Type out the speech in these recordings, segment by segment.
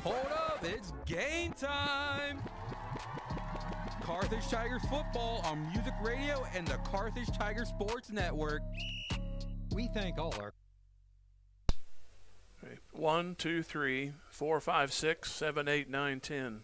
Hold up, it's game time! Carthage Tigers football on Music Radio and the Carthage Tiger Sports Network. We thank all our 1, 2, 3, 4, 5, 6, 7, 8, 9, 10.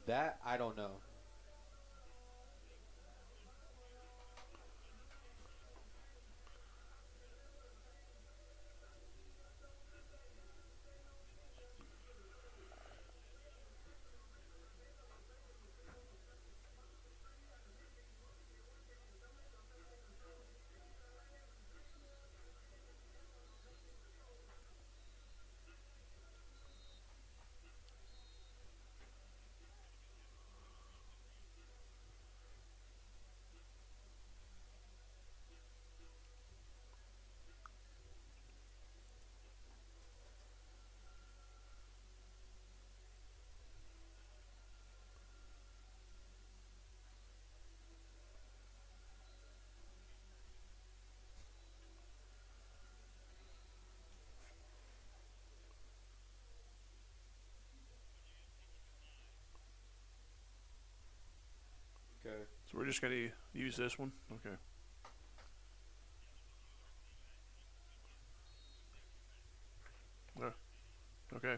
That I don't know. Okay. So we're just going to use this one? Okay. Okay.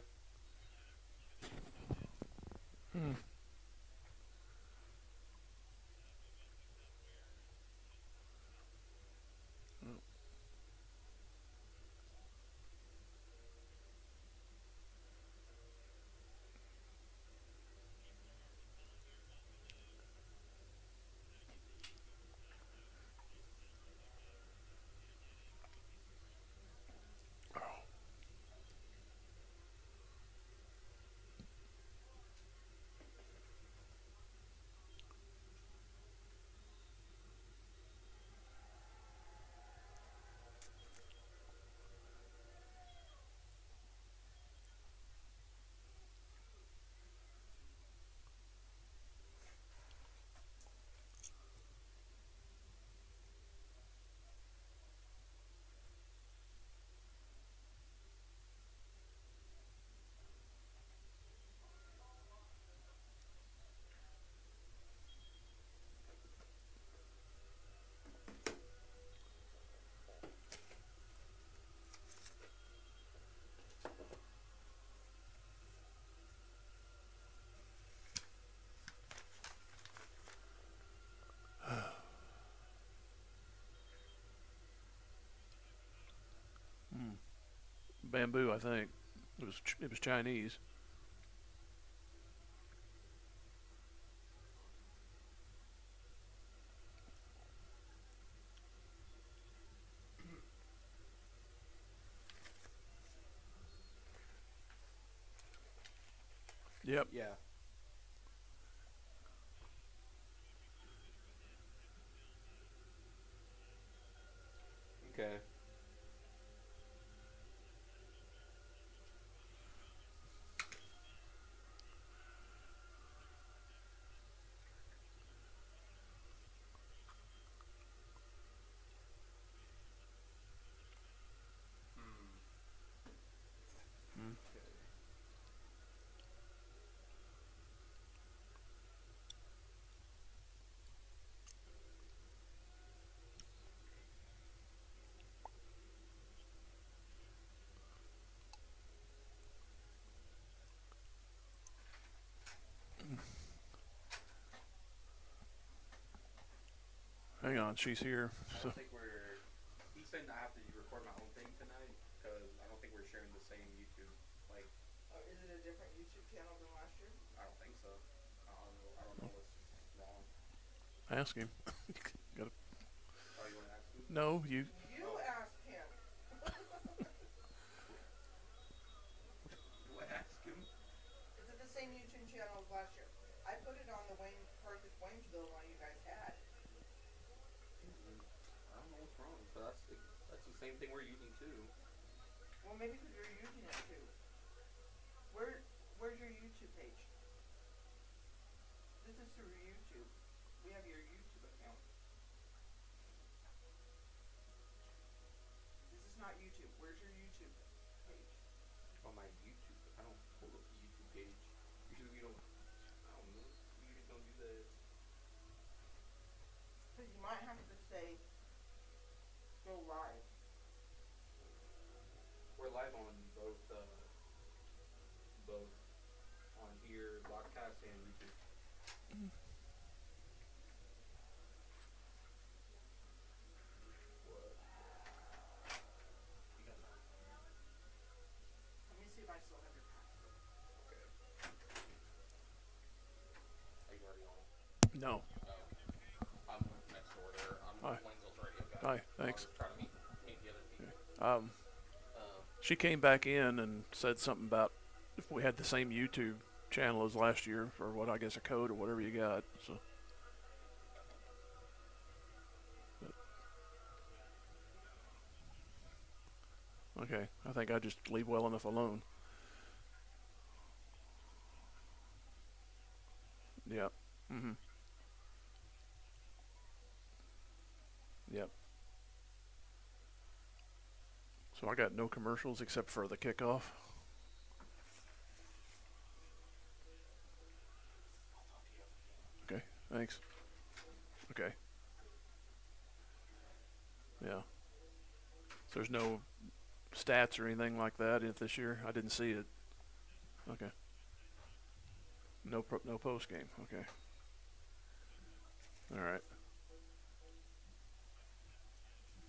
Bamboo, I think. It was Chinese. Yep. Yeah. Okay. Hang on, she's here. I don't think we're. He's saying I have to record my own thing tonight because I don't think we're sharing the same YouTube. Like, Is it a different YouTube channel than last year? I don't think so. I don't know what's wrong. Ask him. Oh, you want to ask me? No, you. You ask him. Do I ask him? Is it the same YouTube channel as last year? I put it on the Carthage Waynesville one you guys had. I don't know what's wrong. So that's the same thing we're using too. Well, maybe because you're using it too. Where's your YouTube page? This is through YouTube. We have your YouTube account. This is not YouTube. Where's your YouTube page? On my YouTube, I don't pull up the YouTube page. Usually we don't. I don't know. We usually don't do that. Because you might have to say, go live. We're live on both on here, Lockcast and YouTube. What? You got that? Let me see if I still have your password. Okay. Are you already on? No. I'm next door there. I'm Hi. Waynesville's radio guy. Hi. Thanks. I was trying to meet the other people. She came back in and said something about if we had the same YouTube channel as last year, or what, I guess a code or whatever you got. So. Okay, I think I just leave well enough alone. Yep. Mhm. Yep. So I got no commercials except for the kickoff. Okay, thanks. Okay. Yeah. So there's no stats or anything like that in this year? I didn't see it. Okay. No post game. Okay. All right.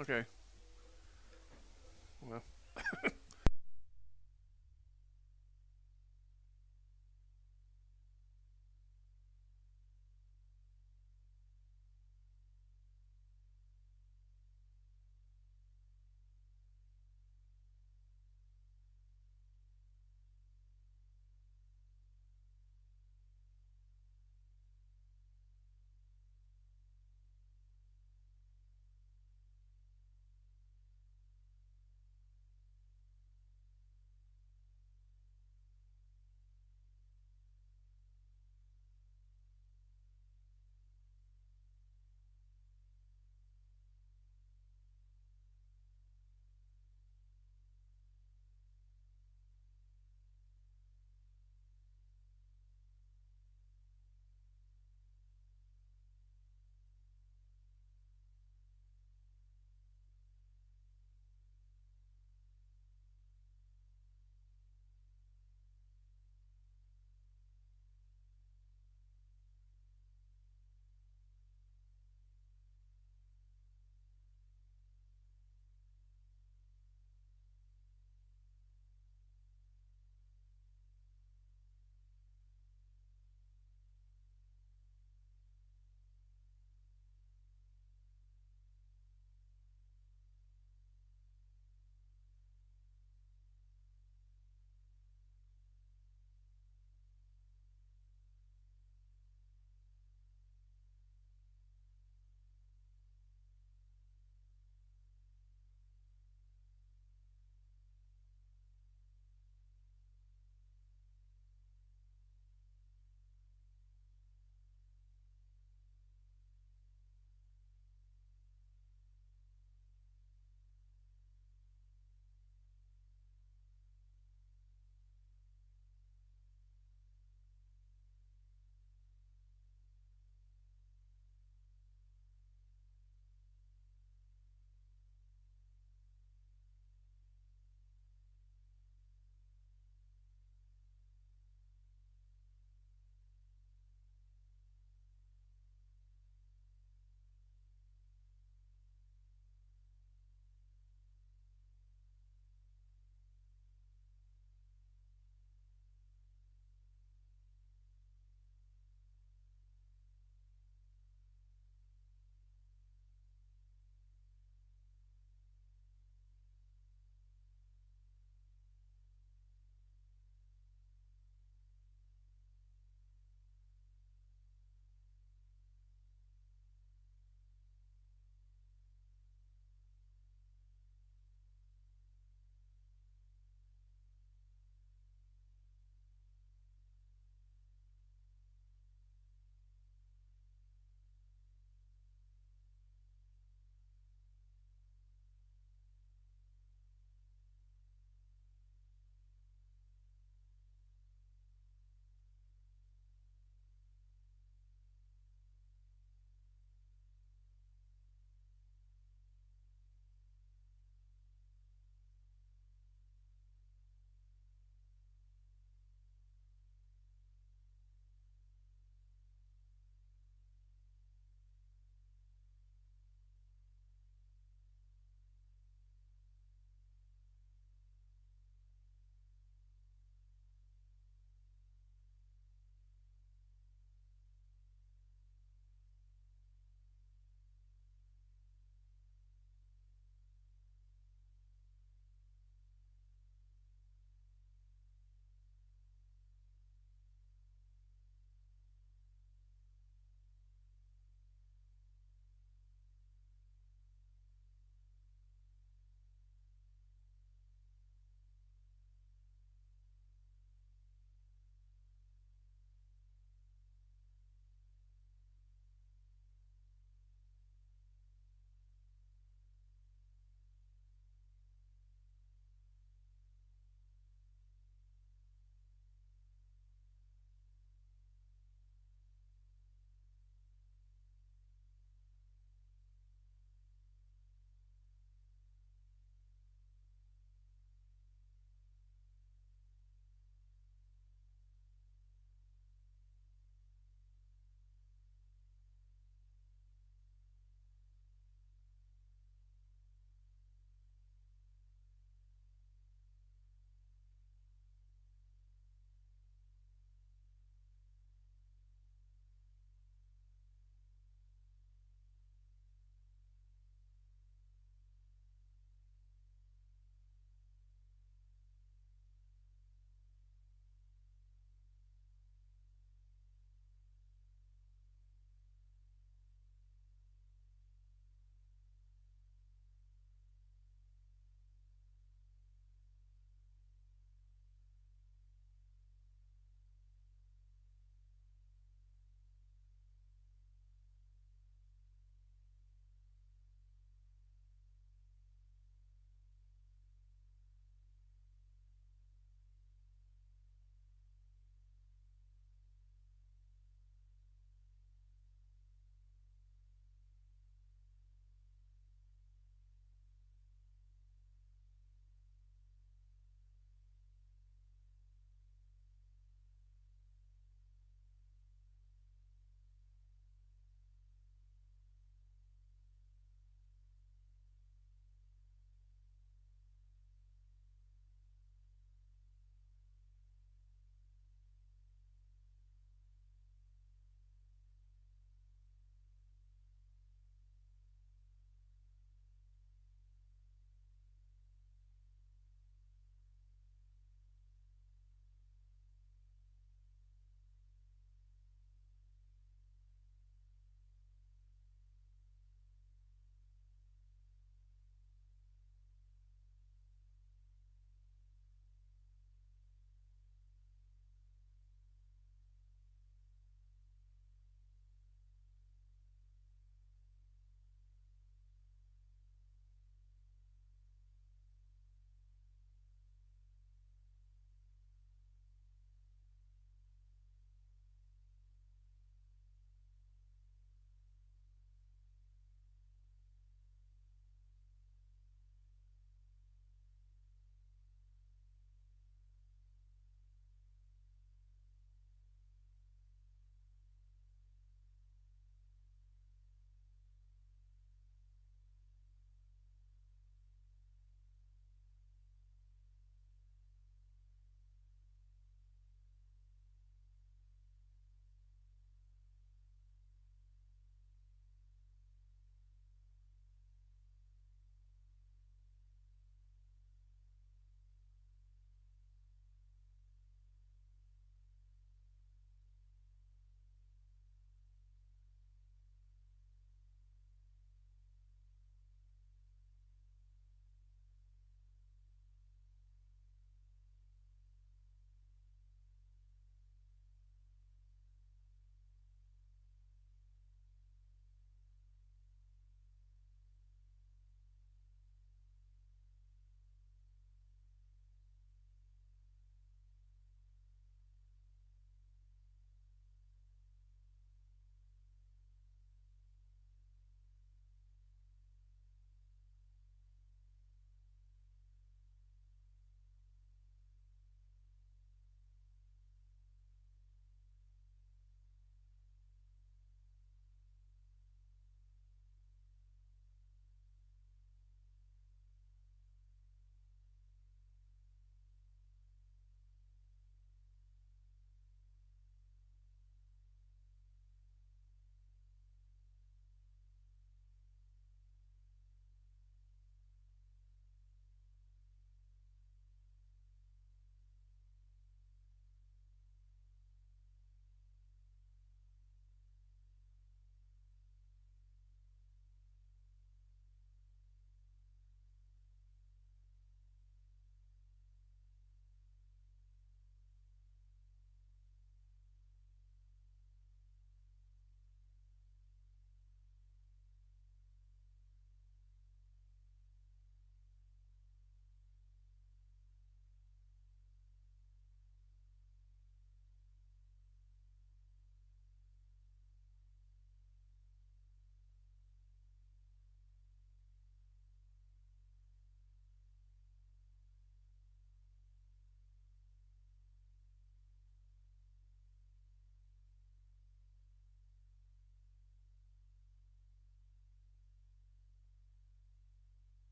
Okay. Well.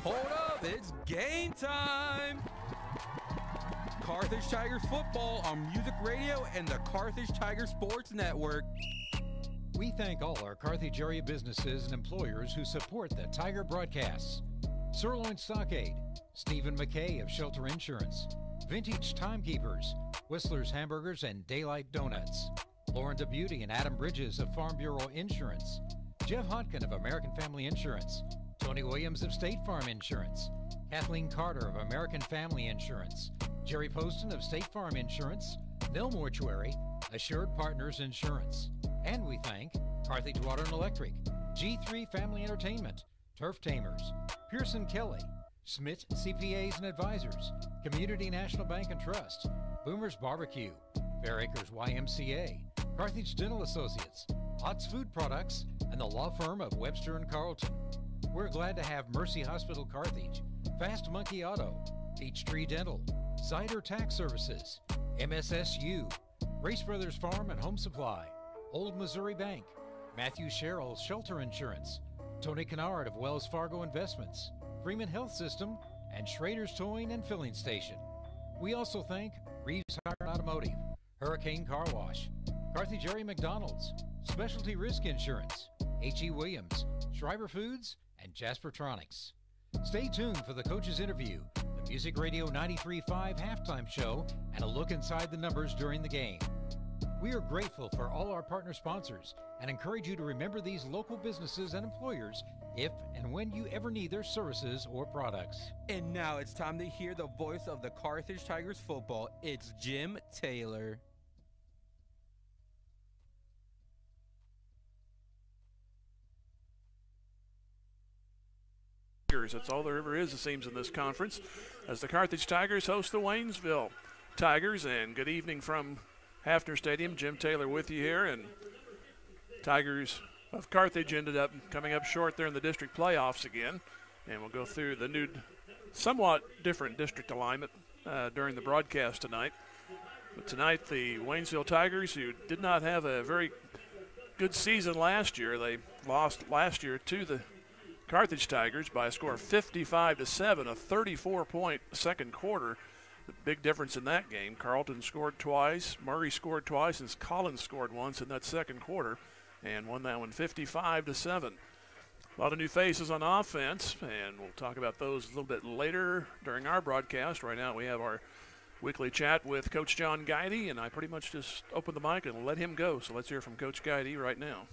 Hold up, it's game time! Carthage Tigers football on Music Radio and the Carthage Tiger Sports Network. We thank all our Carthage area businesses and employers who support the Tiger broadcasts. Sirloin Stockade, Stephen McKay of Shelter Insurance, Vintage Timekeepers, Whistler's Hamburgers and Daylight Donuts, Lauren DeBeauty and Adam Bridges of Farm Bureau Insurance, Jeff Hodkin of American Family Insurance, Tony Williams of State Farm Insurance, Kathleen Carter of American Family Insurance, Jerry Poston of State Farm Insurance, Nell Mortuary, Assured Partners Insurance. And we thank Carthage Water and Electric, G3 Family Entertainment, Turf Tamers, Pearson Kelly, Smith CPAs and Advisors, Community National Bank and Trust, Boomer's Barbecue, Fair Acres YMCA, Carthage Dental Associates, Ott's Food Products, and the law firm of Webster and Carlton. We're glad to have Mercy Hospital Carthage, Fast Monkey Auto, Peachtree Dental, Cider Tax Services, MSSU, Race Brothers Farm and Home Supply, Old Missouri Bank, Matthew Sherrill Shelter Insurance, Tony Kennard of Wells Fargo Investments, Freeman Health System, and Schrader's Towing and Filling Station. We also thank Reeves Tire Automotive, Hurricane Car Wash, Carthage Area McDonald's, Specialty Risk Insurance, H.E. Williams, Schreiber Foods, and Jaspertronics. Stay tuned for the coach's interview, the Music Radio 93.5 halftime show, and a look inside the numbers during the game. We are grateful for all our partner sponsors and encourage you to remember these local businesses and employers if and when you ever need their services or products. And now it's time to hear the voice of the Carthage Tigers football. It's Jim Taylor. That's all there ever is, it seems, in this conference, as the Carthage Tigers host the Waynesville Tigers. And good evening from Hafner Stadium. Jim Taylor with you here. And Tigers of Carthage ended up coming up short there in the district playoffs again. And we'll go through the new, somewhat different district alignment during the broadcast tonight. But tonight, the Waynesville Tigers, who did not have a very good season last year, they lost last year to the Carthage Tigers by a score of 55-7, a 34-point second quarter. The big difference in that game, Carlton scored twice, Murray scored twice, and Collins scored once in that second quarter and won that one 55-7. A lot of new faces on offense, and we'll talk about those a little bit later during our broadcast. Right now we have our weekly chat with Coach John Guidey, and I pretty much just opened the mic and let him go. So let's hear from Coach Guidey right now.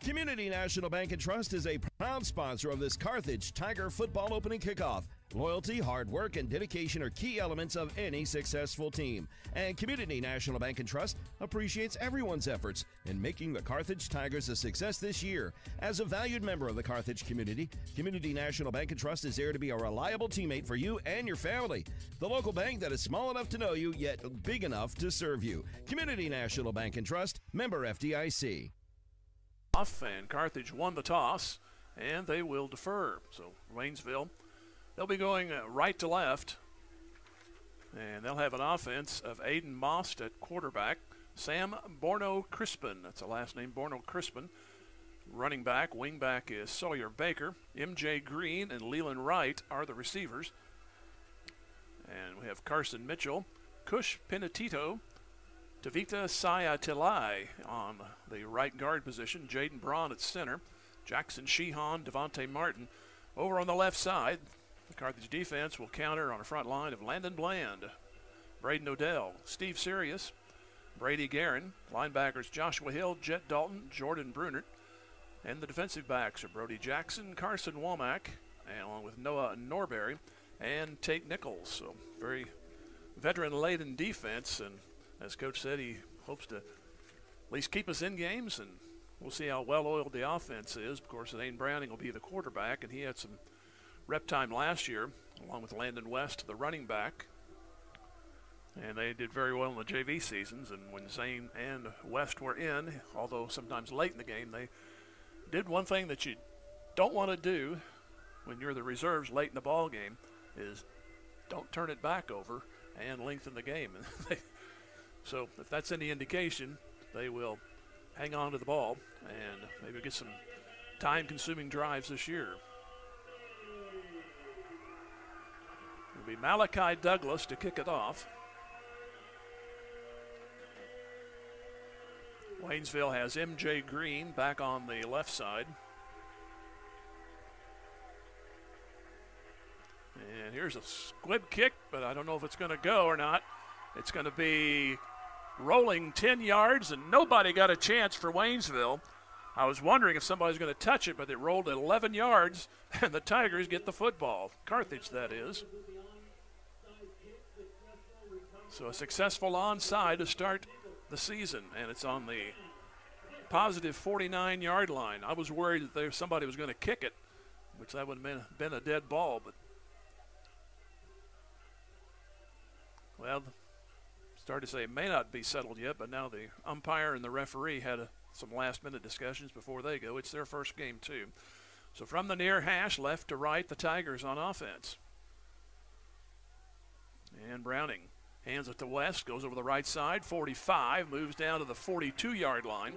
Community National Bank and Trust is a proud sponsor of this Carthage Tiger football opening kickoff. Loyalty, hard work, and dedication are key elements of any successful team. And Community National Bank and Trust appreciates everyone's efforts in making the Carthage Tigers a success this year. As a valued member of the Carthage community, Community National Bank and Trust is there to be a reliable teammate for you and your family. The local bank that is small enough to know you, yet big enough to serve you. Community National Bank and Trust, member FDIC. And Carthage won the toss, and they will defer. So Waynesville, they'll be going right to left, and they'll have an offense of Aiden Most at quarterback, Sam Borno-Crispin, that's the last name, Borno-Crispin. Running back, wing back is Sawyer Baker. M.J. Green and Leland Wright are the receivers. And we have Carson Mitchell, Kush Penatito, Tavita Sayatilai on the right guard position, Jaden Braun at center, Jackson Sheehan, Devontae Martin. Over on the left side, the Carthage defense will counter on a front line of Landon Bland, Braden Odell, Steve Sirius, Brady Guerin, linebackers Joshua Hill, Jet Dalton, Jordan Brunert, and the defensive backs are Brody Jackson, Carson Womack, and along with Noah Norberry and Tate Nichols. So very veteran-laden defense, and as Coach said, he hopes to at least keep us in games, and we'll see how well-oiled the offense is. Of course, Dane Browning will be the quarterback, and he had some rep time last year, along with Landon West, the running back. And they did very well in the JV seasons, and when Zane and West were in, although sometimes late in the game, they did one thing that you don't want to do when you're the reserves late in the ball game, is don't turn it back over and lengthen the game. So if that's any indication, they will hang on to the ball and maybe get some time-consuming drives this year. It'll be Malachi Douglas to kick it off. Waynesville has M.J. Green back on the left side. And here's a squib kick, but I don't know if it's going to go or not. It's going to be rolling 10 yards, and nobody got a chance for Waynesville. I was wondering if somebody was going to touch it, but it rolled 11 yards, and the Tigers get the football. Carthage, that is. So a successful onside to start the season, and it's on the positive 49-yard line. I was worried that somebody was going to kick it, which that would have been a dead ball, but well, started to say it may not be settled yet, but now the umpire and the referee had some last-minute discussions before they go. It's their first game, too. So from the near hash, left to right, the Tigers on offense. And Browning hands it to West, goes over the right side, 45, moves down to the 42-yard line.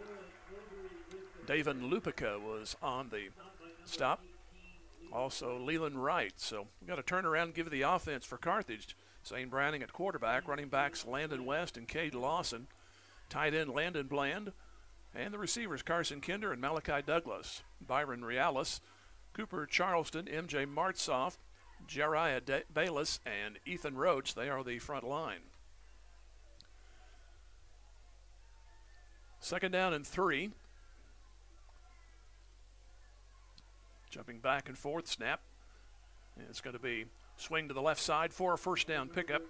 David Lupica was on the stop. Also Leland Wright. So we've got to turn around and give the offense for Carthage. Zane Browning at quarterback, running backs Landon West and Cade Lawson, tight end Landon Bland, and the receivers Carson Kinder and Malachi Douglas, Byron Realis, Cooper Charleston, M.J. Martsoff, Jariah Bayless, and Ethan Roach. They are the front line. Second down and 3. Jumping back and forth, snap. And it's going to be swing to the left side for a first down pickup.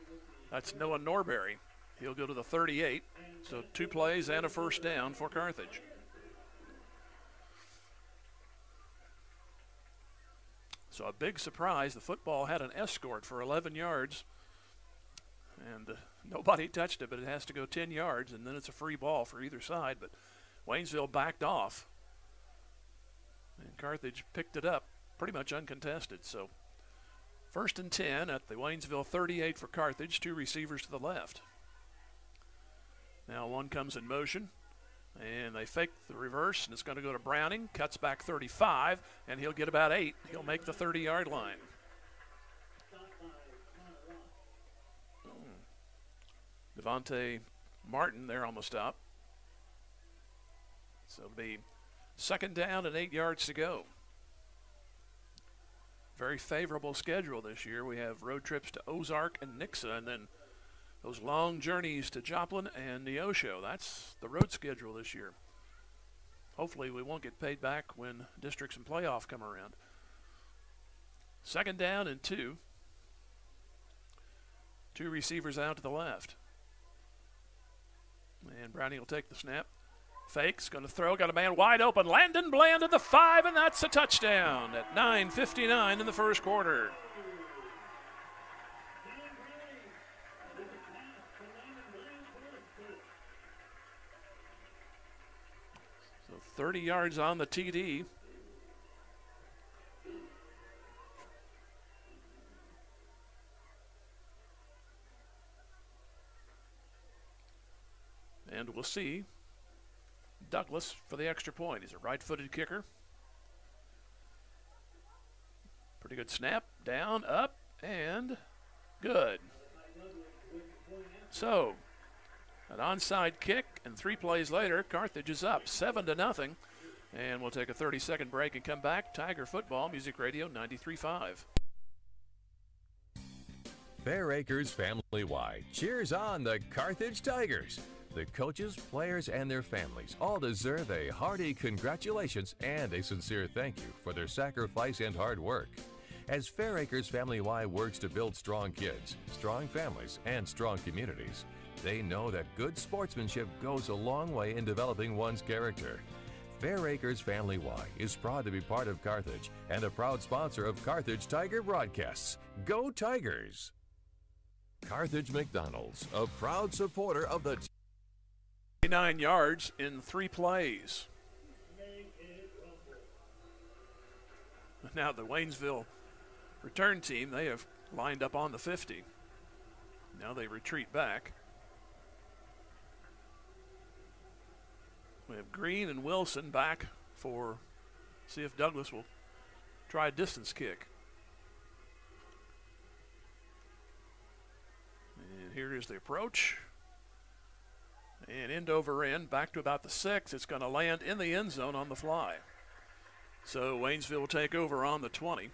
That's Noah Norberry. He'll go to the 38. So 2 plays and a first down for Carthage. So a big surprise. The football had an escort for 11 yards. And nobody touched it, but it has to go 10 yards, and then it's a free ball for either side. But Waynesville backed off. And Carthage picked it up pretty much uncontested. So first and 10 at the Waynesville 38 for Carthage, 2 receivers to the left. Now one comes in motion, and they fake the reverse, and it's going to go to Browning, cuts back 35, and he'll get about 8. He'll make the 30-yard line. Devontae Martin there on the stop. So it'll be second down and 8 yards to go. Very favorable schedule this year. We have road trips to Ozark and Nixa, and then those long journeys to Joplin and Neosho. That's the road schedule this year. hopefully we won't get paid back when districts and playoff come around. 2nd down and 2. 2 receivers out to the left. And Browning will take the snap. Fakes, going to throw, got a man wide open. Landon Bland at the 5, and that's a touchdown at 9:59 in the first quarter. So 30 yards on the TD. And we'll see Douglas for the extra point. He's a right-footed kicker. Pretty good snap. Down, up, and good. So, an onside kick, and 3 plays later, Carthage is up 7-0. And we'll take a 30-second break and come back. Tiger Football, Music Radio 93.5. Fair Acres Family-Wide cheers on the Carthage Tigers. The coaches, players, and their families all deserve a hearty congratulations and a sincere thank you for their sacrifice and hard work. As Fair Acres Family-Wide works to build strong kids, strong families, and strong communities, they know that good sportsmanship goes a long way in developing one's character. Fair Acres Family-Wide is proud to be part of Carthage and a proud sponsor of Carthage Tiger broadcasts. Go Tigers! Carthage McDonald's, a proud supporter of the 9 yards in 3 plays. Now the Waynesville return team, they have lined up on the 50. Now they retreat back. We have Green and Wilson back for, see if Douglas will try a distance kick. And here is the approach. And end over end, back to about the 6. It's going to land in the end zone on the fly. So Waynesville will take over on the 20.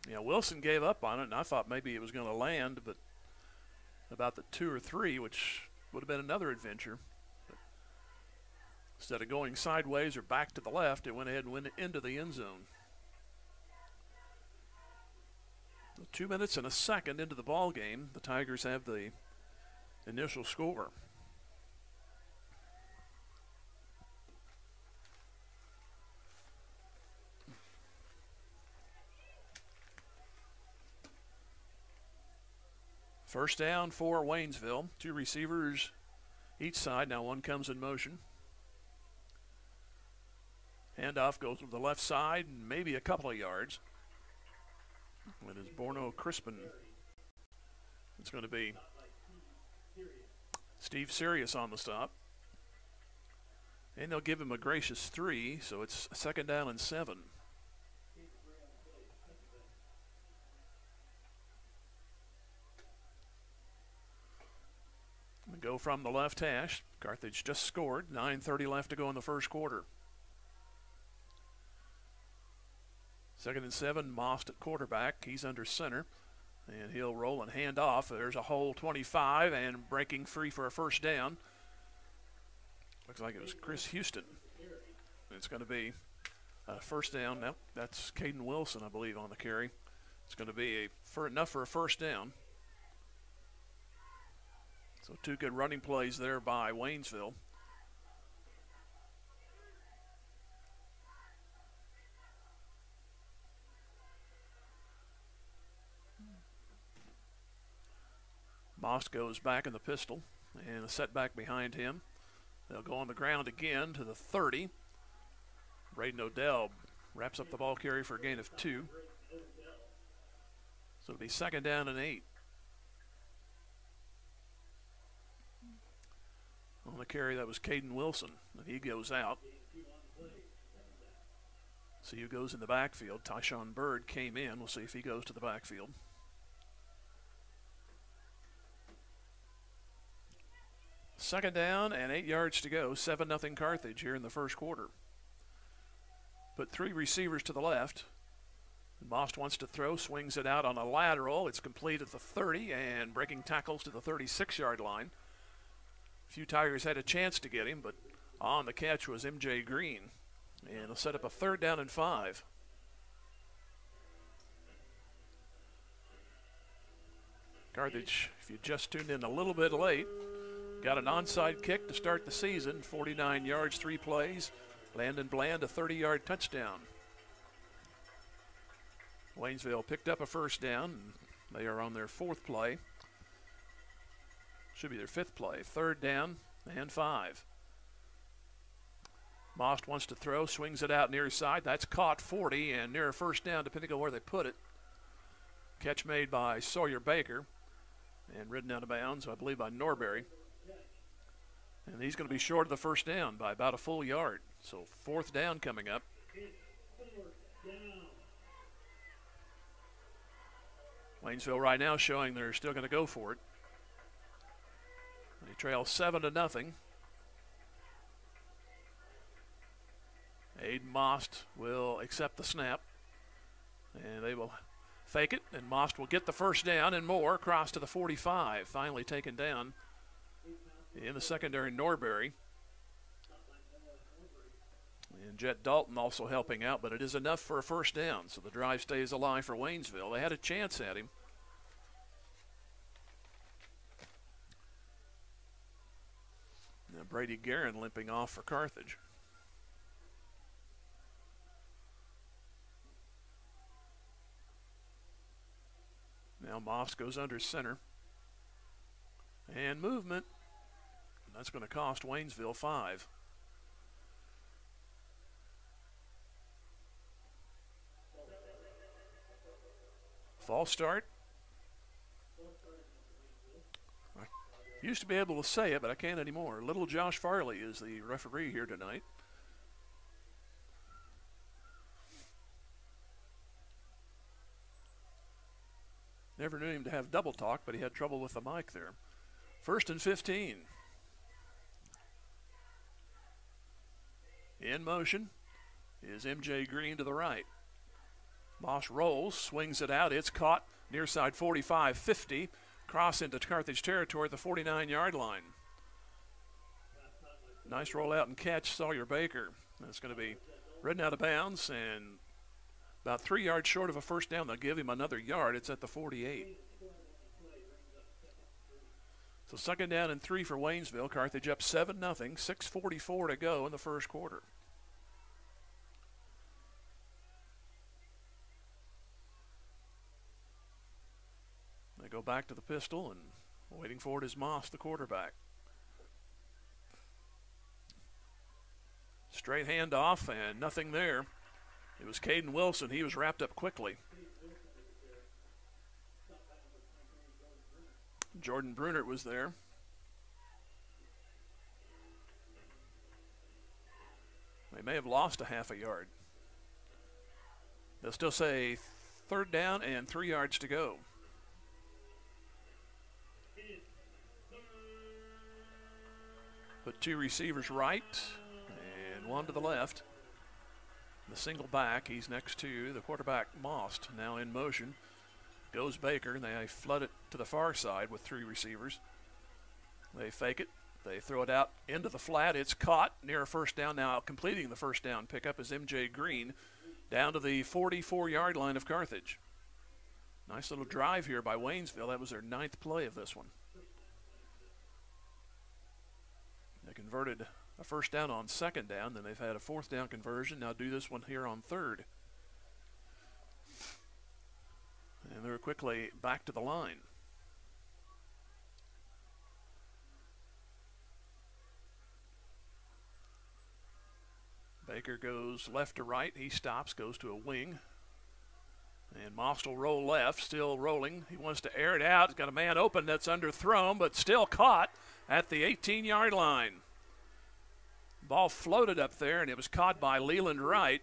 Yeah, Wilson gave up on it, and I thought maybe it was going to land, but about the 2 or 3, which would have been another adventure. But instead of going sideways or back to the left, it went ahead and went into the end zone. 2 minutes and a second into the ball game, the Tigers have the initial score. First down for Waynesville. 2 receivers each side. Now one comes in motion. Handoff goes to the left side, maybe a couple of yards. It is Borno Crispin. It's going to be Steve Sirius on the stop. And they'll give him a gracious 3, so it's 2nd down and 7. We go from the left hash. Carthage just scored. 9:30 left to go in the first quarter. 2nd and 7, Most at quarterback. He's under center. And he'll roll and hand off. There's a hole 25 and breaking free for a first down. Looks like it was Chris Houston. It's going to be a first down. Nope, that's Caden Wilson, I believe, on the carry. It's going to be enough for a first down. So 2 good running plays there by Waynesville. Moss goes back in the pistol and a setback behind him. They'll go on the ground again to the 30. Braden Odell wraps up the ball carry for a gain of 2. So it'll be 2nd down and 8. On the carry, that was Caden Wilson, and he goes out. See who goes in the backfield. Tyshawn Bird came in. We'll see if he goes to the backfield. Second down and 8 yards to go. 7-0 Carthage here in the first quarter. Put 3 receivers to the left. Most wants to throw, swings it out on a lateral. It's complete at the 30 and breaking tackles to the 36-yard line. A few Tigers had a chance to get him, but On the catch was M.J. Green. And it'll set up a 3rd down and 5. Carthage, if you just tuned in a little bit late, got an onside kick to start the season. 49 yards, 3 plays. Landon Bland, a 30-yard touchdown. Waynesville picked up a 1st down. They are on their 4th play. Should be their 5th play. 3rd down and 5. Most wants to throw, swings it out near side. That's caught 40 and near a 1st down, depending on where they put it. Catch made by Sawyer Baker and ridden out of bounds, I believe, by Norbury. And he's going to be short of the 1st down by about a full yard. So 4th down coming up. Waynesville right now showing they're still going to go for it. They trail 7-0. Aiden Most will accept the snap. And they will fake it, and Most will get the 1st down and more across to the 45. Finally taken down in the secondary, Norbury. And Jet Dalton also helping out, but it is enough for a 1st down, so the drive stays alive for Waynesville. They had a chance at him. Now Brady Guerin limping off for Carthage. Now Moss goes under center. And movement. That's going to cost Waynesville 5. False start. I used to be able to say it, but I can't anymore. Little Josh Farley is the referee here tonight. Never knew him to have double talk, but he had trouble with the mic there. 1st and 15. In motion is M.J. Green to the right. Moss rolls, swings it out. It's caught near side 45-50. Cross into Carthage territory at the 49-yard line. Nice rollout and catch, Sawyer Baker. That's going to be ridden out of bounds and about 3 yards short of a 1st down. They'll give him another yard. It's at the 48. So 2nd down and 3 for Waynesville. Carthage up 7-0. 6:44 to go in the 1st quarter. They go back to the pistol, and waiting for it is Moss, the quarterback. Straight handoff and nothing there. It was Caden Wilson. He was wrapped up quickly. Jordan Brunert was there. They may have lost a half a yard. They'll still say 3rd down and 3 yards to go. Put 2 receivers right and 1 to the left. The single back, he's next to the quarterback, Most, now in motion. Goes Baker, and they flood it to the far side with 3 receivers. They fake it. They throw it out into the flat. It's caught near a 1st down. Now completing the 1st down pickup is M.J. Green down to the 44-yard line of Carthage. Nice little drive here by Waynesville. That was their 9th play of this one. They converted a 1st down on 2nd down. Then they've had a 4th down conversion. Now do this one here on 3rd. And they're quickly back to the line. Baker goes left to right. He stops, goes to a wing. And Most will roll left, still rolling. He wants to air it out. He's got a man open that's underthrown, but still caught at the 18-yard line. Ball floated up there, and it was caught by Leland Wright.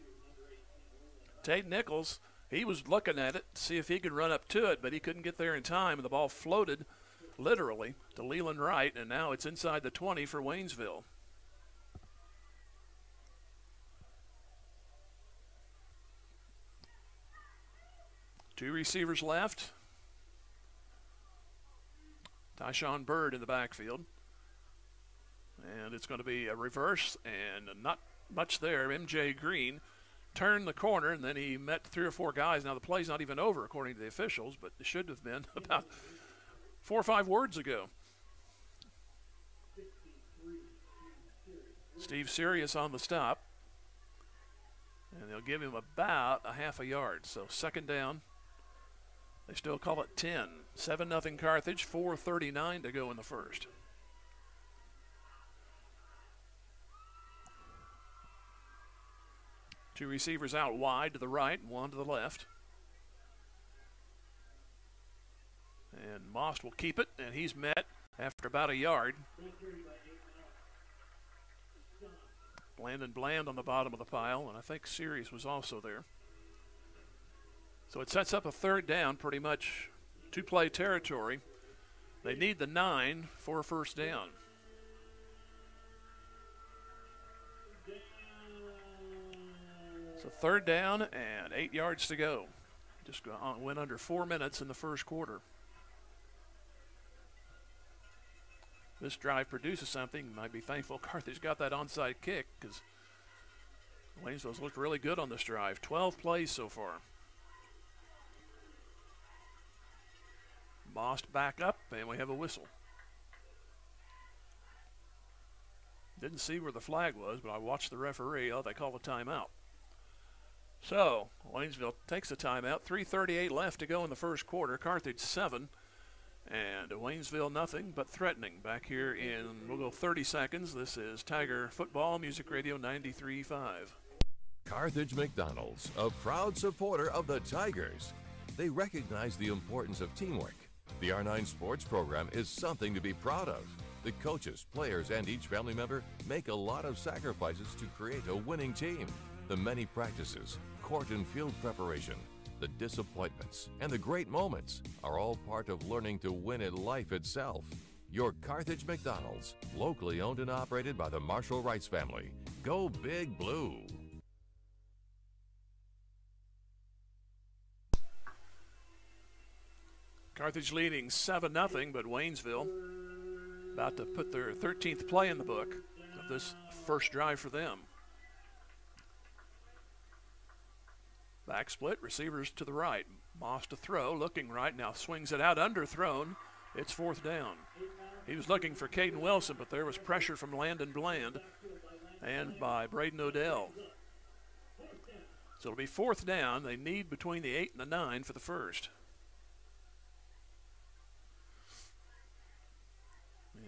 Tate Nichols, he was looking at it to see if he could run up to it, but he couldn't get there in time, and the ball floated literally to Leland Wright, and now it's inside the 20 for Waynesville. Two receivers left. Tyshawn Bird in the backfield. And it's going to be a reverse, and not much there. MJ Green turned the corner, and then he met 3 or 4 guys. Now, the play's not even over, according to the officials, but it should have been about 4 or 5 words ago. Steve Sirius on the stop. And they'll give him about a half a yard. So second down. They still call it 10. 7-0 Carthage, 4:39 to go in the first. Two receivers out wide to the right and one to the left. And Most will keep it, and he's met after about a yard. Bland on the bottom of the pile, and I think Sirius was also there. So it sets up a third down, pretty much two-play territory. They need the 9 for a first down. So third down and 8 yards to go. Just went under 4 minutes in the first quarter. This drive produces something. You might be thankful Carthage got that onside kick because Waynesville's looked really good on this drive. 12 plays so far. Most back up, and we have a whistle. Didn't see where the flag was, but I watched the referee. Oh, they call a timeout. So, Waynesville takes a timeout. 3:38 left to go in the first quarter. Carthage 7. And Waynesville nothing but threatening. Back here in, we'll go 30 seconds. This is Tiger Football, Music Radio 93.5. Carthage McDonald's, a proud supporter of the Tigers. They recognize the importance of teamwork. The R9 sports program is something to be proud of. The coaches, players, and each family member make a lot of sacrifices to create a winning team. The many practices, court and field preparation, the disappointments, and the great moments are all part of learning to win at life itself. Your Carthage McDonald's, locally owned and operated by the Marshall Rice family. Go Big Blue. Carthage leading 7-0, but Waynesville about to put their 13th play in the book of this first drive for them. Back split, receivers to the right. Moss to throw, looking right, now swings it out, underthrown. It's fourth down. He was looking for Caden Wilson, but there was pressure from Landon Bland and by Braden Odell. So it'll be fourth down. They need between the 8 and the 9 for the first.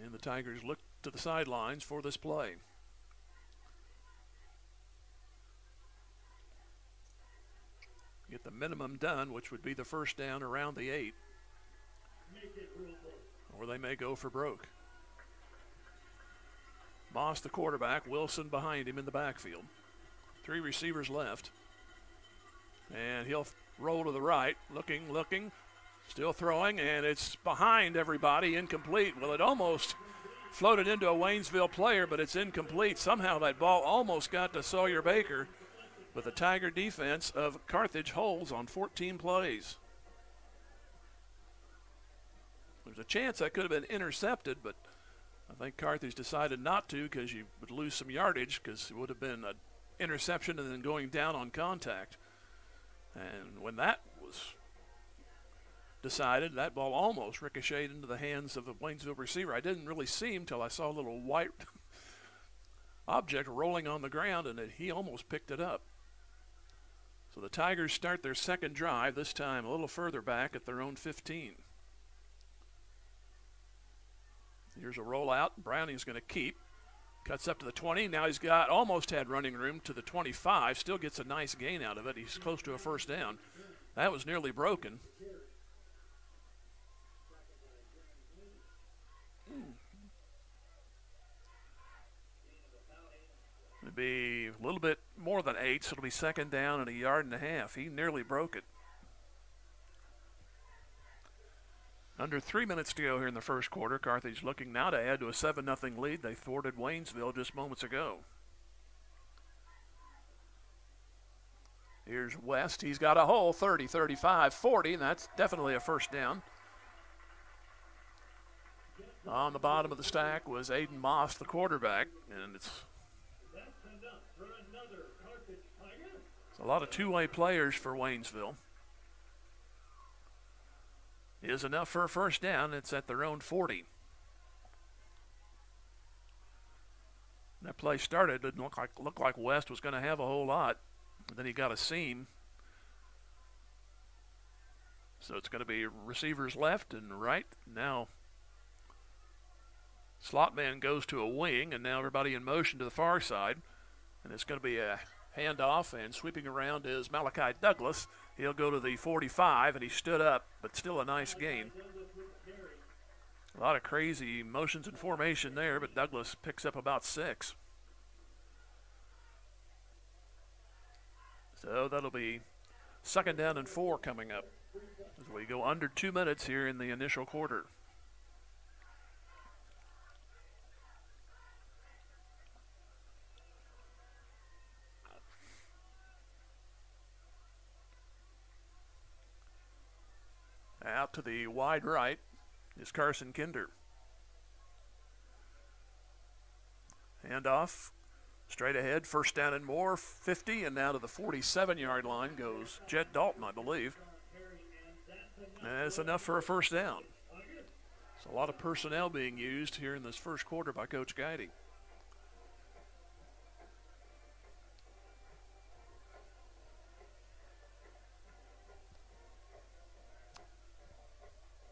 And the Tigers look to the sidelines for this play. Get the minimum done, which would be the first down around the 8. Or they may go for broke. Moss, the quarterback, Wilson behind him in the backfield. 3 receivers left. And he'll roll to the right, looking, still throwing, and it's behind everybody, incomplete. Well, it almost floated into a Waynesville player, but it's incomplete. Somehow that ball almost got to Sawyer Baker. But the Tiger defense of Carthage holds on 14 plays. There's a chance that could have been intercepted, but I think Carthage decided not to because you would lose some yardage because it would have been an interception and then going down on contact. And when that was decided, that ball almost ricocheted into the hands of a Waynesville receiver. I didn't really see him till I saw a little white object rolling on the ground, and he almost picked it up. So the Tigers start their second drive, this time a little further back at their own 15. Here's a rollout. Browning's going to keep. Cuts up to the 20. Now he's got almost had running room to the 25. Still gets a nice gain out of it. He's close to a first down. That was nearly broken. It'll be a little bit more than 8, so it'll be second down and 1.5 yards. He nearly broke it. Under 3 minutes to go here in the first quarter. Carthage looking now to add to a 7-0 lead. They thwarted Waynesville just moments ago. Here's West. He's got a hole, 30, 35, 40, and that's definitely a first down. On the bottom of the stack was Aiden Moss, the quarterback, and it's a lot of two-way players for Waynesville. Is enough for a first down. It's at their own 40. That play started. Didn't look like West was going to have a whole lot. But then he got a seam. So it's going to be receivers left and right. Now slot man goes to a wing, and now everybody in motion to the far side. And it's going to be a handoff, and sweeping around is Malachi Douglas. He'll go to the 45, and he stood up, but still a nice gain. A lot of crazy motions and formation there, but Douglas picks up about 6. So that'll be 2nd down and 4 coming up as we go under 2 minutes here in the initial quarter. Out to the wide right is Carson Kinder. Handoff, straight ahead, 1st down and more, 50, and now to the 47-yard line goes Jet Dalton, I believe. And that's enough for a 1st down. It's a lot of personnel being used here in this first quarter by Coach Guidey.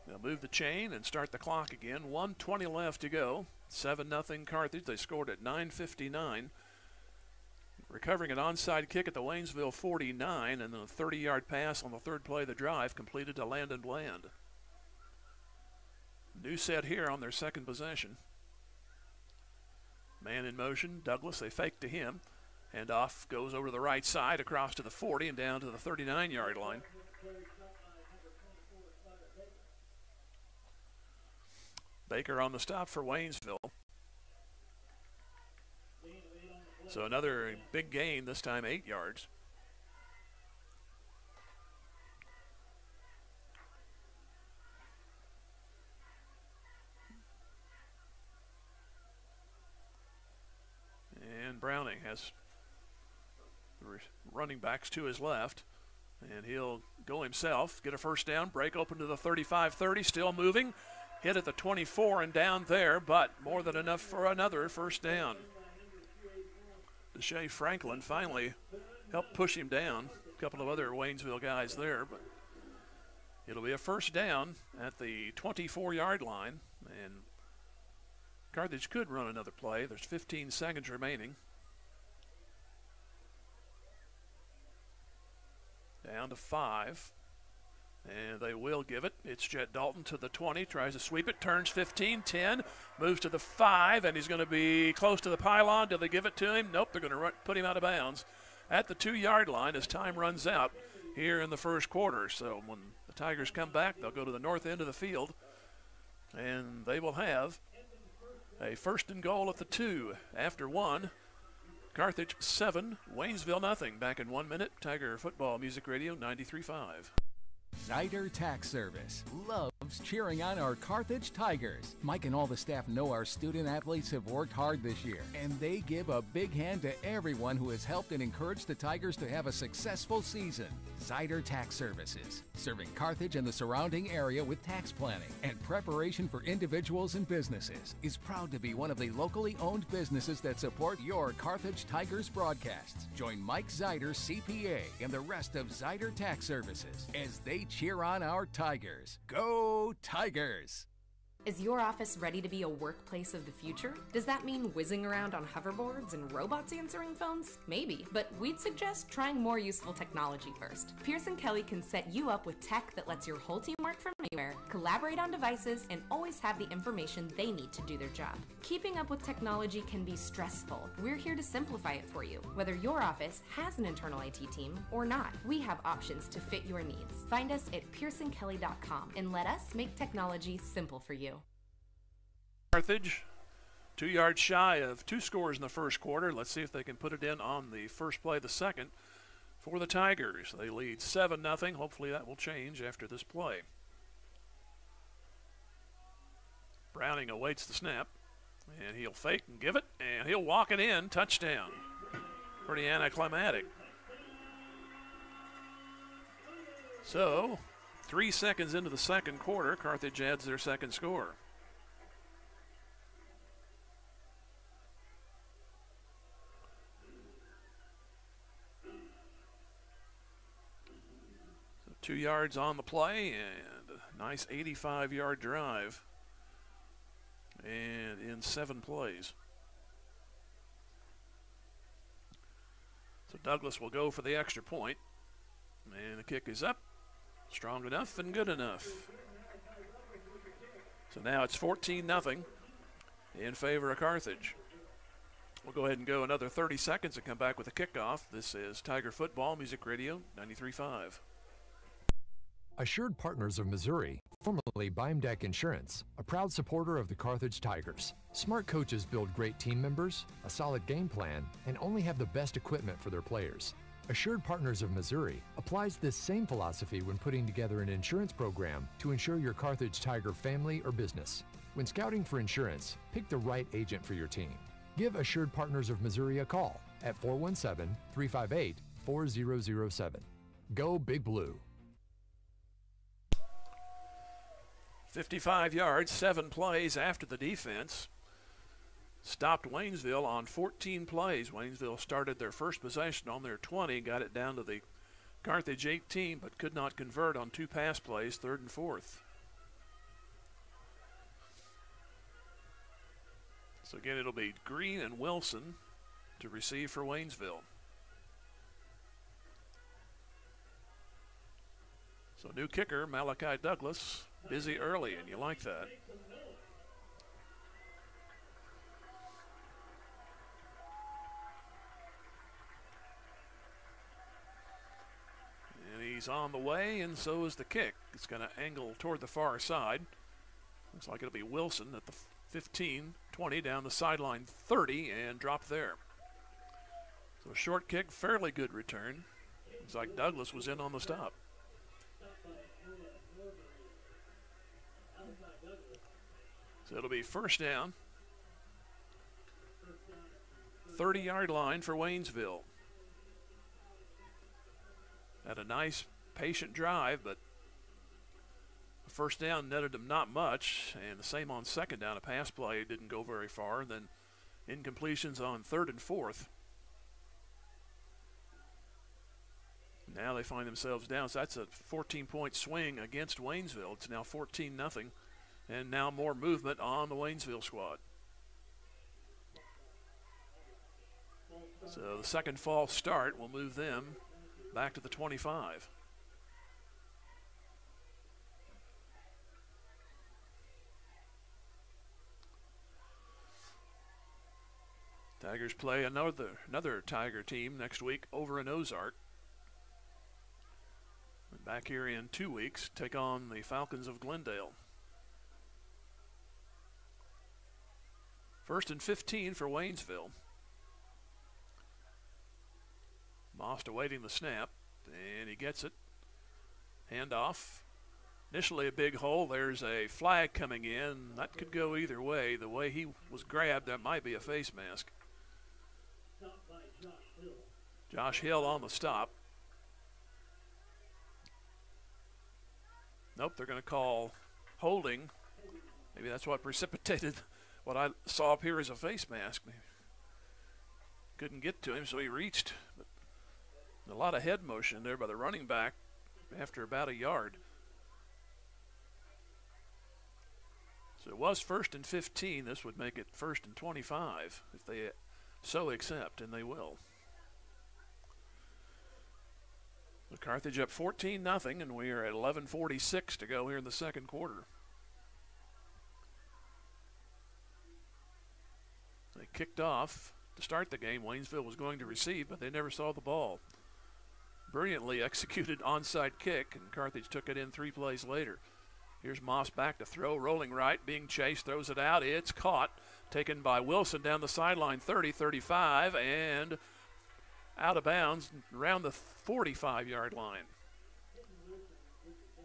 They'll move the chain and start the clock again. 1:20 left to go. 7-0 Carthage. They scored at 9:59. Recovering an onside kick at the Waynesville 49, and then a 30-yard pass on the 3rd play of the drive completed to Landon Bland. New set here on their 2nd possession. Man in motion, Douglas, they fake to him. Handoff goes over to the right side, across to the 40 and down to the 39-yard line. Baker on the stop for Waynesville. So another big gain, this time 8 yards. And Browning has running backs to his left. And he'll go himself, get a 1st down, break open to the 35-30, still moving. Hit at the 24 and down there, but more than enough for another 1st down. Deshae Franklin finally helped push him down. A couple of other Waynesville guys there, but it'll be a 1st down at the 24-yard line, and Carthage could run another play. There's 15 seconds remaining. Down to 5. And they will give it. It's Jet Dalton to the 20, tries to sweep it, turns 15, 10, moves to the 5, and he's going to be close to the pylon. Do they give it to him? Nope, they're going to put him out of bounds at the 2-yard line as time runs out here in the first quarter. So when the Tigers come back, they'll go to the north end of the field, and they will have a 1st and goal at the 2 after 1. Carthage 7, Waynesville nothing. Back in 1 minute. Tiger Football Music Radio 93.5. Zyder Tax Service loves cheering on our Carthage Tigers. Mike and all the staff know our student athletes have worked hard this year, and they give a big hand to everyone who has helped and encouraged the Tigers to have a successful season. Zyder Tax Services, serving Carthage and the surrounding area with tax planning and preparation for individuals and businesses, is proud to be one of the locally owned businesses that support your Carthage Tigers broadcasts. Join Mike Zyder, CPA, and the rest of Zyder Tax Services as they cheer on our Tigers. Go Tigers! Is your office ready to be a workplace of the future? Does that mean whizzing around on hoverboards and robots answering phones? Maybe, but we'd suggest trying more useful technology first. Pierce & Kelly can set you up with tech that lets your whole team work from anywhere, collaborate on devices, and always have the information they need to do their job. Keeping up with technology can be stressful. We're here to simplify it for you. Whether your office has an internal IT team or not, we have options to fit your needs. Find us at pearsonkelly.com and let us make technology simple for you. Carthage, 2 yards shy of 2 scores in the first quarter. Let's see if they can put it in on the first play of the second for the Tigers. They lead 7-0. Hopefully that will change after this play. Browning awaits the snap, and he'll fake and give it, and he'll walk it in. Touchdown. Pretty anticlimactic. So, 3 seconds into the second quarter, Carthage adds their second score. So 2 yards on the play and a nice 85-yard drive. And in 7 plays. So Douglas will go for the extra point. And the kick is up. Strong enough and good enough. So now it's 14-0 in favor of Carthage. We'll go ahead and go another 30 seconds and come back with a kickoff. This is Tiger Football, Music Radio 93.5. Assured Partners of Missouri, formerly Beimdeck Insurance, a proud supporter of the Carthage Tigers. Smart coaches build great team members, a solid game plan, and only have the best equipment for their players. Assured Partners of Missouri applies this same philosophy when putting together an insurance program to insure your Carthage Tiger family or business. When scouting for insurance, pick the right agent for your team. Give Assured Partners of Missouri a call at 417-358-4007. Go Big Blue. 55 yards, 7 plays after the defense stopped Waynesville on 14 plays. Waynesville started their first possession on their 20, got it down to the Carthage 18, but could not convert on 2 pass plays, 3rd and 4th. So again, it'll be Green and Wilson to receive for Waynesville. So new kicker, Malachi Douglas, busy early, and you like that. And he's on the way, and so is the kick. It's going to angle toward the far side. Looks like it'll be Wilson at the 15, 20, down the sideline 30, and drop there. So a short kick, fairly good return. Looks like Douglas was in on the stop. So it'll be first down. 30-yard line for Waynesville. Had a nice, patient drive, but the first down netted them not much, and the same on second down. A pass play didn't go very far. Then incompletions on 3rd and 4th. Now they find themselves down. So that's a 14-point swing against Waynesville. It's now 14-0. And now more movement on the Waynesville squad. So the second false start will move them back to the 25. Tigers play another Tiger team next week over in Ozark. And back here in 2 weeks, take on the Falcons of Glendale. 1st and 15 for Waynesville. Most awaiting the snap, and he gets it. Handoff. Initially a big hole. There's a flag coming in. That could go either way. The way he was grabbed, that might be a face mask. Josh Hill on the stop. Nope, they're going to call holding. Maybe that's what precipitated what I saw up here as a face mask. Couldn't get to him, so he reached. But a lot of head motion there by the running back after about a yard. So it was 1st and 15. This would make it 1st and 25 if they so accept, and they will. The Carthage up 14-0, and we are at 11:46 to go here in the second quarter. They kicked off to start the game. Waynesville was going to receive, but they never saw the ball. Brilliantly executed onside kick, and Carthage took it in 3 plays later. Here's Moss back to throw, rolling right, being chased, throws it out. It's caught, taken by Wilson down the sideline, 30, 35, and out of bounds around the 45-yard line.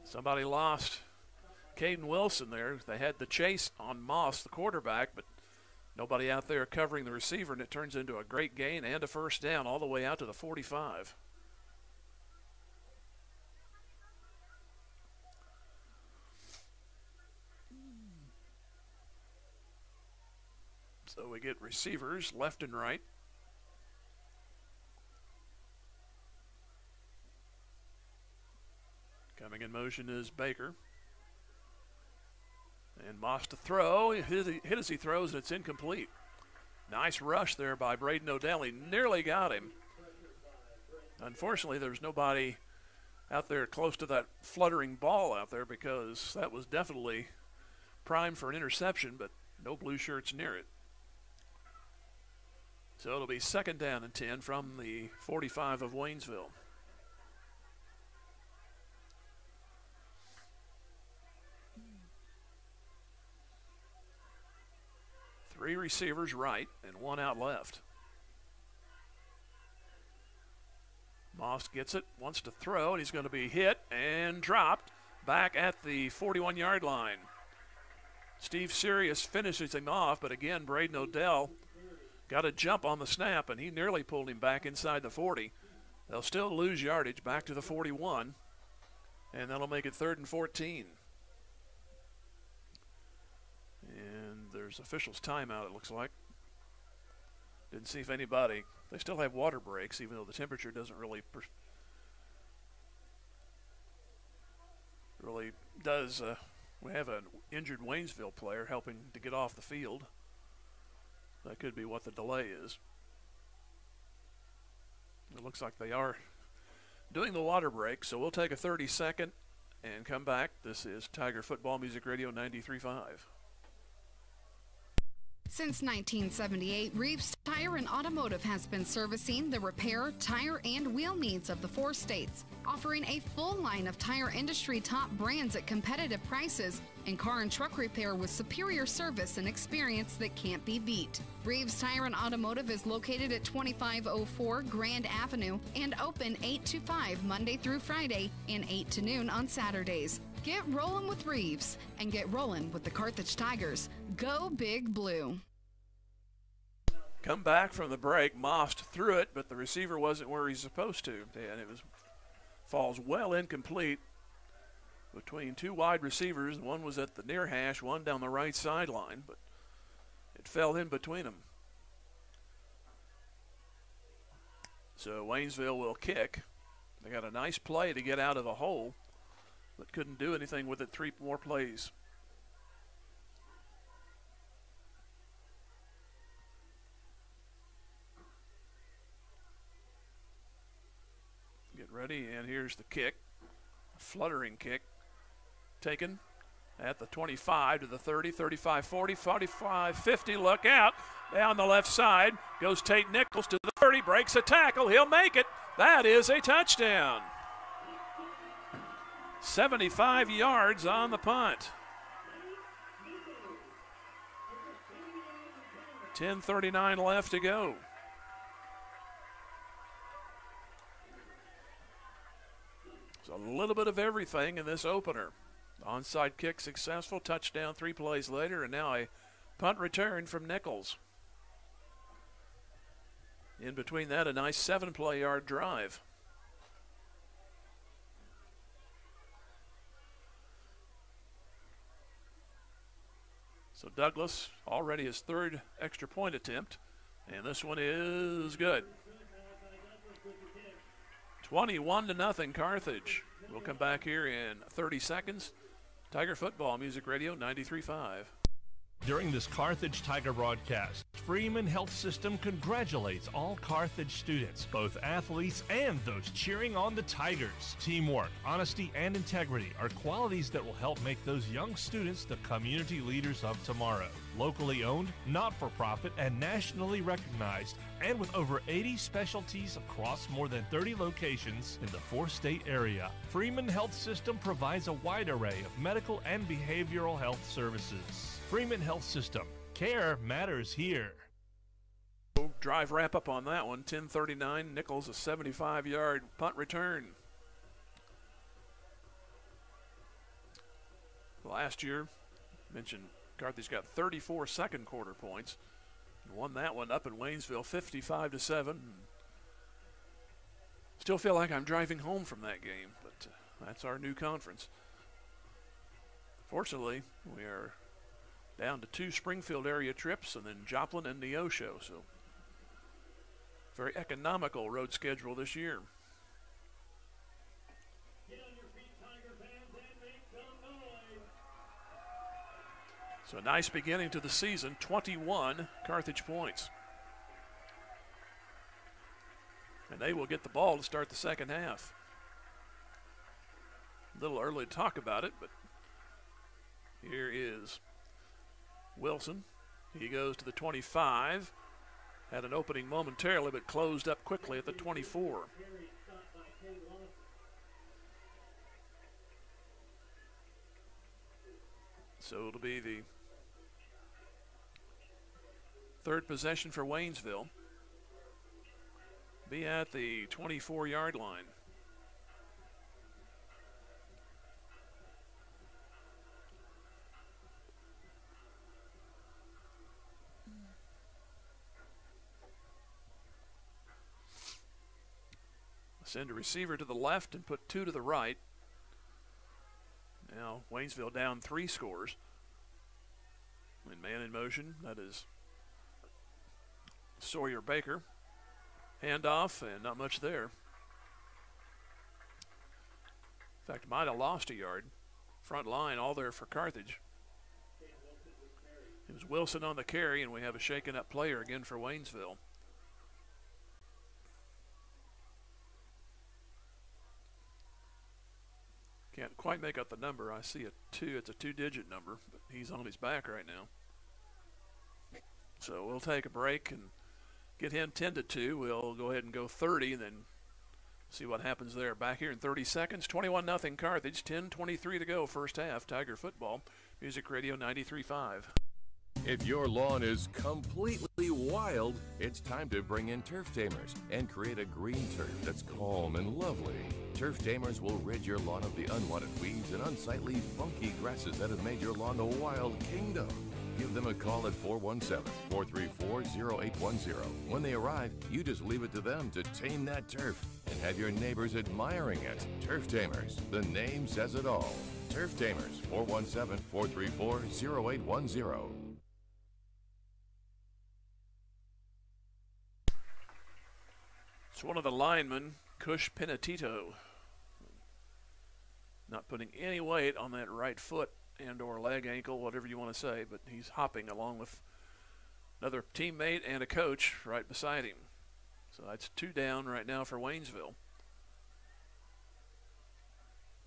Somebody lost Caden Wilson there. They had the chase on Moss, the quarterback, but nobody out there covering the receiver, and it turns into a great gain and a first down all the way out to the 45. So we get receivers left and right. Coming in motion is Baker. And Moss to throw. Hit as he throws, and it's incomplete. Nice rush there by Braden Odell. He nearly got him. Unfortunately, there's nobody out there close to that fluttering ball out there, because that was definitely primed for an interception, but no blue shirts near it. So it'll be 2nd down and 10 from the 45 of Waynesville. Three receivers right and one out left. Moss gets it, wants to throw, and he's going to be hit and dropped back at the 41-yard line. Steve Sirius finishes him off, but again, Braden Odell got a jump on the snap, and he nearly pulled him back inside the 40. They'll still lose yardage back to the 41, and that'll make it 3rd and 14. And there's officials' timeout, it looks like. Didn't see if anybody. They still have water breaks, even though the temperature doesn't really does. We have an injured Waynesville player helping to get off the field. That could be what the delay is. It looks like they are doing the water break, so we'll take a 30-second and come back. This is Tiger Football Music Radio 93.5. Since 1978, Reeves Tire and Automotive has been servicing the repair, tire, and wheel needs of the 4 states, offering a full line of tire industry top brands at competitive prices and car and truck repair with superior service and experience that can't be beat. Reeves Tire and Automotive is located at 2504 Grand Avenue and open 8 to 5 Monday through Friday and 8 to noon on Saturdays. Get rolling with Reeves and get rolling with the Carthage Tigers. Go Big Blue. Come back from the break. Moss threw it, but the receiver wasn't where he's supposed to. And it falls well incomplete between 2 wide receivers. One was at the near hash, one down the right sideline, but it fell in between them. So Waynesville will kick. They got a nice play to get out of the hole, but couldn't do anything with it. 3 more plays. Get ready, and here's the kick. A fluttering kick. Taken at the 25 to the 30, 35, 40, 45, 50. Look out. Down the left side goes Tate Nichols to the 30, breaks a tackle. He'll make it. That is a touchdown. 75 yards on the punt. 10:39 left to go. So a little bit of everything in this opener. Onside kick successful, touchdown 3 plays later, and now a punt return from Nichols. In between that, a nice 7-play-yard drive. So Douglas already his 3rd extra point attempt, and this one is good. 21-0 Carthage. We'll come back here in 30 seconds. Tiger Football Music Radio 93.5. During this Carthage Tiger broadcast, Freeman Health System congratulates all Carthage students, both athletes and those cheering on the Tigers. Teamwork, honesty, and integrity are qualities that will help make those young students the community leaders of tomorrow. Locally owned, not-for-profit, and nationally recognized, and with over 80 specialties across more than 30 locations in the 4-state area, Freeman Health System provides a wide array of medical and behavioral health services. Freeman Health System. Care matters here. Drive wrap up on that one. 10:39. Nichols a 75-yard punt return. last year. Mentioned Carthage got 34 second quarter points. And won that one up in Waynesville 55-7. Still feel like I'm driving home from that game, but that's our new conference. Fortunately, we are down to 2 Springfield area trips and then Joplin and Neosho. So very economical road schedule this year. So a nice beginning to the season, 21 Carthage points. And they will get the ball to start the second half. A little early to talk about it, but here is Wilson. He goes to the 25. Had an opening momentarily, but closed up quickly at the 24. So it'll be the third possession for Waynesville. Be at the 24-yard line. Send a receiver to the left and put 2 to the right. Now Waynesville down 3 scores. And man in motion, that is Sawyer Baker. Handoff and not much there. In fact, might have lost a yard. Front line all there for Carthage. It was Wilson on the carry, and we have a shaken up player again for Waynesville. Can't quite make out the number. I see a 2. It's a 2-digit number, but he's on his back right now. So we'll take a break and get him 10-2. We'll go ahead and go 30 and then see what happens there. Back here in 30 seconds. 21-0 Carthage. 10:23 to go first half. Tiger football. Music Radio 93.5. If your lawn is completely wild, it's time to bring in Turf Tamers and create a green turf that's calm and lovely. Turf Tamers will rid your lawn of the unwanted weeds and unsightly, funky grasses that have made your lawn a wild kingdom. Give them a call at 417-434-0810. When they arrive, you just leave it to them to tame that turf and have your neighbors admiring it. Turf Tamers, the name says it all. Turf Tamers, 417-434-0810. It's one of the linemen, Cush Penatito. Not putting any weight on that right foot and or leg, ankle, whatever you want to say, but he's hopping along with another teammate and a coach right beside him. So that's 2 down right now for Waynesville.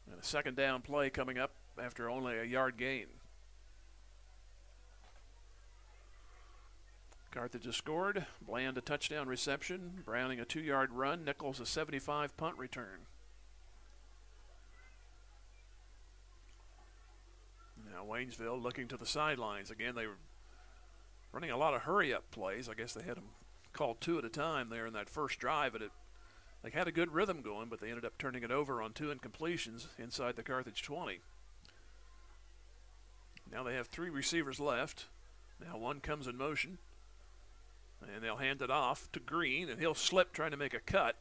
And a second down play coming up after only a yard gain. Carthage has scored. Bland a touchdown reception. Browning a 2-yard run. Nichols a 75 punt return. Now Waynesville looking to the sidelines. Again, they were running a lot of hurry-up plays. I guess they had them called 2 at a time there in that first drive. But they had a good rhythm going, but they ended up turning it over on 2 incompletions inside the Carthage 20. Now they have 3 receivers left. Now one comes in motion. And they'll hand it off to Green, and he'll slip trying to make a cut.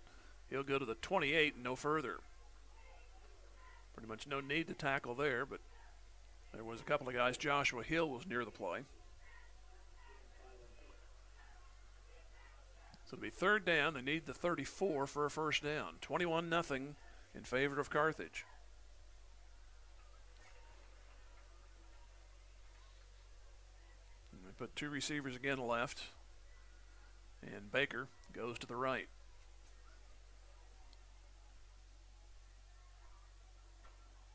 He'll go to the 28 and no further. Pretty much no need to tackle there, but there was a couple of guys. Joshua Hill was near the play. So it'll be third down. They need the 34 for a first down. 21-0 in favor of Carthage. And they put 2 receivers again left. And Baker goes to the right.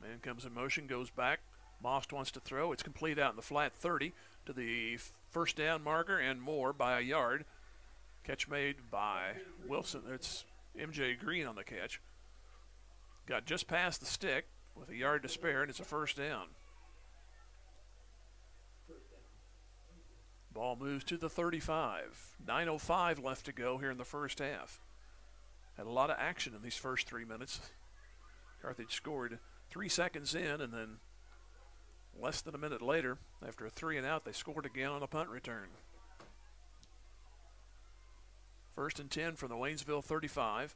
Man comes in motion, goes back. Most wants to throw. It's complete out in the flat 30 to the first down marker and more by a yard. Catch made by Wilson. It's MJ Green on the catch. Got just past the stick with a yard to spare, and it's a first down. Ball moves to the 35. 9:05 left to go here in the first half. Had a lot of action in these first 3 minutes. Carthage scored 3 seconds in and then less than a minute later, after a 3-and-out, they scored again on a punt return. 1st and 10 from the Waynesville 35.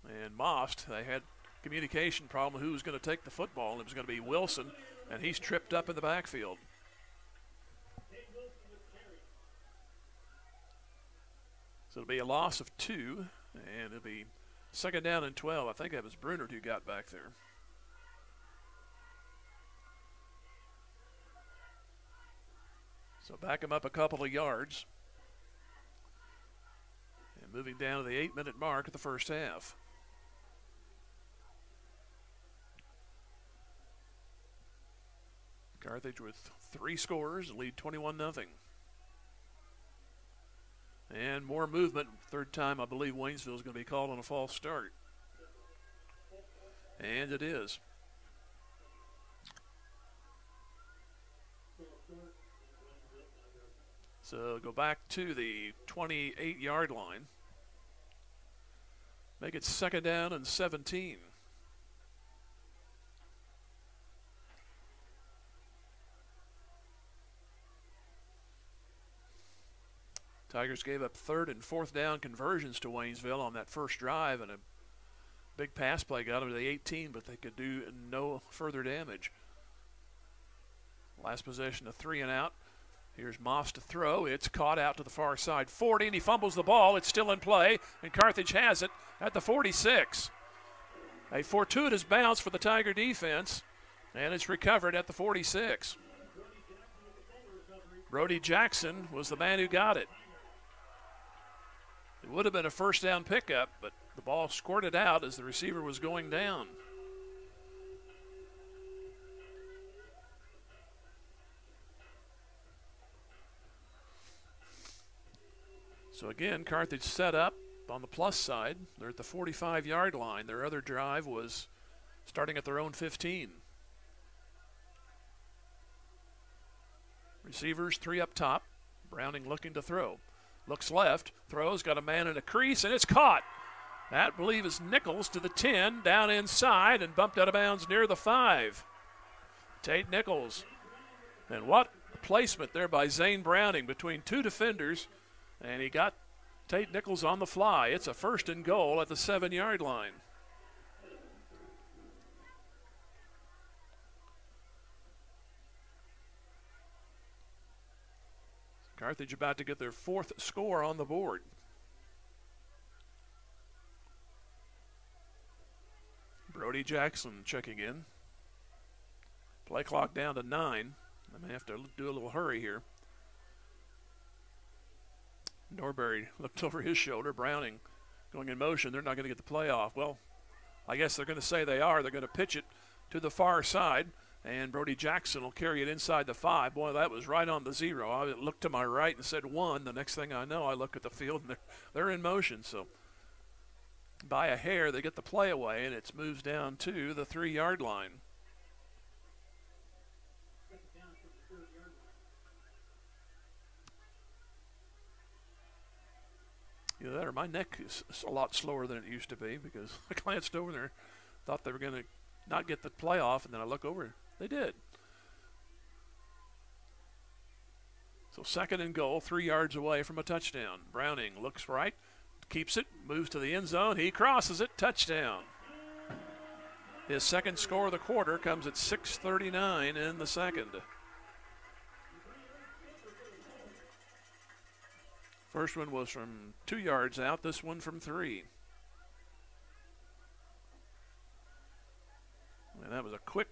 And Most, they had communication problem who was going to take the football, and it was going to be Wilson, and he's tripped up in the backfield. So it'll be a loss of 2, and it'll be 2nd down and 12. I think that was Brunert who got back there. So back him up a couple of yards. And moving down to the 8-minute mark of the first half. Carthage with 3 scorers, lead 21-0. And more movement. 3rd time, I believe Waynesville is going to be called on a false start. And it is. So go back to the 28-yard line. Make it 2nd down and 17. Tigers gave up 3rd and 4th down conversions to Waynesville on that first drive, and a big pass play got them to the 18, but they could do no further damage. Last possession, a 3-and-out. Here's Moss to throw. It's caught out to the far side, 40, and he fumbles the ball. It's still in play, and Carthage has it at the 46. A fortuitous bounce for the Tiger defense, and it's recovered at the 46. Brody Jackson was the man who got it. It would have been a 1st down pickup, but the ball squirted out as the receiver was going down. So again, Carthage set up on the plus side. They're at the 45-yard line. Their other drive was starting at their own 15. Receivers 3 up top. Browning looking to throw. Looks left, throws, got a man in a crease, and it's caught. That, I believe, is Nichols to the 10, down inside, and bumped out of bounds near the 5. Tate Nichols. And what placement there by Zane Browning between 2 defenders, and he got Tate Nichols on the fly. It's a 1st and goal at the 7-yard line. Carthage about to get their 4th score on the board. Brody Jackson checking in. Play clock down to 9. I may have to do a little hurry here. Norbury looked over his shoulder. Browning going in motion. They're not going to get the play off. Well, I guess they're going to say they are. They're going to pitch it to the far side, and Brody Jackson will carry it inside the 5. Boy, that was right on the 0. I looked to my right and said 1. The next thing I know, I look at the field, and they're in motion. So by a hair, they get the play away, and it moves down to the 3-yard line. Either that or my neck is a lot slower than it used to be, because I glanced over there, thought they were going to not get the play off, and then I look over, they did. So 2nd and goal, 3 yards away from a touchdown. Browning looks right, keeps it, moves to the end zone, he crosses it, touchdown. His 2nd score of the quarter comes at 6:39 in the 2nd. First one was from 2 yards out, this one from 3. And that was a quick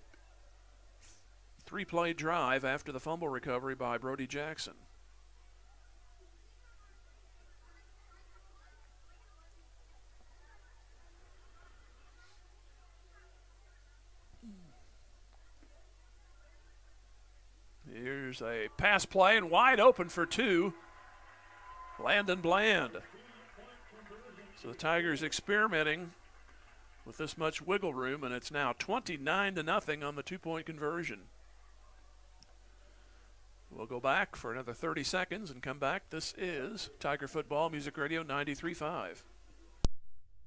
3-play drive after the fumble recovery by Brody Jackson. Here's a pass play and wide open for 2. Landon Bland. So the Tigers experimenting with this much wiggle room, and it's now 29-0 on the 2-point conversion. We'll go back for another 30 seconds and come back. This is Tiger Football Music Radio 93.5.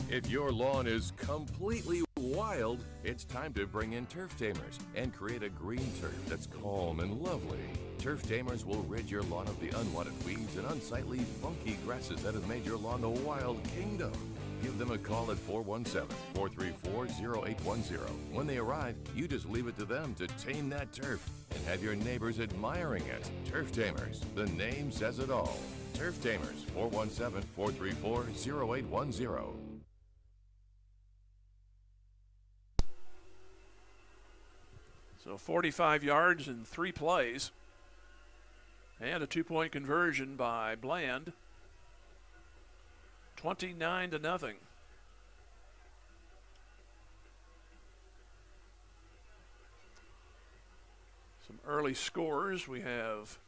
If your lawn is completely wild, it's time to bring in Turf Tamers and create a green turf that's calm and lovely. Turf Tamers will rid your lawn of the unwanted weeds and unsightly, funky grasses that have made your lawn a wild kingdom. Give them a call at 417-434-0810. When they arrive, you just leave it to them to tame that turf and have your neighbors admiring it. Turf Tamers, the name says it all. Turf Tamers, 417-434-0810. So 45 yards in 3 plays. And a 2-point conversion by Bland. 29-0. Some early scores. We have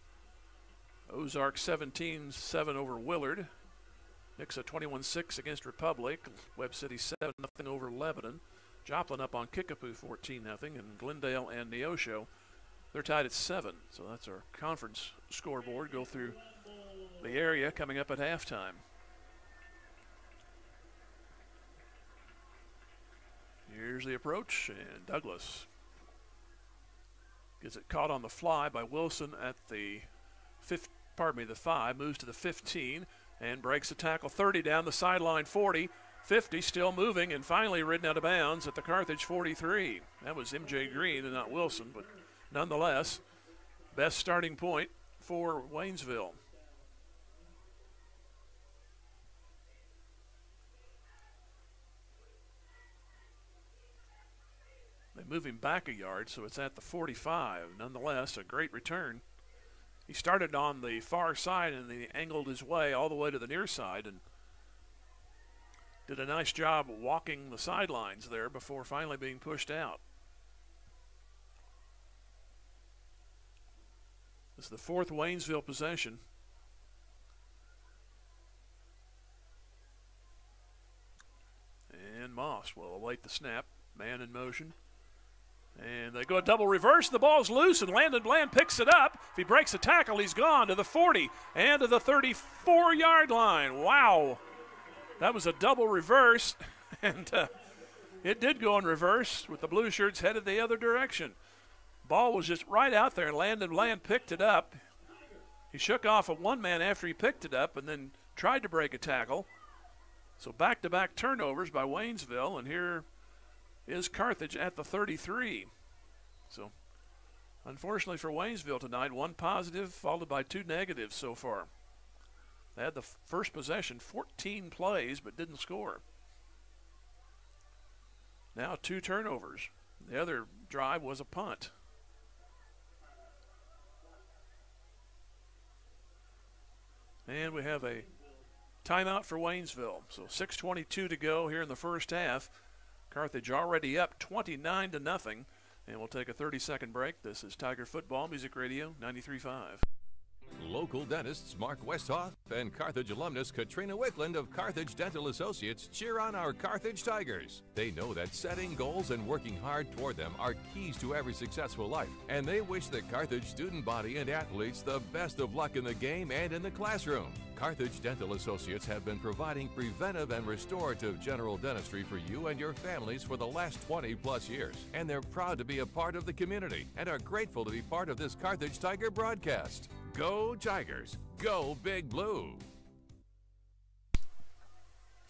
Ozark 17-7 over Willard. Nixa 21-6 against Republic. Webb City 7-0 over Lebanon. Joplin up on Kickapoo 14-0. And Glendale and Neosho, they're tied at 7. So that's our conference scoreboard. Go through the area coming up at halftime. Here's the approach, and Douglas gets it caught on the fly by Wilson at the 5, moves to the 15, and breaks the tackle 30 down the sideline 40, 50 still moving, and finally ridden out of bounds at the Carthage 43. That was MJ Green and not Wilson, but nonetheless, best starting point for Waynesville. They move him back a yard, so it's at the 45. Nonetheless, a great return. He started on the far side and he angled his way all the way to the near side and did a nice job walking the sidelines there before finally being pushed out. This is the 4th Waynesville possession. And Moss will await the snap. Man in motion. And they go a double reverse. The ball's loose, and Landon Bland picks it up. If he breaks a tackle, he's gone to the 40 and to the 34-yard line. Wow. That was a double reverse, and it did go in reverse with the blue shirts headed the other direction. Ball was just right out there, and Landon Bland picked it up. He shook off a one man after he picked it up and then tried to break a tackle. So back-to-back turnovers by Waynesville, and here is Carthage at the 33. So unfortunately for Waynesville tonight, 1 positive followed by 2 negatives so far. They had the first possession, 14 plays, but didn't score. Now 2 turnovers. The other drive was a punt. And we have a timeout for Waynesville. So 6:22 to go here in the first half. Carthage already up 29-0, and we'll take a 30-second break. This is Tiger Football Music Radio 93.5. Local dentists Mark Westhoff and Carthage alumnus Katrina Wickland of Carthage Dental Associates cheer on our Carthage Tigers. They know that setting goals and working hard toward them are keys to every successful life, and they wish the Carthage student body and athletes the best of luck in the game and in the classroom. Carthage Dental Associates have been providing preventive and restorative general dentistry for you and your families for the last 20-plus years, and they're proud to be a part of the community and are grateful to be part of this Carthage Tiger broadcast. Go Tigers! Go Big Blue!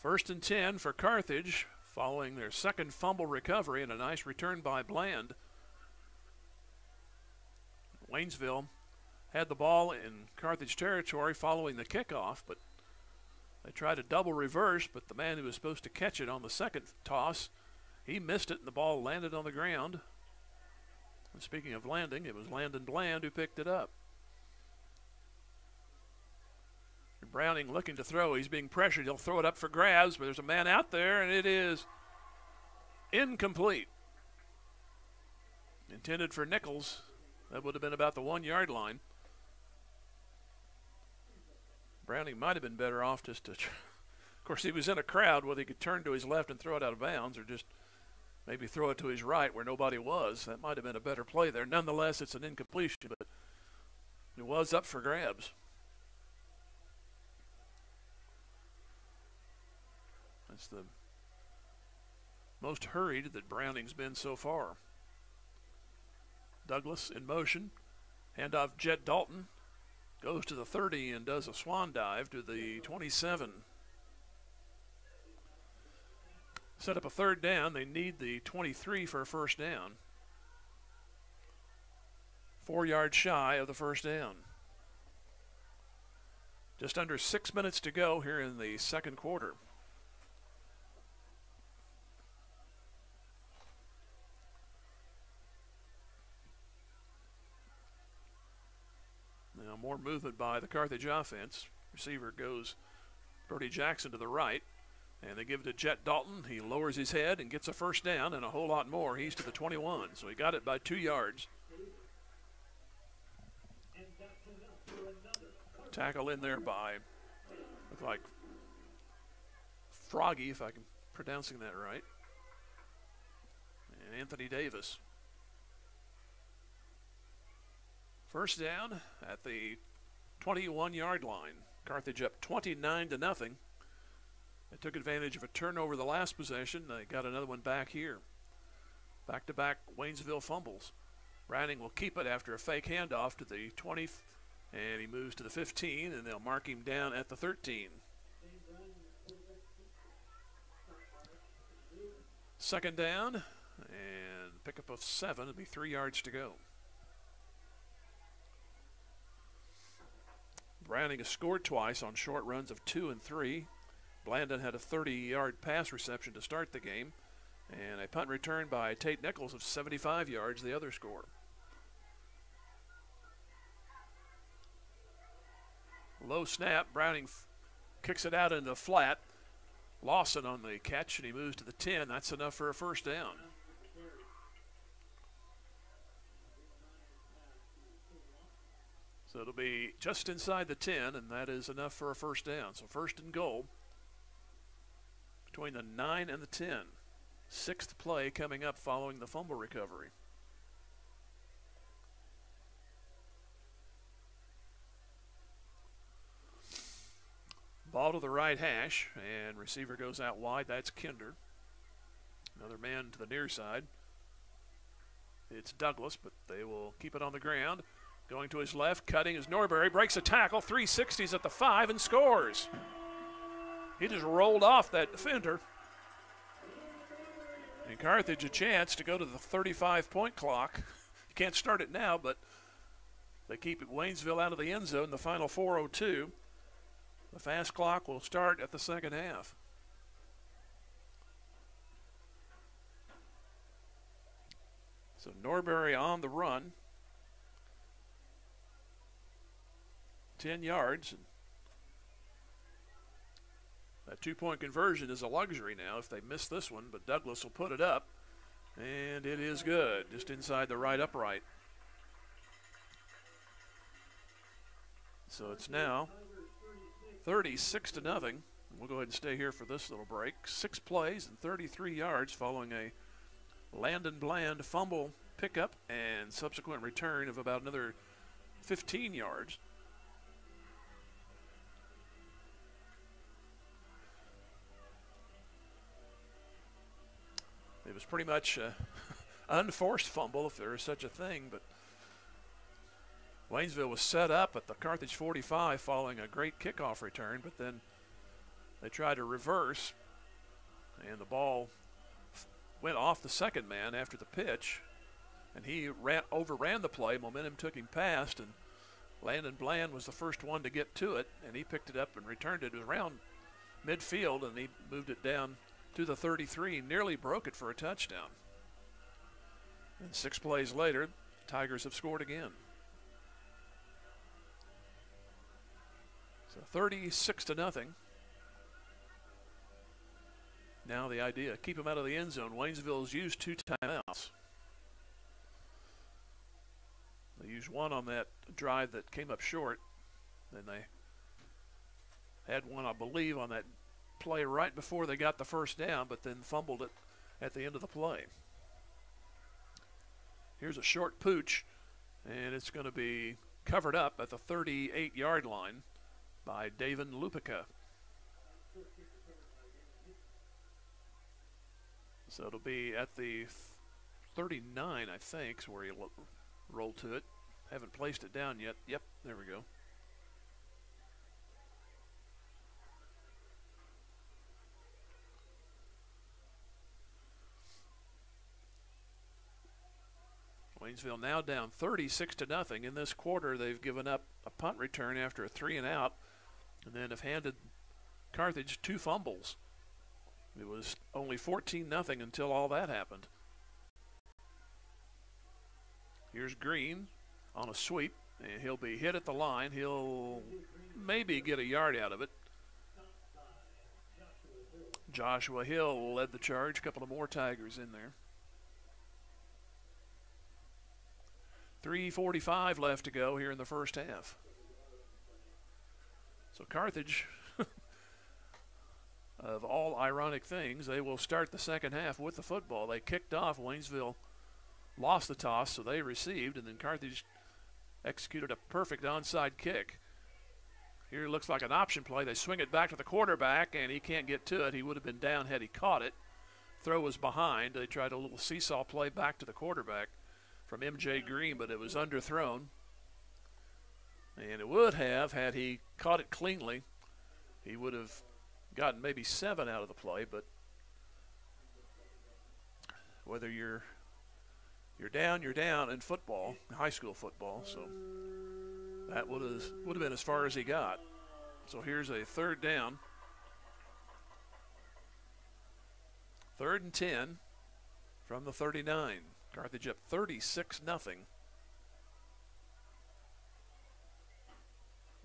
1st and 10 for Carthage following their second fumble recovery and a nice return by Bland. Waynesville had the ball in Carthage territory following the kickoff, but they tried a double reverse, but the man who was supposed to catch it on the second toss, he missed it and the ball landed on the ground. And speaking of landing, it was Landon Bland who picked it up. Browning looking to throw. He's being pressured. He'll throw it up for grabs, but there's a man out there, and it is incomplete. Intended for Nichols. That would have been about the 1-yard line. Browning might have been better off just to, of course, he was in a crowd, whether he could turn to his left and throw it out of bounds or just maybe throw it to his right where nobody was. That might have been a better play there. Nonetheless, it's an incompletion, but it was up for grabs. That's the most hurried that Browning's been so far. Douglas in motion. Handoff Jet Dalton. Goes to the 30 and does a swan dive to the 27. Set up a third down. They need the 23 for a first down. 4 yards shy of the first down. Just under 6 minutes to go here in the second quarter. Now more movement by the Carthage offense. Receiver goes Brody Jackson to the right. And they give it to Jet Dalton. He lowers his head and gets a first down and a whole lot more. He's to the 21, so he got it by 2 yards. Tackle in there by, look like Froggy, if I'm pronouncing that right, and Anthony Davis. First down at the 21-yard line. Carthage up 29-0. They took advantage of a turnover the last possession. They got another one back here. Back-to-back Waynesville fumbles. Browning will keep it after a fake handoff to the 20, and he moves to the 15, and they'll mark him down at the 13. Second down, and pickup of 7. It'll be 3 yards to go. Browning has scored twice on short runs of 2 and 3. Blandon had a 30-yard pass reception to start the game, and a punt return by Tate Nichols of 75 yards, the other score. Low snap, Browning kicks it out into the flat. Lawson on the catch, and he moves to the 10. That's enough for a first down. So it'll be just inside the 10, and that is enough for a first down. So first and goal between the 9 and the 10. Sixth play coming up following the fumble recovery. Ball to the right hash, and receiver goes out wide. That's Kinder. Another man to the near side. It's Douglas, but they will keep it on the ground. Going to his left, cutting is Norbury. Breaks a tackle, 360s at the 5, and scores. He just rolled off that defender. And Carthage a chance to go to the 35-point clock. You can't start it now, but they keep it Waynesville out of the end zone, the final 4:02. The fast clock will start at the second half. So Norbury on the run. 10 yards. That two-point conversion is a luxury now if they miss this one, but Douglas will put it up, and it is good, just inside the right upright. So it's now 36-0. We'll go ahead and stay here for this little break. 6 plays and 33 yards following a Landon Bland fumble pickup and subsequent return of about another 15 yards. It was pretty much an unforced fumble, if there is such a thing, but Waynesville was set up at the Carthage 45 following a great kickoff return, but then they tried to reverse, and the ball went off the second man after the pitch, and he overran the play. Momentum took him past, and Landon Bland was the first one to get to it, and he picked it up and returned it. It was around midfield, and he moved it down to the 33, nearly broke it for a touchdown. And 6 plays later, Tigers have scored again. So 36-0. Now the idea, keep them out of the end zone. Waynesville's used 2 timeouts. They used one on that drive that came up short. Then they had one, I believe, on that play right before they got the first down, but then fumbled it at the end of the play. Here's a short pooch, and it's going to be covered up at the 38-yard line by David Lupica. So it'll be at the 39, I think, is where he rolled to it. Haven't placed it down yet. Yep, there we go. Waynesville now down 36-0. In this quarter, they've given up a punt return after a 3-and-out, and then have handed Carthage 2 fumbles. It was only 14-0 until all that happened. Here's Green on a sweep, and he'll be hit at the line. He'll maybe get a yard out of it. Joshua Hill led the charge. A couple of more Tigers in there. 3:45 left to go here in the first half. So Carthage, of all ironic things, they will start the second half with the football. They kicked off. Waynesville lost the toss, so they received, and then Carthage executed a perfect onside kick. Here it looks like an option play. They swing it back to the quarterback, and he can't get to it. He would have been down had he caught it. Throw was behind. They tried a little seesaw play back to the quarterback from M.J. Green, but it was underthrown. And it would have, had he caught it cleanly, he would have gotten maybe 7 out of the play. But whether you're down in football, high school football, so that would have been as far as he got. So here's a third down. 3rd and 10 from the 39. Carthage up 36-0.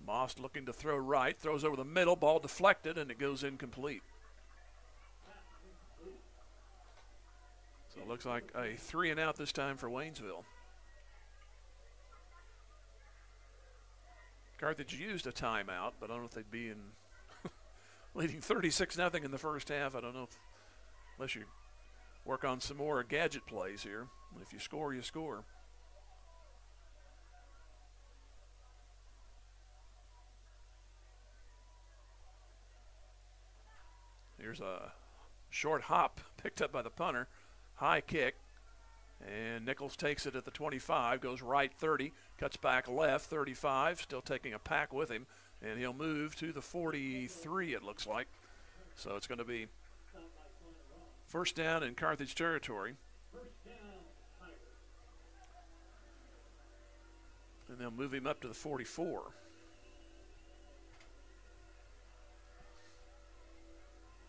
Moss looking to throw right, throws over the middle, ball deflected, and it goes incomplete. So it looks like a 3-and-out this time for Waynesville. Carthage used a timeout, but I don't know if they'd be in leading 36-0 in the first half. I don't know unless you work on some more gadget plays here. If you score, you score. Here's a short hop picked up by the punter. High kick. And Nichols takes it at the 25, goes right 30, cuts back left 35, still taking a pack with him, and he'll move to the 43, it looks like. So it's going to be first down in Carthage territory. And they'll move him up to the 44.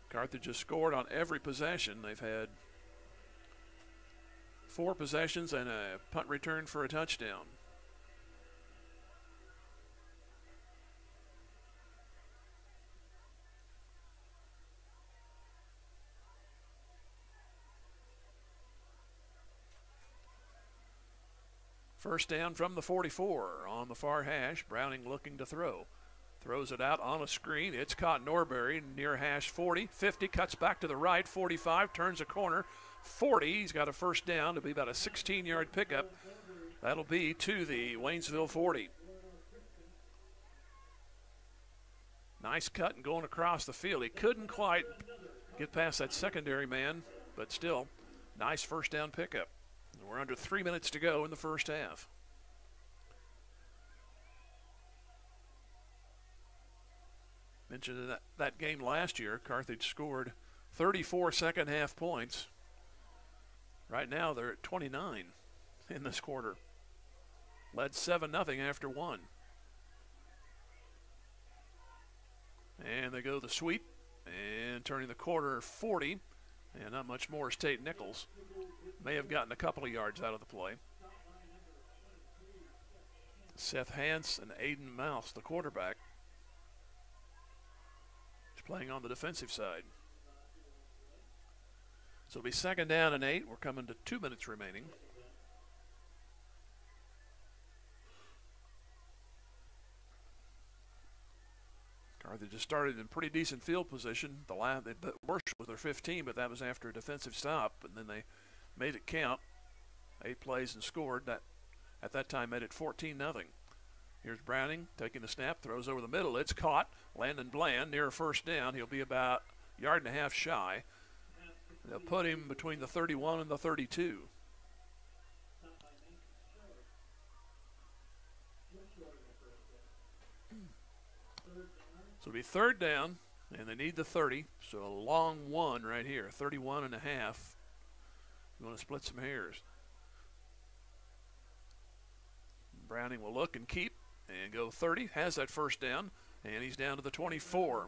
Carthage has scored on every possession. They've had 4 possessions and a punt return for a touchdown. First down from the 44 on the far hash. Browning looking to throw. Throws it out on a screen. It's caught Norbury near hash 40. 50, cuts back to the right. 45, turns a corner. 40, he's got a first down to be about a 16-yard pickup. That'll be to the Waynesville 40. Nice cut and going across the field. He couldn't quite get past that secondary man, but still, nice first down pickup. We're under 3 minutes to go in the first half. Mentioned in that game last year, Carthage scored 34 second half points. Right now they're at 29 in this quarter. Led 7-0 after 1. And they go the sweep and turning the corner 40. And not much more is Tate Nichols. May have gotten a couple of yards out of the play. Seth Hance and Aiden Mouse, the quarterback, is playing on the defensive side. So it'll be second down and 8. We're coming to 2 minutes remaining. Carthage just started in pretty decent field position. The worst was their 15, but that was after a defensive stop, and then they made it count. 8 plays and scored. That at that time made it 14-0. Here's Browning taking the snap, throws over the middle. It's caught. Landon Bland near first down. He'll be about a yard and a half shy. They'll put him between the 31 and the 32. So it'll be third down, and they need the 30. So a long one right here, 31 and a half. You want to split some hairs. Browning will look and keep and go 30. Has that first down, and he's down to the 24.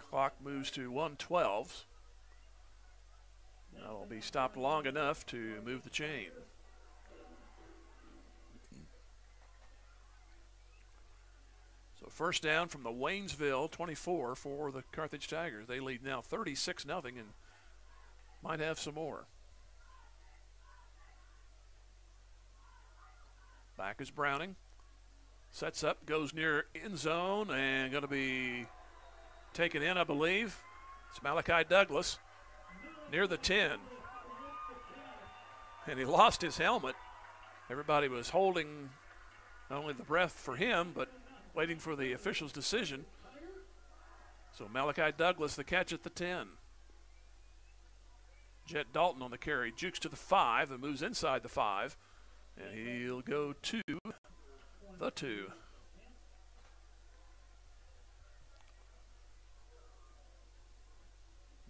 Clock moves to 1:12. That'll be stopped long enough to move the chain. So first down from the Waynesville 24 for the Carthage Tigers. They lead now 36-0 and might have some more. Back is Browning. Sets up, goes near end zone, and going to be taken in, I believe. It's Malachi Douglas near the 10. And he lost his helmet. Everybody was holding not only the breath for him, but waiting for the official's decision. So Malachi Douglas, the catch at the 10. Jet Dalton on the carry, jukes to the 5 and moves inside the 5. And he'll go to the 2.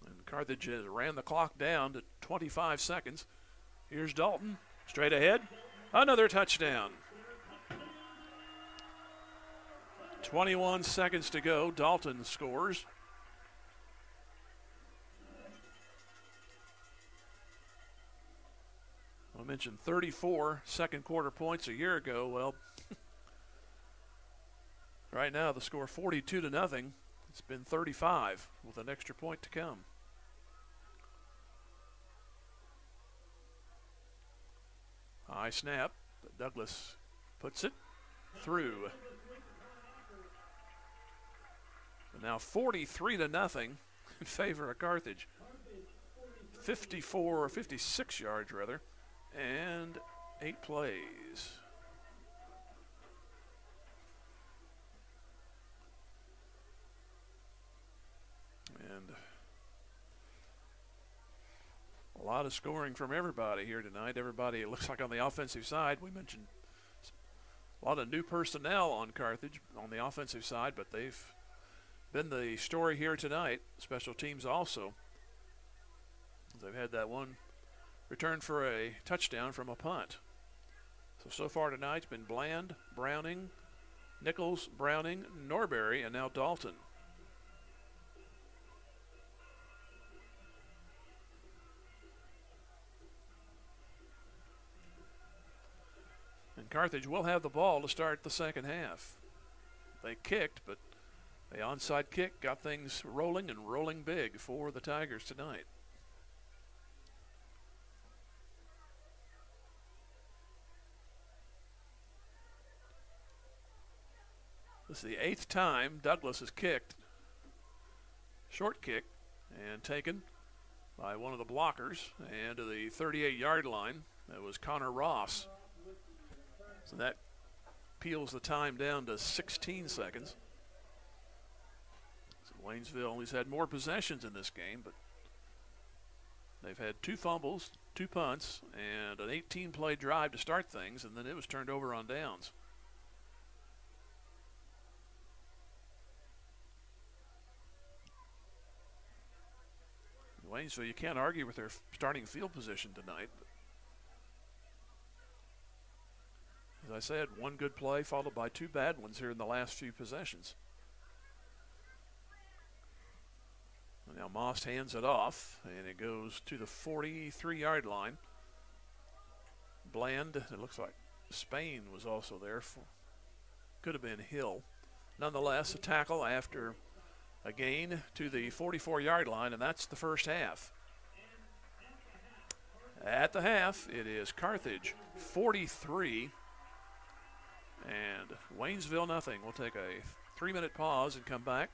And Carthage has ran the clock down to 25 seconds. Here's Dalton, straight ahead. Another touchdown. 21 seconds to go. Dalton scores. I mentioned 34 second quarter points a year ago. Well, right now the score 42-0. It's been 35 with an extra point to come. High snap, but Douglas puts it through. And now 43-0 in favor of Carthage. 56 yards rather, and 8 plays. And a lot of scoring from everybody here tonight. Everybody, it looks like on the offensive side, we mentioned a lot of new personnel on Carthage on the offensive side, but they've been the story here tonight. Special teams also. They've had that one return for a touchdown from a punt. So far tonight it's been Bland, Browning, Nichols, Browning, Norberry, and now Dalton. And Carthage will have the ball to start the second half. They kicked, but the onside kick got things rolling and rolling big for the Tigers tonight. This is the 8th time Douglas has kicked. Short kick and taken by one of the blockers and to the 38-yard line. That was Connor Ross. So that peels the time down to 16 seconds. So Waynesville has had more possessions in this game, but they've had 2 fumbles, 2 punts, and an 18-play drive to start things, and then it was turned over on downs. Waynesville, you can't argue with their starting field position tonight. As I said, 1 good play followed by 2 bad ones here in the last few possessions. Now Moss hands it off, and it goes to the 43-yard line. Bland, it looks like Spain was also there. Could have been Hill. Nonetheless, a tackle after a gain to the 44-yard line, and that's the first half. At the half, it is Carthage 43 and Waynesville nothing. We'll take a 3-minute pause and come back.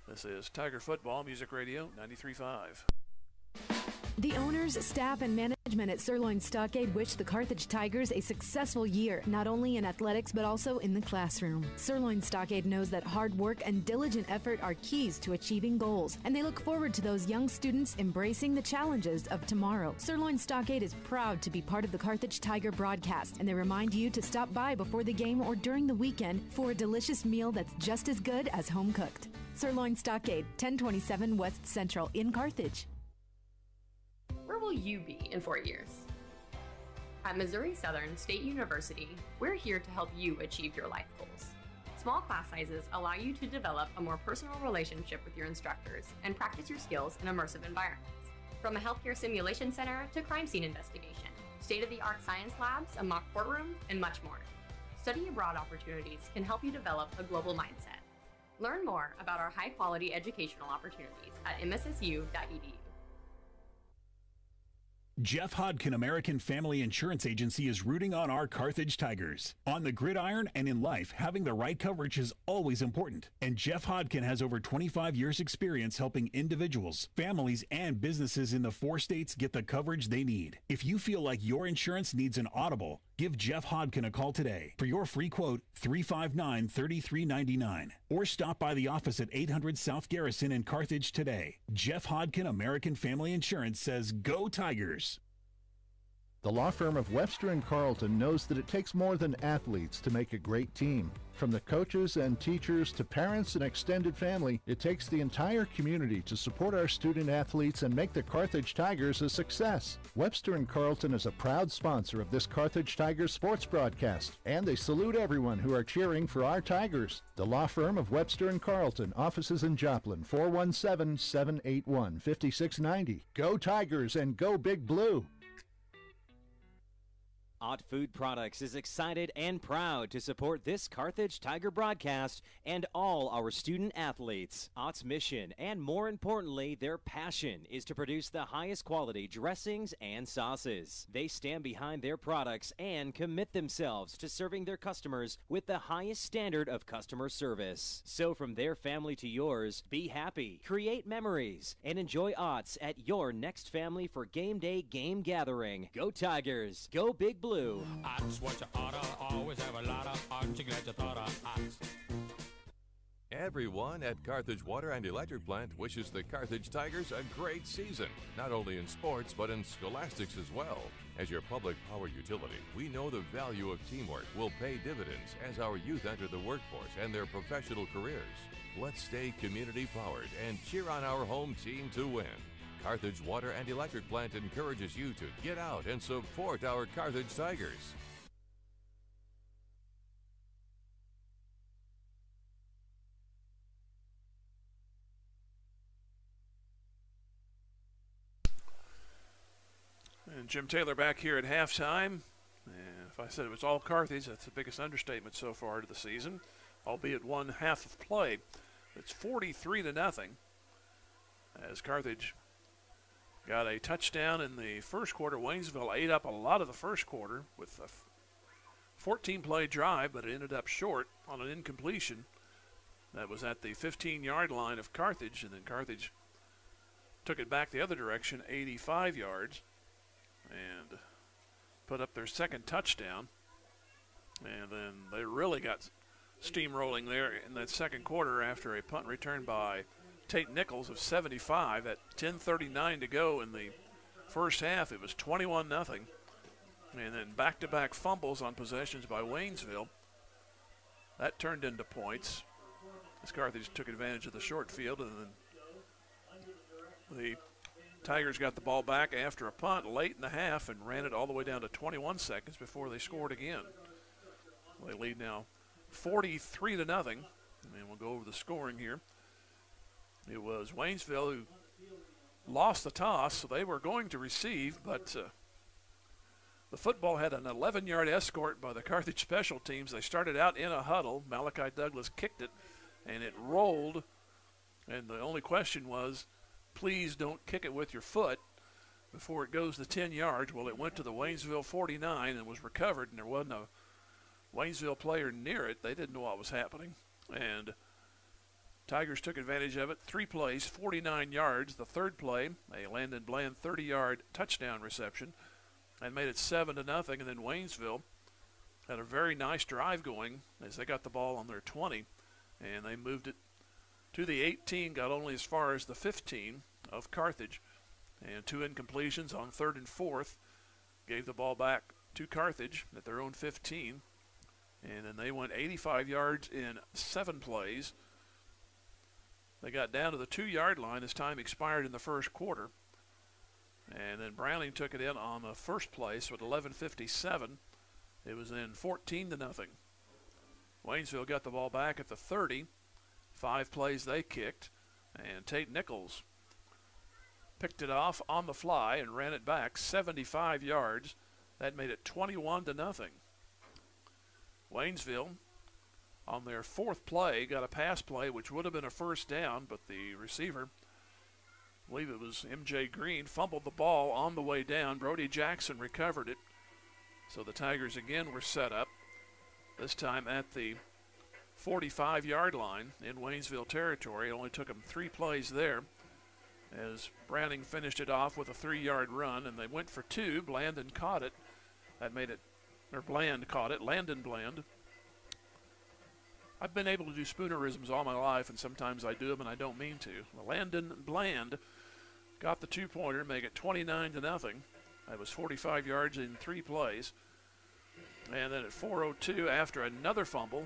This is Tiger Football Music Radio 93.5. The owners, staff, and management at Sirloin Stockade wish the Carthage Tigers a successful year, not only in athletics but also in the classroom. Sirloin Stockade knows that hard work and diligent effort are keys to achieving goals, and they look forward to those young students embracing the challenges of tomorrow. Sirloin Stockade is proud to be part of the Carthage Tiger broadcast, and they remind you to stop by before the game or during the weekend for a delicious meal that's just as good as home cooked. Sirloin Stockade, 1027 West Central in Carthage. Where will you be in 4 years? At Missouri Southern State University, we're here to help you achieve your life goals. Small class sizes allow you to develop a more personal relationship with your instructors and practice your skills in immersive environments. From a healthcare simulation center to crime scene investigation, state-of-the-art science labs, a mock courtroom, and much more. Study abroad opportunities can help you develop a global mindset. Learn more about our high-quality educational opportunities at mssu.edu. Jeff Hodkin American Family Insurance Agency is rooting on our Carthage Tigers. On the gridiron and in life, having the right coverage is always important. And Jeff Hodkin has over 25 years experience helping individuals, families, and businesses in the 4 states get the coverage they need. If you feel like your insurance needs an audible, give Jeff Hodkin a call today. For your free quote, 359-3399. Or stop by the office at 800 South Garrison in Carthage today. Jeff Hodkin American Family Insurance says, go Tigers. The law firm of Webster & Carlton knows that it takes more than athletes to make a great team. From the coaches and teachers to parents and extended family, it takes the entire community to support our student athletes and make the Carthage Tigers a success. Webster & Carlton is a proud sponsor of this Carthage Tigers sports broadcast, and they salute everyone who are cheering for our Tigers. The law firm of Webster & Carlton, offices in Joplin, 417-781-5690. Go Tigers and go Big Blue! Ott Food Products is excited and proud to support this Carthage Tiger broadcast and all our student athletes. Ott's mission, and more importantly, their passion, is to produce the highest quality dressings and sauces. They stand behind their products and commit themselves to serving their customers with the highest standard of customer service. So from their family to yours, be happy, create memories, and enjoy Ott's at your next family for game day game gathering. Go Tigers! Go Big Blue! Ott's what you oughta, always have a lot of Ott's, you glad you thought of Ott's. Everyone at Carthage Water and Electric Plant wishes the Carthage Tigers a great season, not only in sports but in scholastics as well. As your public power utility, we know the value of teamwork will pay dividends as our youth enter the workforce and their professional careers. Let's stay community powered and cheer on our home team to win. Carthage Water and Electric Plant encourages you to get out and support our Carthage Tigers. And Jim Taylor back here at halftime. And if I said it was all Carthage, that's the biggest understatement so far to the season, albeit one half of play. It's 43-0 as Carthage got a touchdown in the first quarter. Waynesville ate up a lot of the first quarter with a 14-play drive, but it ended up short on an incompletion. That was at the 15-yard line of Carthage, and then Carthage took it back the other direction, 85 yards, and put up their second touchdown. And then they really got steamrolling there in that second quarter after a punt return by Tate Nichols of 75 at 10:39 to go in the first half. It was 21-0, and then back-to-back fumbles on possessions by Waynesville. That turned into points as Carthage took advantage of the short field, and then the Tigers got the ball back after a punt late in the half and ran it all the way down to 21 seconds before they scored again. They lead now 43-0, and we'll go over the scoring here. It was Waynesville who lost the toss, so they were going to receive, but the football had an 11-yard escort by the Carthage special teams. They started out in a huddle. Malachi Douglas kicked it, and it rolled, and the only question was, please don't kick it with your foot before it goes the 10 yards. Well, it went to the Waynesville 49 and was recovered, and there wasn't a Waynesville player near it. They didn't know what was happening, and Tigers took advantage of it. 3 plays, 49 yards. The third play, a Landon Bland 30-yard touchdown reception, and made it 7-0. And then Waynesville had a very nice drive going as they got the ball on their 20, and they moved it to the 18, got only as far as the 15 of Carthage, and 2 incompletions on 3rd and 4th. Gave the ball back to Carthage at their own 15, and then they went 85 yards in 7 plays. They got down to the 2-yard line as time expired in the first quarter, and then Browning took it in on the first play, so at 11:57, it was then 14-0. Waynesville got the ball back at the 30. 5 plays they kicked, and Tate Nichols picked it off on the fly and ran it back 75 yards. That made it 21-0. Waynesville, on their 4th play, got a pass play which would have been a first down, but the receiver, I believe it was M.J. Green, fumbled the ball on the way down. Brody Jackson recovered it. So the Tigers again were set up, this time at the 45-yard line in Waynesville territory. It only took them 3 plays there as Browning finished it off with a 3-yard run, and they went for 2. Blandon caught it. That made it, or Bland caught it, Landon Bland. I've been able to do spoonerisms all my life, and sometimes I do them and I don't mean to. Well, Landon Bland got the 2-pointer, make it 29-0. That was 45 yards in 3 plays. And then at 4:02, after another fumble,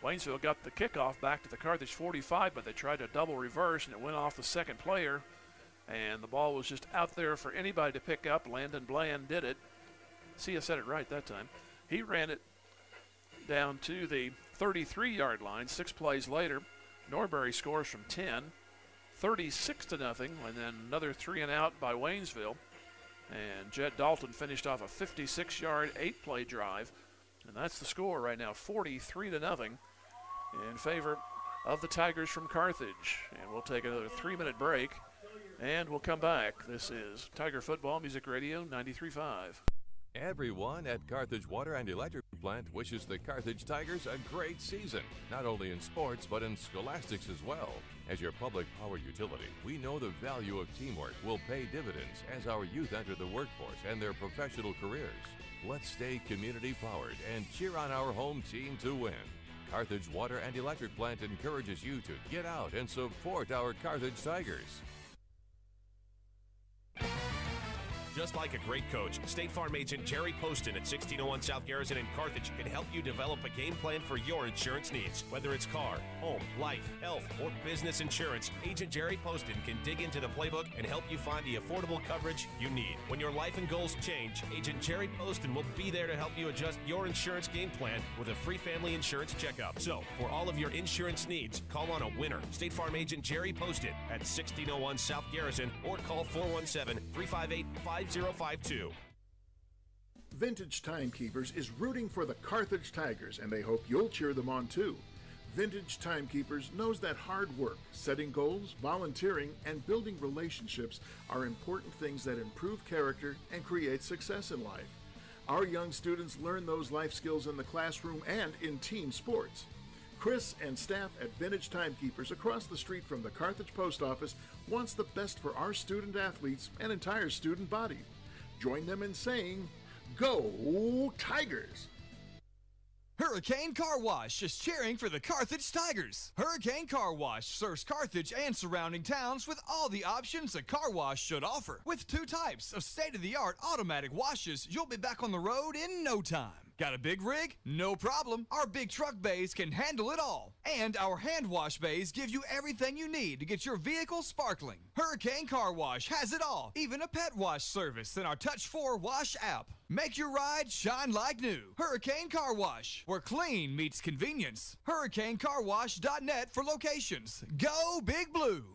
Waynesville got the kickoff back to the Carthage 45, but they tried a double reverse, and it went off the second player, and the ball was just out there for anybody to pick up. Landon Bland did it. See, I said it right that time. He ran it down to the 33-yard line. 6 plays later, Norbury scores from 10, 36-0, and then another 3-and-out by Waynesville. And Jed Dalton finished off a 56-yard, 8-play drive. And that's the score right now, 43-0 in favor of the Tigers from Carthage. And we'll take another 3-minute break, and we'll come back. This is Tiger Football Music Radio 93.5. Everyone at Carthage Water and Electric Plant wishes the Carthage Tigers a great season, not only in sports but in scholastics as well. As your public power utility, we know the value of teamwork will pay dividends as our youth enter the workforce and their professional careers. Let's stay community-powered and cheer on our home team to win. Carthage Water and Electric Plant encourages you to get out and support our Carthage Tigers. Just like a great coach, State Farm agent Jerry Poston at 1601 South Garrison in Carthage can help you develop a game plan for your insurance needs. Whether it's car, home, life, health, or business insurance, Agent Jerry Poston can dig into the playbook and help you find the affordable coverage you need. When your life and goals change, Agent Jerry Poston will be there to help you adjust your insurance game plan with a free family insurance checkup. So, for all of your insurance needs, call on a winner. State Farm agent Jerry Poston at 1601 South Garrison or call 417-358-5052. Vintage Timekeepers is rooting for the Carthage Tigers, and they hope you'll cheer them on too. Vintage Timekeepers knows that hard work, setting goals, volunteering, and building relationships are important things that improve character and create success in life. Our young students learn those life skills in the classroom and in team sports. Chris and staff at Vintage Timekeepers across the street from the Carthage Post Office wants the best for our student athletes and entire student body. Join them in saying, "Go Tigers!" Hurricane Car Wash is cheering for the Carthage Tigers. Hurricane Car Wash serves Carthage and surrounding towns with all the options a car wash should offer. With 2 types of state-of-the-art automatic washes, you'll be back on the road in no time. Got a big rig? No problem. Our big truck bays can handle it all. And our hand wash bays give you everything you need to get your vehicle sparkling. Hurricane Car Wash has it all, even a pet wash service in our Touch 4 Wash app. Make your ride shine like new. Hurricane Car Wash, where clean meets convenience. HurricaneCarWash.net for locations. Go Big Blue.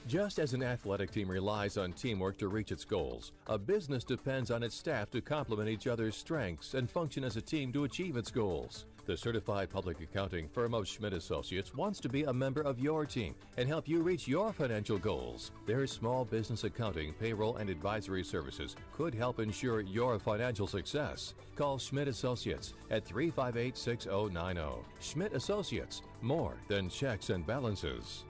Just as an athletic team relies on teamwork to reach its goals, a business depends on its staff to complement each other's strengths and function as a team to achieve its goals. The certified public accounting firm of Schmidt Associates wants to be a member of your team and help you reach your financial goals. Their small business accounting, payroll, and advisory services could help ensure your financial success. Call Schmidt Associates at 358-6090. Schmidt Associates, more than checks and balances.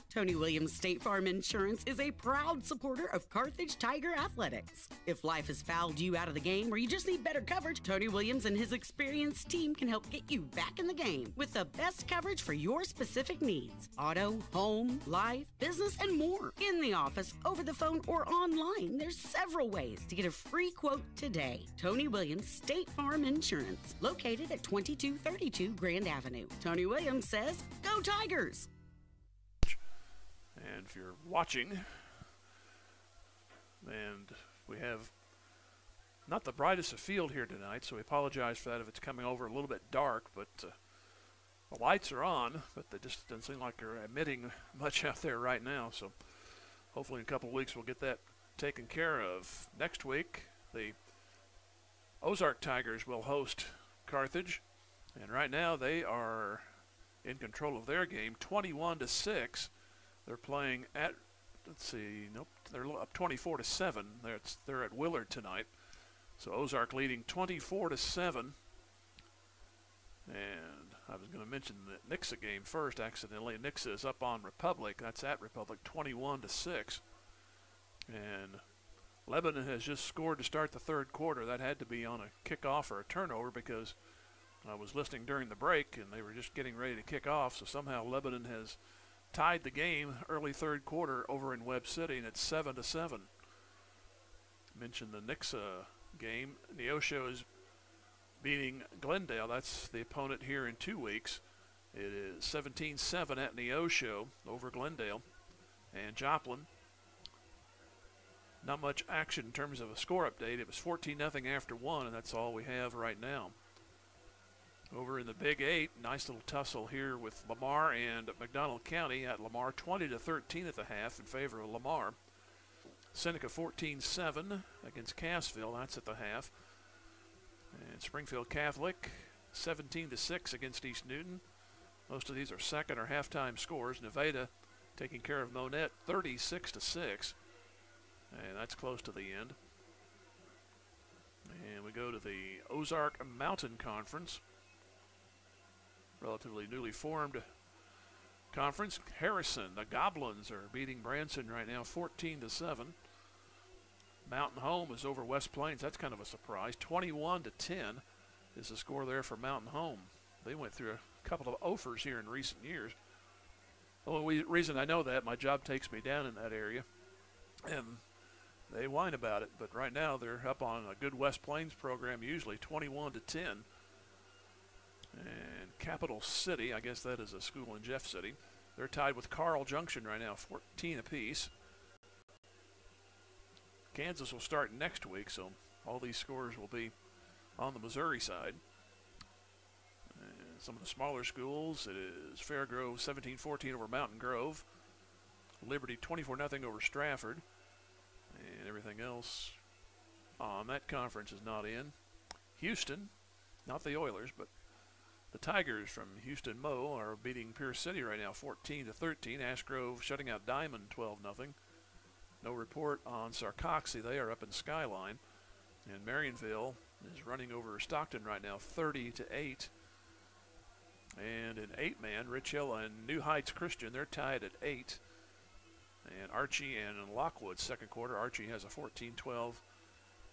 Tony Williams State Farm Insurance is a proud supporter of Carthage Tiger Athletics. If life has fouled you out of the game or you just need better coverage, Tony Williams and his experienced team can help get you back in the game with the best coverage for your specific needs. Auto, home, life, business, and more. In the office, over the phone, or online, there's several ways to get a free quote today. Tony Williams State Farm Insurance, located at 2232 Grand Avenue. Tony Williams says, go Tigers! And if you're watching, and we have not the brightest of field here tonight, so we apologize for that if it's coming over a little bit dark, but the lights are on, but they just doesn't seem like they're emitting much out there right now, so hopefully in a couple of weeks we'll get that taken care of. Next week, the Ozark Tigers will host Carthage, and right now they are in control of their game, 21-6. They're playing at, let's see, nope, they're up 24-7. They're at Willard tonight. So Ozark leading 24-7. And I was going to mention the Nixa game first, accidentally. Nixa is up on Republic. That's at Republic, 21-6. And Lebanon has just scored to start the third quarter. That had to be on a kickoff or a turnover because I was listening during the break and they were just getting ready to kick off. So somehow Lebanon has tied the game early third quarter over in Webb City, and it's 7-7. Mentioned the Nixa game. Neosho is beating Glendale. That's the opponent here in 2 weeks. It is 17-7 at Neosho over Glendale. And Joplin, not much action in terms of a score update. It was 14-0 after one, and that's all we have right now. Over in the Big 8, nice little tussle here with Lamar and McDonald County at Lamar, 20-13 at the half in favor of Lamar. Seneca 14-7 against Cassville, that's at the half. And Springfield Catholic 17-6 against East Newton. Most of these are second or halftime scores. Nevada taking care of Monette 36-6. And that's close to the end. And we go to the Ozark Mountain Conference. Relatively newly formed conference. Harrison, the Goblins are beating Branson right now 14-7. Mountain Home is over West Plains. That's kind of a surprise. 21-10 is the score there for Mountain Home. They went through a couple of offers here in recent years. The only reason I know that, my job takes me down in that area, and they whine about it. But right now they're up on a good West Plains program, usually 21-10. And Capital City, I guess that is a school in Jeff City. They're tied with Carl Junction right now, 14 apiece. Kansas will start next week, so all these scores will be on the Missouri side. And some of the smaller schools, it is Fairgrove 17-14 over Mountain Grove. Liberty 24-0 over Stratford. And everything else on that conference is not in. Houston, not the Oilers, but the Tigers from Houston Mo are beating Pierce City right now 14-13. Ash Grove shutting out Diamond 12-0. No report on Sarcoxy. They are up in Skyline. And Marionville is running over Stockton right now 30-8. And in 8-man, Rich Hill and New Heights Christian, they're tied at 8. And Archie and Lockwood second quarter. Archie has a 14-12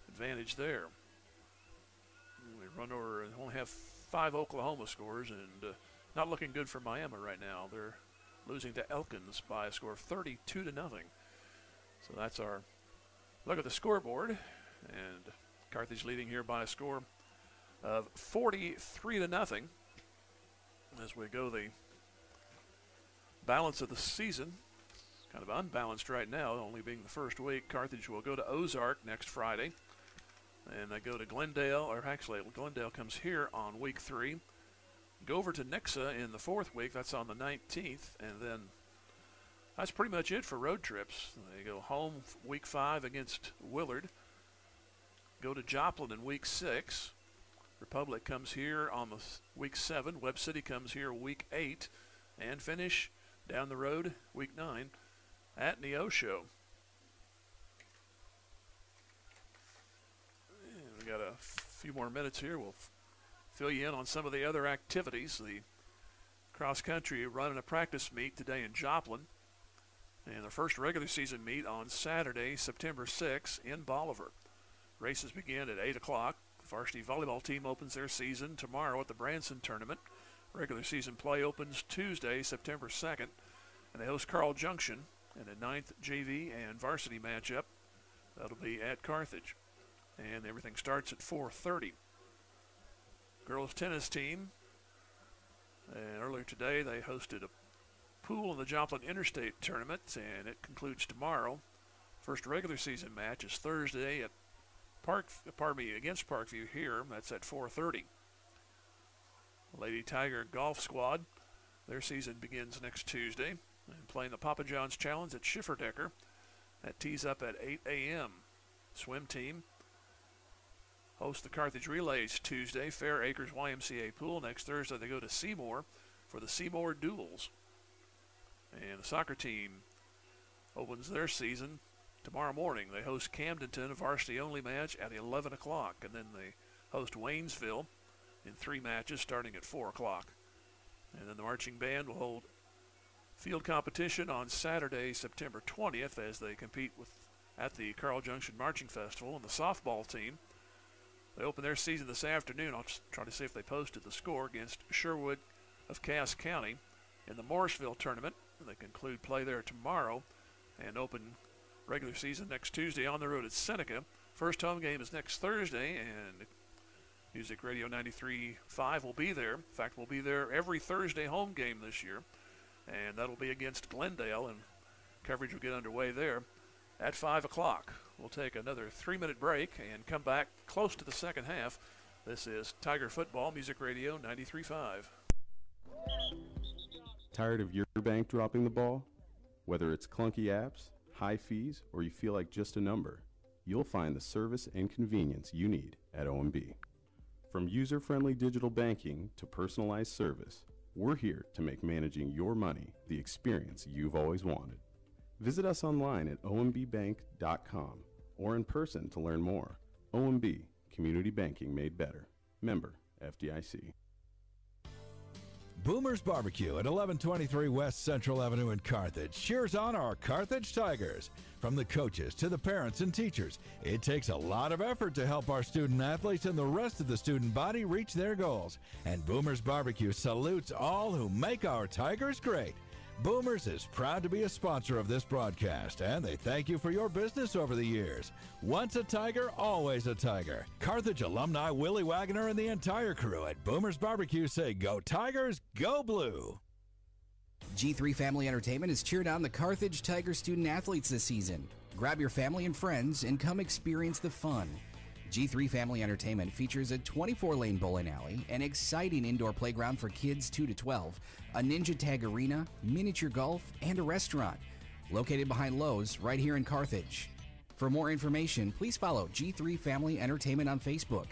advantage there. We run over and only have 5 Oklahoma scores, and not looking good for Miami right now. They're losing to Elkins by a score of 32-0. So that's our look at the scoreboard, and Carthage leading here by a score of 43-0 as we go the balance of the season. It's kind of unbalanced right now, only being the first week. Carthage will go to Ozark next Friday. And they go to Glendale, or actually Glendale comes here on week 3. Go over to Nixa in the 4th week, that's on the 19th. And then that's pretty much it for road trips. They go home week 5 against Willard. Go to Joplin in week 6. Republic comes here on the week 7. Webb City comes here week 8. And finish down the road week 9 at Neosho. And we got a few more minutes here. We'll fill you in on some of the other activities. The cross country running a practice meet today in Joplin. And the first regular season meet on Saturday, September 6th in Bolivar. Races begin at 8 o'clock. The varsity volleyball team opens their season tomorrow at the Branson tournament. Regular season play opens Tuesday, September 2nd. And they host Carl Junction in a 9th JV and varsity matchup. That'll be at Carthage. And everything starts at 4:30. Girls tennis team. And earlier today they hosted a pool in the Joplin Interstate Tournament, and it concludes tomorrow. First regular season match is Thursday at against Parkview here. That's at 4:30. Lady Tiger Golf Squad, their season begins next Tuesday, and playing the Papa John's Challenge at Schifferdecker. That tees up at 8 a.m. Swim team hosts the Carthage Relays Tuesday, Fair Acres YMCA Pool. Next Thursday they go to Seymour for the Seymour Duels. And the soccer team opens their season tomorrow morning. They host Camdenton, a varsity-only match at 11 o'clock. And then they host Waynesville in 3 matches starting at 4 o'clock. And then the marching band will hold field competition on Saturday, September 20th as they compete at the Carl Junction Marching Festival. And the softball team, they open their season this afternoon. I'll just try to see if they posted the score against Sherwood of Cass County in the Morrisville tournament. They conclude play there tomorrow and open regular season next Tuesday on the road at Seneca. First home game is next Thursday, and Music Radio 93.5 will be there. In fact, we'll be there every Thursday home game this year, and that'll be against Glendale, and coverage will get underway there at 5 o'clock. We'll take another 3-minute break and come back close to the second half. This is Tiger Football, Music Radio 93.5. Tired of your bank dropping the ball? Whether it's clunky apps, high fees, or you feel like just a number, you'll find the service and convenience you need at OMB. From user-friendly digital banking to personalized service, we're here to make managing your money the experience you've always wanted. Visit us online at ombbank.com or in person to learn more. OMB, community banking made better. Member FDIC. Boomer's Barbecue at 1123 West Central Avenue in Carthage cheers on our Carthage Tigers. From the coaches to the parents and teachers, it takes a lot of effort to help our student athletes and the rest of the student body reach their goals. And Boomer's Barbecue salutes all who make our Tigers great. Boomers is proud to be a sponsor of this broadcast, and they thank you for your business over the years. Once a Tiger, always a Tiger. Carthage alumni Willie Wagner and the entire crew at Boomers Barbecue say, "Go Tigers, go Blue." G3 Family Entertainment has cheered on the Carthage Tiger student athletes this season. Grab your family and friends and come experience the fun. G3 Family Entertainment features a 24-lane bowling alley, an exciting indoor playground for kids 2 to 12, a ninja tag arena, miniature golf, and a restaurant. Located behind Lowe's right here in Carthage. For more information, please follow G3 Family Entertainment on Facebook.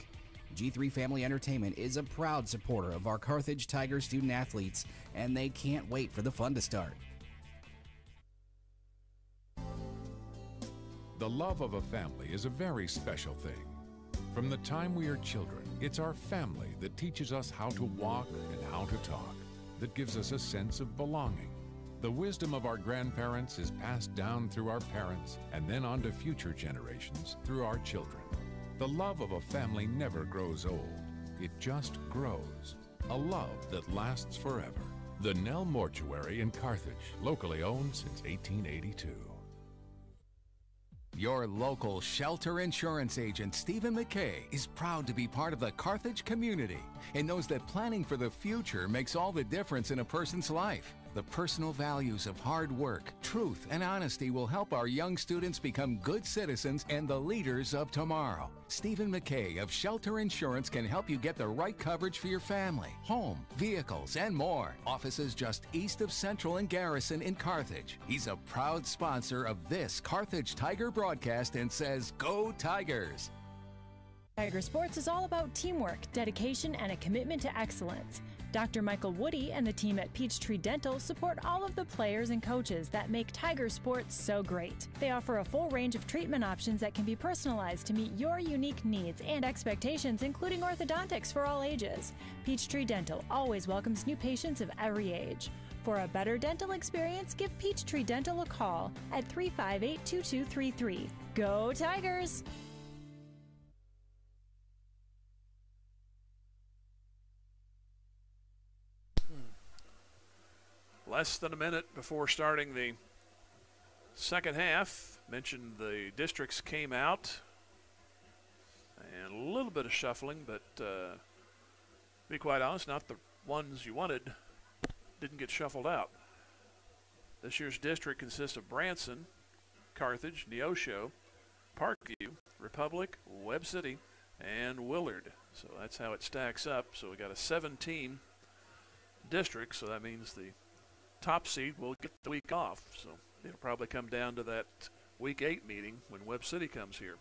G3 Family Entertainment is a proud supporter of our Carthage Tiger student athletes, and they can't wait for the fun to start. The love of a family is a very special thing. From the time we are children, it's our family that teaches us how to walk and how to talk, that gives us a sense of belonging. The wisdom of our grandparents is passed down through our parents and then on to future generations through our children. The love of a family never grows old. It just grows. A love that lasts forever. The Nell Mortuary in Carthage, locally owned since 1882. Your local shelter insurance agent, Stephen McKay, is proud to be part of the Carthage community and knows that planning for the future makes all the difference in a person's life. The personal values of hard work, truth, and honesty will help our young students become good citizens and the leaders of tomorrow. Stephen McKay of Shelter Insurance can help you get the right coverage for your family, home, vehicles, and more. Offices just east of Central and Garrison in Carthage. He's a proud sponsor of this Carthage Tiger broadcast and says, "Go Tigers!" Tiger Sports is all about teamwork, dedication, and a commitment to excellence. Dr. Michael Woody and the team at Peachtree Dental support all of the players and coaches that make Tiger Sports so great. They offer a full range of treatment options that can be personalized to meet your unique needs and expectations, including orthodontics for all ages. Peachtree Dental always welcomes new patients of every age. For a better dental experience, give Peachtree Dental a call at 358-2233. Go Tigers! Less than a minute before starting the second half. Mentioned the districts came out and a little bit of shuffling, but to be quite honest, not the ones you wanted didn't get shuffled out. This year's district consists of Branson, Carthage, Neosho, Parkview, Republic, Webb City, and Willard. So that's how it stacks up. So we got a 7-team district, so that means the top seed will get the week off. So it'll probably come down to that week 8 meeting when Webb City comes here.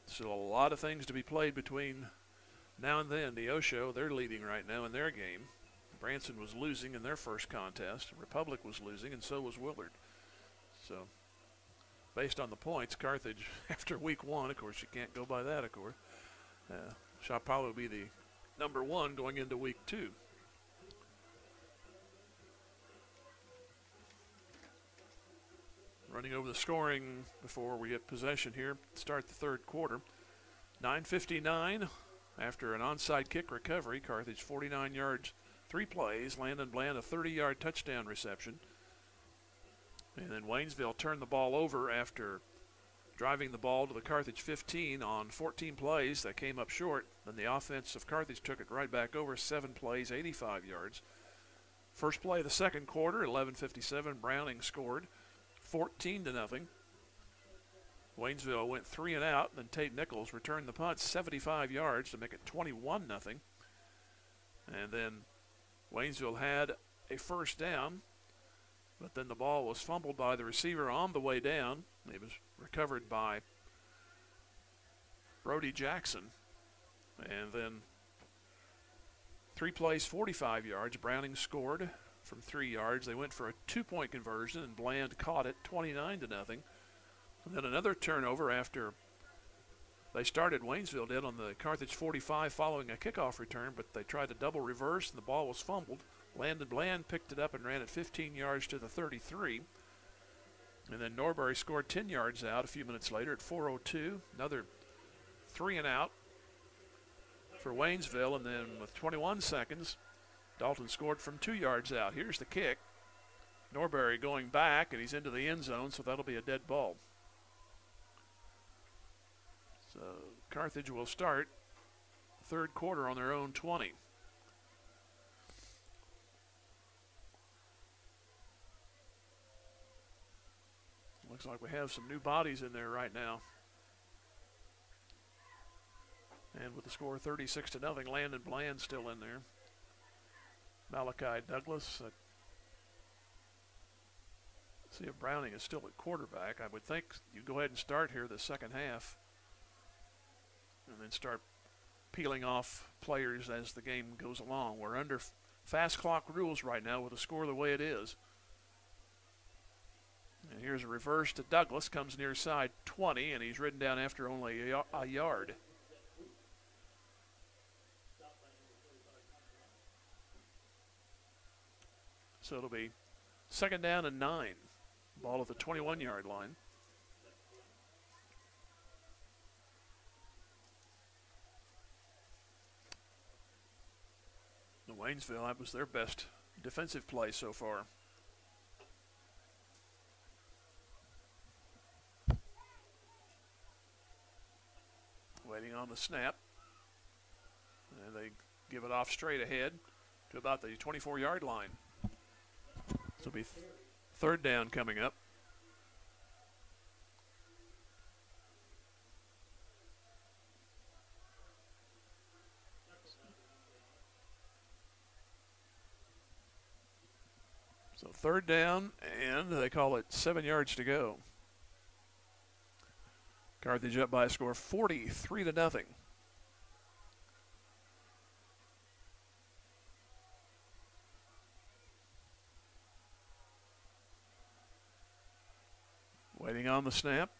Still a lot of things to be played between now and then. Neosho, they're leading right now in their game. Branson was losing in their first contest. Republic was losing, and so was Willard. So based on the points, Carthage, after week 1, of course, you can't go by that, of course, shall probably be the number 1 going into week 2. Running over the scoring before we get possession here, start the third quarter. 9:59 after an onside kick recovery. Carthage 49 yards, 3 plays. Landon Bland a 30-yard touchdown reception. And then Waynesville turned the ball over after driving the ball to the Carthage 15 on 14 plays. That came up short. Then the offense of Carthage took it right back over, 7 plays, 85 yards. First play of the second quarter, 11:57, Browning scored 14-0. Waynesville went 3 and out. Then Tate Nichols returned the punt 75 yards to make it 21-0. And then Waynesville had a first down, but then the ball was fumbled by the receiver on the way down. It was recovered by Brody Jackson. And then 3 plays, 45 yards. Browning scored from 3 yards. They went for a 2-point conversion, and Bland caught it 29-0. And then another turnover after they started, Waynesville did, on the Carthage 45 following a kickoff return, but they tried to double reverse, and the ball was fumbled. Landon Bland picked it up and ran it 15 yards to the 33. And then Norbury scored 10 yards out a few minutes later at 4:02. Another 3 and out for Waynesville, and then with 21 seconds, Dalton scored from 2 yards out. Here's the kick. Norbury going back, and he's into the end zone, so that'll be a dead ball. So Carthage will start third quarter on their own 20. Looks like we have some new bodies in there right now. And with the score 36-0, Landon Bland still in there. Malachi Douglas. See if Browning is still at quarterback. I would think you go ahead and start here the second half and then start peeling off players as the game goes along. We're under fast clock rules right now with the score the way it is. And here's a reverse to Douglas, comes near side 20, and he's ridden down after only a yard. So it'll be second down and 9. Ball at the 21-yard line. The Waynesville, that was their best defensive play so far. Waiting on the snap. And they give it off straight ahead to about the 24-yard line. This will be third down coming up. So third down, and they call it 7 yards to go. Carthage up by a score 43-0. Waiting on the snap.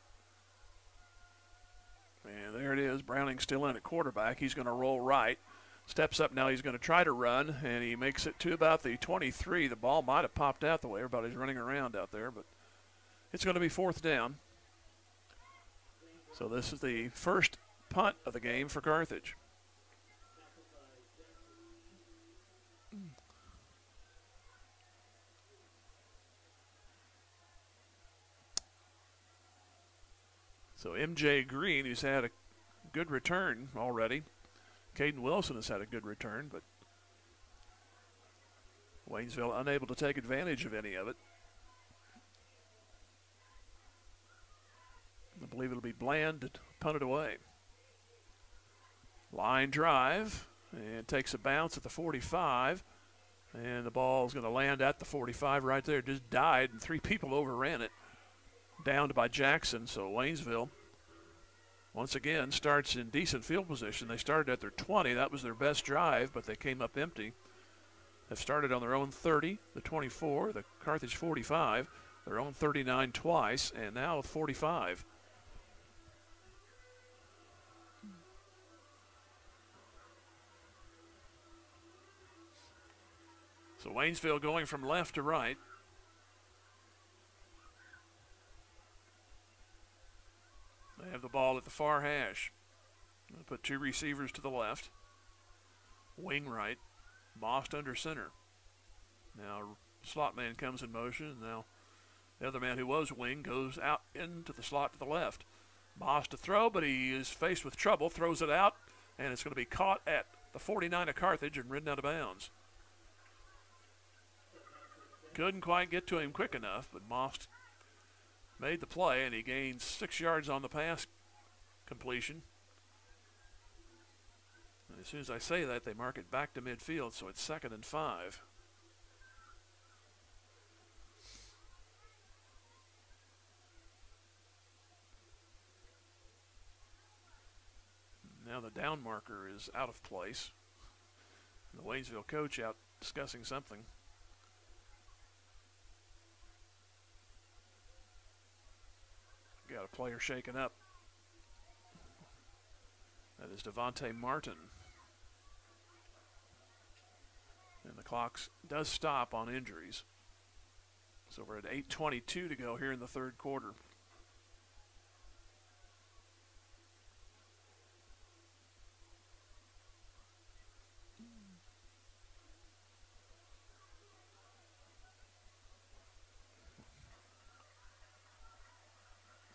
And there it is. Browning still in at quarterback. He's going to roll right. Steps up now. He's going to try to run, and he makes it to about the 23. The ball might have popped out the way everybody's running around out there, but it's going to be fourth down. So this is the first punt of the game for Carthage. So MJ Green, who's had a good return already. Caden Wilson has had a good return, but Waynesville unable to take advantage of any of it. I believe it'll be Bland to punt it away. Line drive, and takes a bounce at the 45, and the ball is going to land at the 45 right there. Just died, and 3 people overran it. Downed by Jackson, so Waynesville once again starts in decent field position. They started at their 20. That was their best drive, but they came up empty. They've started on their own 30, the 24, the Carthage 45, their own 39 twice, and now 45. So Waynesville going from left to right. They have the ball at the far hash. They'll put 2 receivers to the left. Wing right. Most under center. Now slot man comes in motion. And now the other man who was wing goes out into the slot to the left. Most to throw, but he is faced with trouble. Throws it out, and it's going to be caught at the 49 of Carthage and ridden out of bounds. Couldn't quite get to him quick enough, but Most made the play, and he gains 6 yards on the pass completion. And as soon as I say that, they mark it back to midfield, so it's 2nd and 5. Now the down marker is out of place. The Waynesville coach out discussing something. Got a player shaken up. That is Devontae Martin. And the clock does stop on injuries. So we're at 8:22 to go here in the third quarter.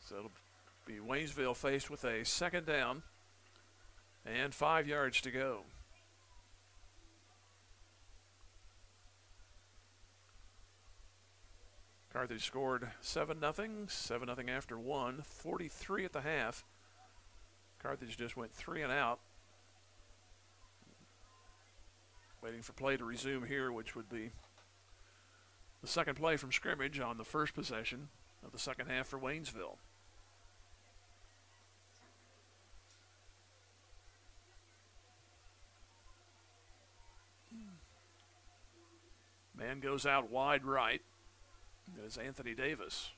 So it'll be Waynesville faced with a 2nd down and 5 yards to go. Carthage scored 7-0, 7-0 after 1, 43 at the half. Carthage just went 3 and out. Waiting for play to resume here, which would be the second play from scrimmage on the first possession of the second half for Waynesville. Man goes out wide right. That is Anthony Davis.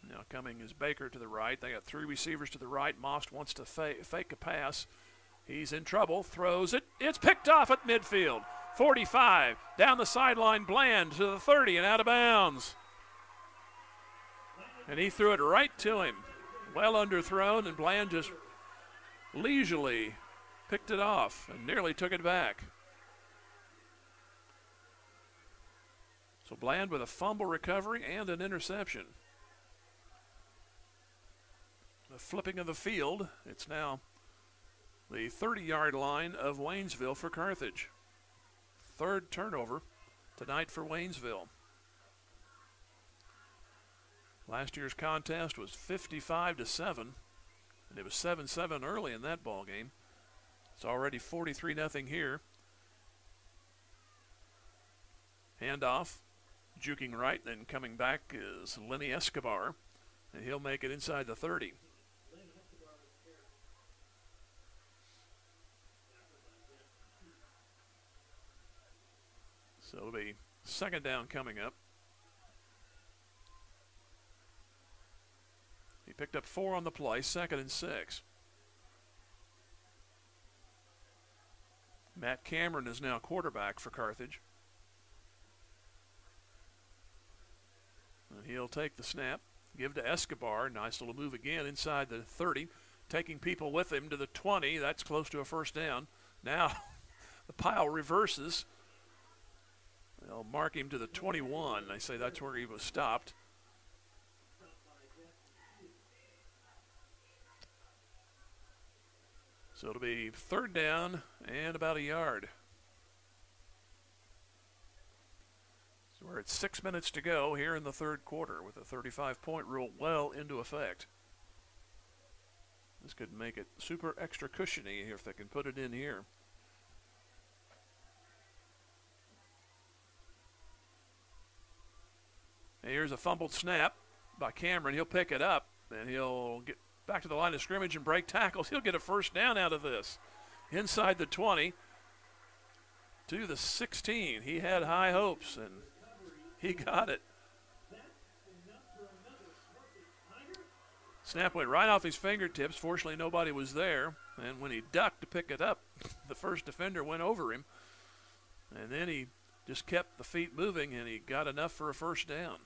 Now coming is Baker to the right. They got 3 receivers to the right. Most wants to fake a pass. He's in trouble. Throws it. It's picked off at midfield. 45. Down the sideline. Bland to the 30 and out of bounds. And he threw it right to him. Well underthrown, and Bland just leisurely picked it off and nearly took it back. So Bland with a fumble recovery and an interception. The flipping of the field. It's now the 30-yard line of Waynesville for Carthage. third turnover tonight for Waynesville. Last year's contest was 55-7, and it was 7-7 early in that ball game. It's already 43-0 here. Handoff, juking right, then coming back is Lenny Escobar, and he'll make it inside the 30. So it'll be second down coming up. He picked up 4 on the play, 2nd and 6. Matt Cameron is now quarterback for Carthage. And he'll take the snap, give to Escobar. Nice little move again inside the 30, taking people with him to the 20. That's close to a first down. Now the pile reverses. They'll mark him to the 21. They say that's where he was stopped. So it'll be third down and about a yard. So we're at 6 minutes to go here in the third quarter with the 35-point rule well into effect. This could make it super extra cushiony if they can put it in here. Here's a fumbled snap by Cameron. He'll pick it up, and he'll get back to the line of scrimmage and break tackles. He'll get a first down out of this. Inside the 20 to the 16. He had high hopes, and he got it. Snap went right off his fingertips. Fortunately, nobody was there. And when he ducked to pick it up, the first defender went over him. And then he just kept the feet moving, and he got enough for a first down.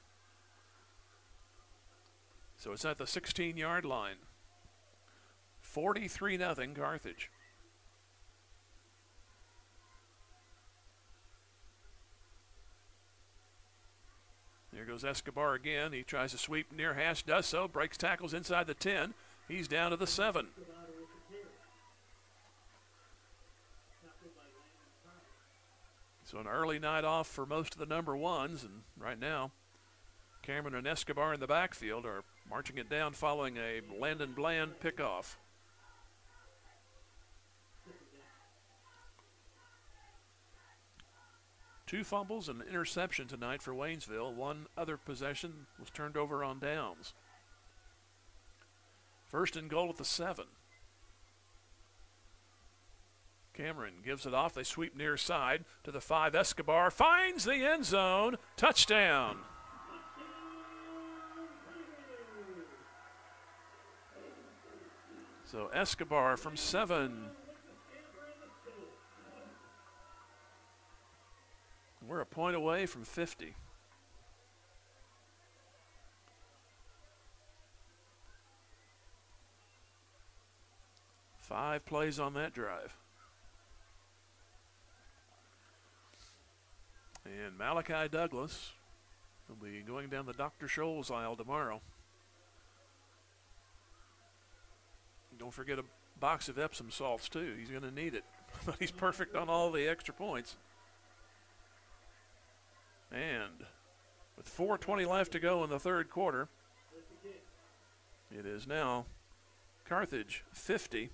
So it's at the 16-yard line. 43-0 Carthage. There goes Escobar again. He tries to sweep near hash, does so, breaks tackles inside the 10. He's down to the 7. So an early night off for most of the number ones, and right now Cameron and Escobar in the backfield are marching it down following a Landon Bland pickoff. Two fumbles and an interception tonight for Waynesville. One other possession was turned over on downs. First and goal at the 7. Cameron gives it off. They sweep near side to the 5. Escobar finds the end zone. Touchdown. So Escobar from 7. We're a point away from 50. Five plays on that drive. And Malachi Douglas will be going down the Dr. Scholl's aisle tomorrow. Don't forget a box of Epsom salts, too. He's going to need it. But he's perfect on all the extra points. And with 4:20 left to go in the third quarter, it is now Carthage 50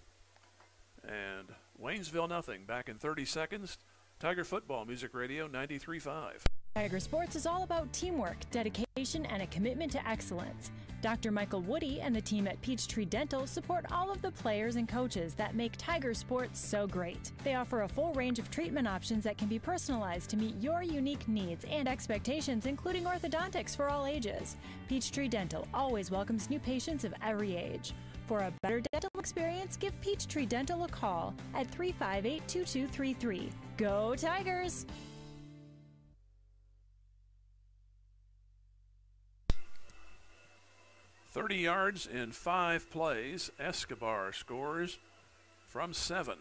and Waynesville nothing. Back in 30 seconds. Tiger Football Music Radio 93.5. Tiger Sports is all about teamwork, dedication, and a commitment to excellence. Dr. Michael Woody and the team at Peachtree Dental support all of the players and coaches that make Tiger Sports so great. They offer a full range of treatment options that can be personalized to meet your unique needs and expectations, including orthodontics for all ages. Peachtree Dental always welcomes new patients of every age. For a better dental experience, give Peachtree Dental a call at 358-2233. Go Tigers! "30 yards in 5 plays. Escobar scores from 7.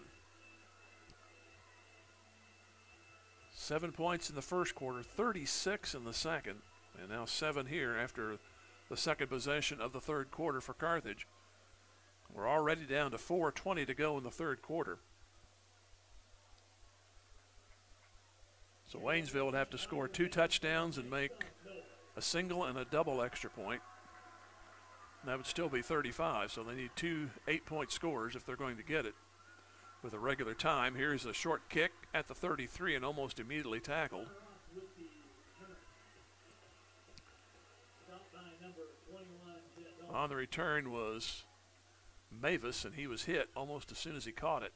7 points in the first quarter, 36 in the second, and now 7 here after the second possession of the third quarter for Carthage. We're already down to 4:20 to go in the third quarter. So Waynesville would have to score 2 touchdowns and make a single and a double extra point. And that would still be 35, so they need 2 8-point scores if they're going to get it with a regular time. Here's a short kick at the 33 and almost immediately tackled. On the return was Mavis, and he was hit almost as soon as he caught it.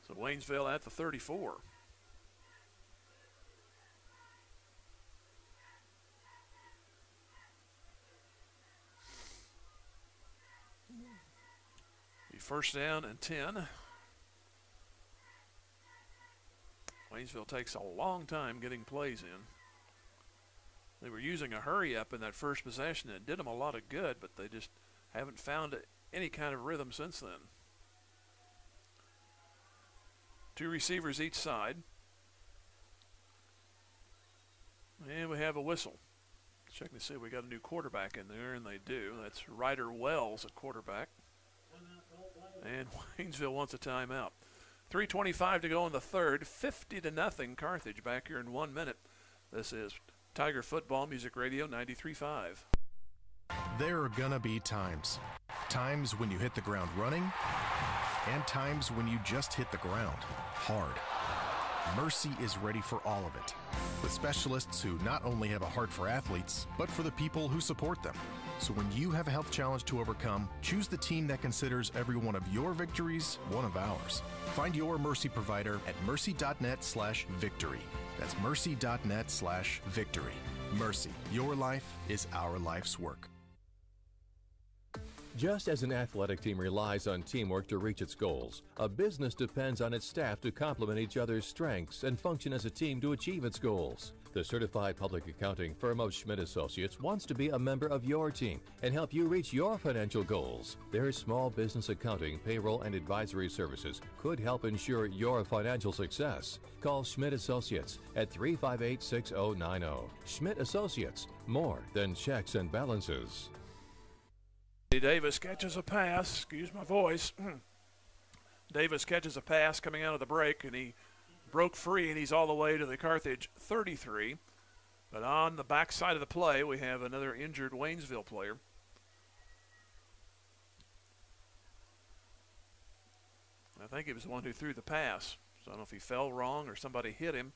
So Waynesville at the 34. The first down and 10. Waynesville takes a long time getting plays in. They were using a hurry up in that first possession. It did them a lot of good, but they just haven't found any kind of rhythm since then. 2 receivers each side. And we have a whistle. Checking to see if we got a new quarterback in there, and they do. That's Ryder Wells at quarterback. And Waynesville wants a timeout. 3:25 to go in the third. 50-0 Carthage back here in 1 minute. This is Tiger Football Music Radio 93.5. There are gonna be times. Times when you hit the ground running, and times when you just hit the ground hard. Mercy is ready for all of it, with specialists who not only have a heart for athletes, but for the people who support them. So when you have a health challenge to overcome, choose the team that considers every one of your victories one of ours. Find your Mercy provider at mercy.net/victory. That's mercy.net/victory. Mercy, your life is our life's work. Just as an athletic team relies on teamwork to reach its goals, a business depends on its staff to complement each other's strengths and function as a team to achieve its goals. The certified public accounting firm of Schmidt Associates wants to be a member of your team and help you reach your financial goals. Their small business accounting, payroll, and advisory services could help ensure your financial success. Call Schmidt Associates at 358-6090. Schmidt Associates, more than checks and balances. Davis catches a pass. Excuse my voice. Davis catches a pass coming out of the break, and he broke free, and he's all the way to the Carthage 33. But on the backside of the play, we have another injured Waynesville player. I think it was the one who threw the pass. So I don't know if he fell wrong or somebody hit him,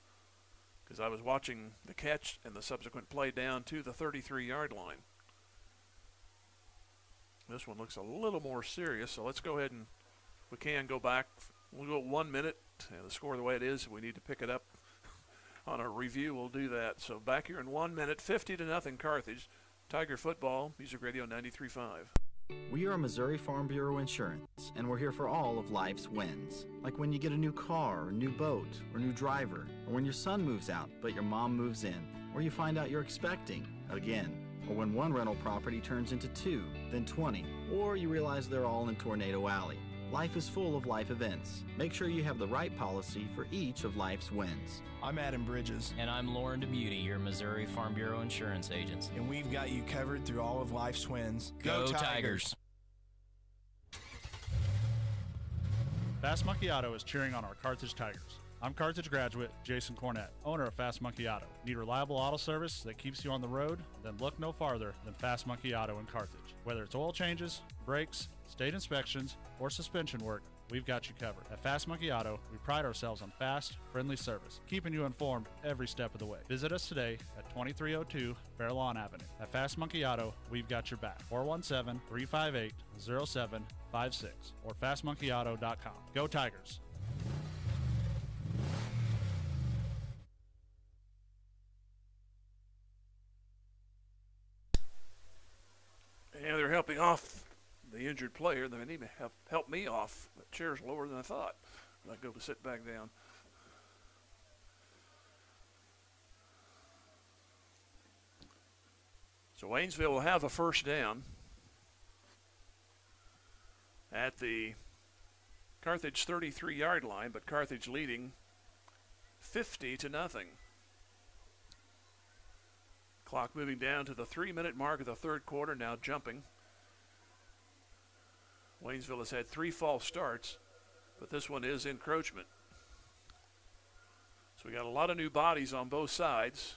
because I was watching the catch and the subsequent play down to the 33-yard line. This one looks a little more serious, so let's go ahead and we can go back. We'll go 1 minute, and the score the way it is. If we need to pick it up on a review, we'll do that. So back here in 1 minute, 50-0 Carthage. Tiger Football, Music Radio 93.5. We are Missouri Farm Bureau Insurance, and we're here for all of life's wins. Like when you get a new car, or new boat, or new driver, or when your son moves out but your mom moves in, or you find out you're expecting again. Or when one rental property turns into 2, then 20, or you realize they're all in Tornado Alley. Life is full of life events. Make sure you have the right policy for each of life's wins. I'm Adam Bridges. And I'm Lauren DeBeauty, your Missouri Farm Bureau insurance agent. And we've got you covered through all of life's wins. Go Tigers! Fast Monkey Auto is cheering on our Carthage Tigers. I'm Carthage graduate Jason Cornett, owner of Fast Monkey Auto. Need reliable auto service that keeps you on the road? Then look no farther than Fast Monkey Auto in Carthage. Whether it's oil changes, brakes, state inspections, or suspension work, we've got you covered. At Fast Monkey Auto, we pride ourselves on fast, friendly service, keeping you informed every step of the way. Visit us today at 2302 Fairlawn Avenue. At Fast Monkey Auto, we've got your back. 417-358-0756 or fastmonkeyauto.com. Go Tigers! And they're helping off the injured player. They need to help me off. The chair's lower than I thought. I go to sit back down. So Waynesville will have a first down at the Carthage 33-yard line, but Carthage leading 50-0. Clock moving down to the 3-minute mark of the third quarter, now jumping. Waynesville has had 3 false starts, but this one is encroachment. So we got a lot of new bodies on both sides.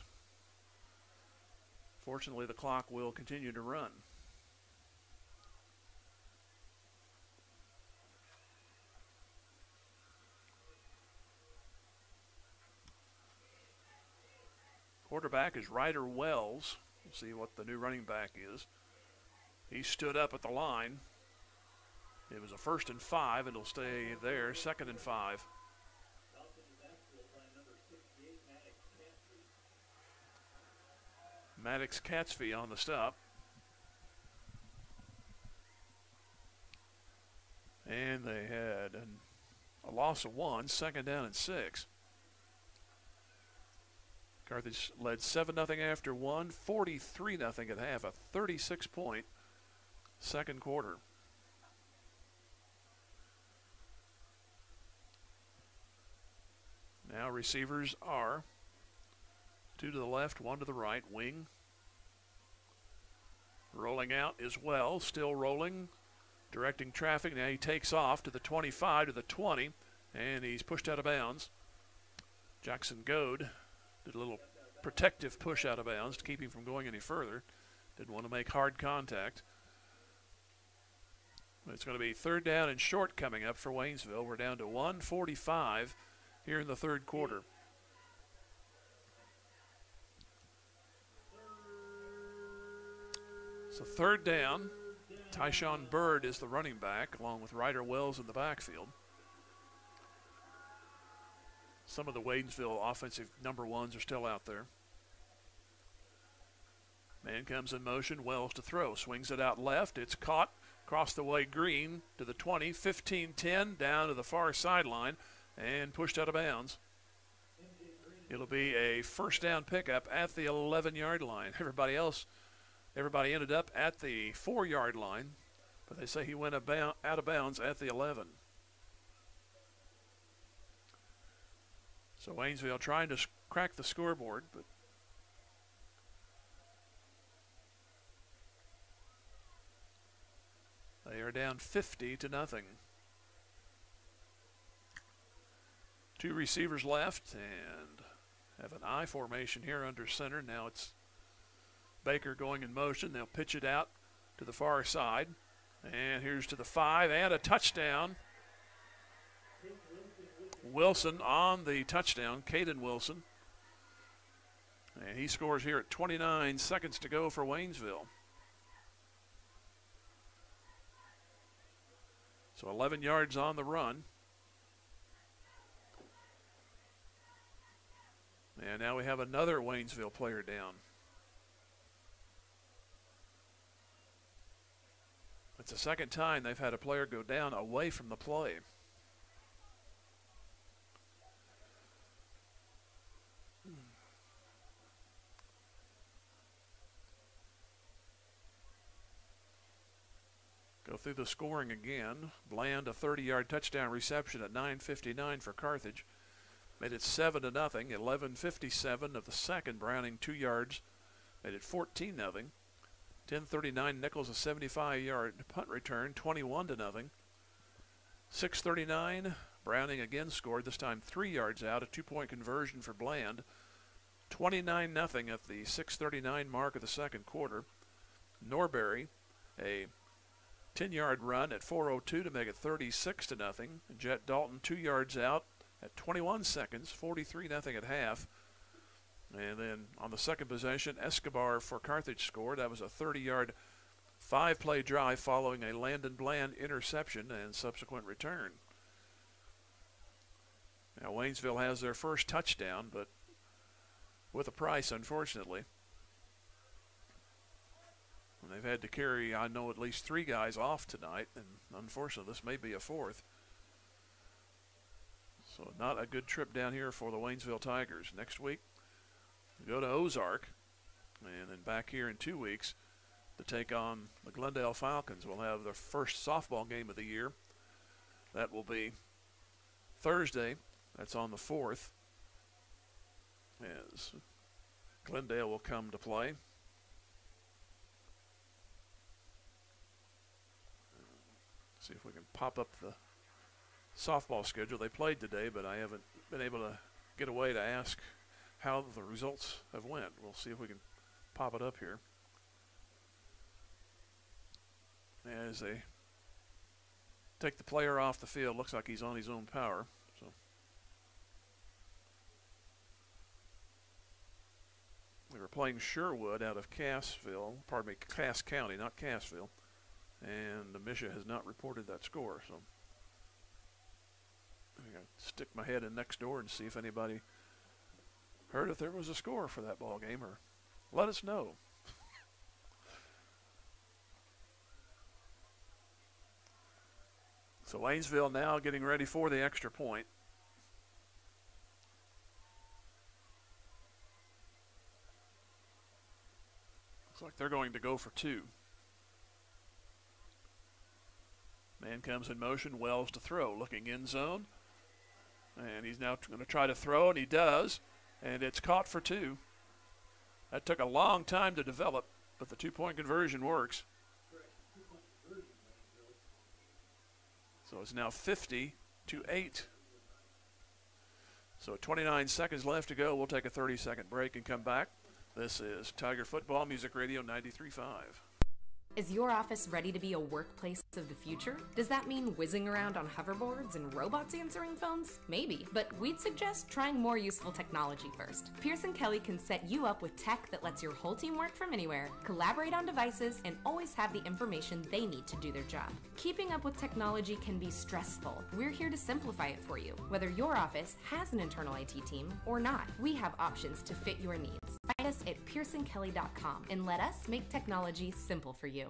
Fortunately, the clock will continue to run. Quarterback is Ryder Wells. We'll see what the new running back is. He stood up at the line. It was a 1st and 5, and he'll stay there, 2nd and 5. Maddox Catsby on the stop. And they had a loss of 1, 2nd down and 6. Carthage led 7-0 after 1, 43-0 at half, a 36-point second quarter. Now receivers are 2 to the left, 1 to the right, wing. Rolling out is Wells, still rolling, directing traffic. Now he takes off to the 25, to the 20, and he's pushed out of bounds. Jackson Goad did a little protective push out of bounds to keep him from going any further. Didn't want to make hard contact. But it's going to be 3rd down and short coming up for Waynesville. We're down to 1:45 here in the 3rd quarter. So 3rd down. Tyshawn Bird is the running back, along with Ryder Wells in the backfield. Some of the Waynesville offensive number 1s are still out there. Man comes in motion, Wells to throw. Swings it out left. It's caught across the way, Green to the 20, 15-10, down to the far sideline, and pushed out of bounds. It'll be a 1st down pickup at the 11-yard line. Everybody ended up at the 4-yard line, but they say he went out of bounds at the 11. So Waynesville trying to crack the scoreboard, but they are down 50-0. 2 receivers left and have an I formation here under center. Now it's Baker going in motion. They'll pitch it out to the far side. And here's to the 5 and a touchdown. Wilson on the touchdown, Caden Wilson. And he scores here at 29 seconds to go for Waynesville. So 11 yards on the run. And now we have another Waynesville player down. It's the 2nd time they've had a player go down away from the play. Go through the scoring again. Bland, a 30-yard touchdown reception at 9:59 for Carthage. Made it 7-0. 11:57 of the second. Browning 2 yards. Made it 14-0. 10:39 Nichols, a 75-yard punt return. 21-0. 6:39 Browning again scored. This time 3 yards out. A 2-point conversion for Bland. 29-0 at the 6:39 mark of the second quarter. Norbury, a 10-yard run at 4:02 to make it 36-0. Jet Dalton 2 yards out at 21 seconds, 43-0 at half. And then on the second possession, Escobar for Carthage scored. That was a 30-yard, 5-play drive following a Landon Bland interception and subsequent return. Now Waynesville has their first touchdown, but with a price, unfortunately. And they've had to carry, I know, at least 3 guys off tonight, and unfortunately this may be a 4th. So not a good trip down here for the Waynesville Tigers. Next week, we go to Ozark, and then back here in 2 weeks to take on the Glendale Falcons. We'll have their first softball game of the year. That will be Thursday. That's on the 4th, as Glendale will come to play. See if we can pop up the softball schedule. They played today, but I haven't been able to get a way to ask how the results have went. We'll see if we can pop it up here. As they take the player off the field, looks like he's on his own power. So we were playing Sherwood out of Cass County, not Cassville. And the Misha has not reported that score, so I'm going to stick my head in next door and see if anybody heard if there was a score for that ball game, or let us know. So Waynesville now getting ready for the extra point. Looks like they're going to go for two. Man comes in motion, Wells to throw, looking in zone. And he's now going to try to throw, and he does. And it's caught for two. That took a long time to develop, but the two-point conversion works. So it's now 50-8. So 29 seconds left to go. We'll take a 30-second break and come back. This is Tiger Football Music Radio 93.5. Is your office ready to be a workplace of the future? Does that mean whizzing around on hoverboards and robots answering phones? Maybe, but we'd suggest trying more useful technology first. Pearson Kelly can set you up with tech that lets your whole team work from anywhere, collaborate on devices, and always have the information they need to do their job. Keeping up with technology can be stressful. We're here to simplify it for you. Whether your office has an internal IT team or not, we have options to fit your needs. Find us at pearsonkelly.com and let us make technology simple for you.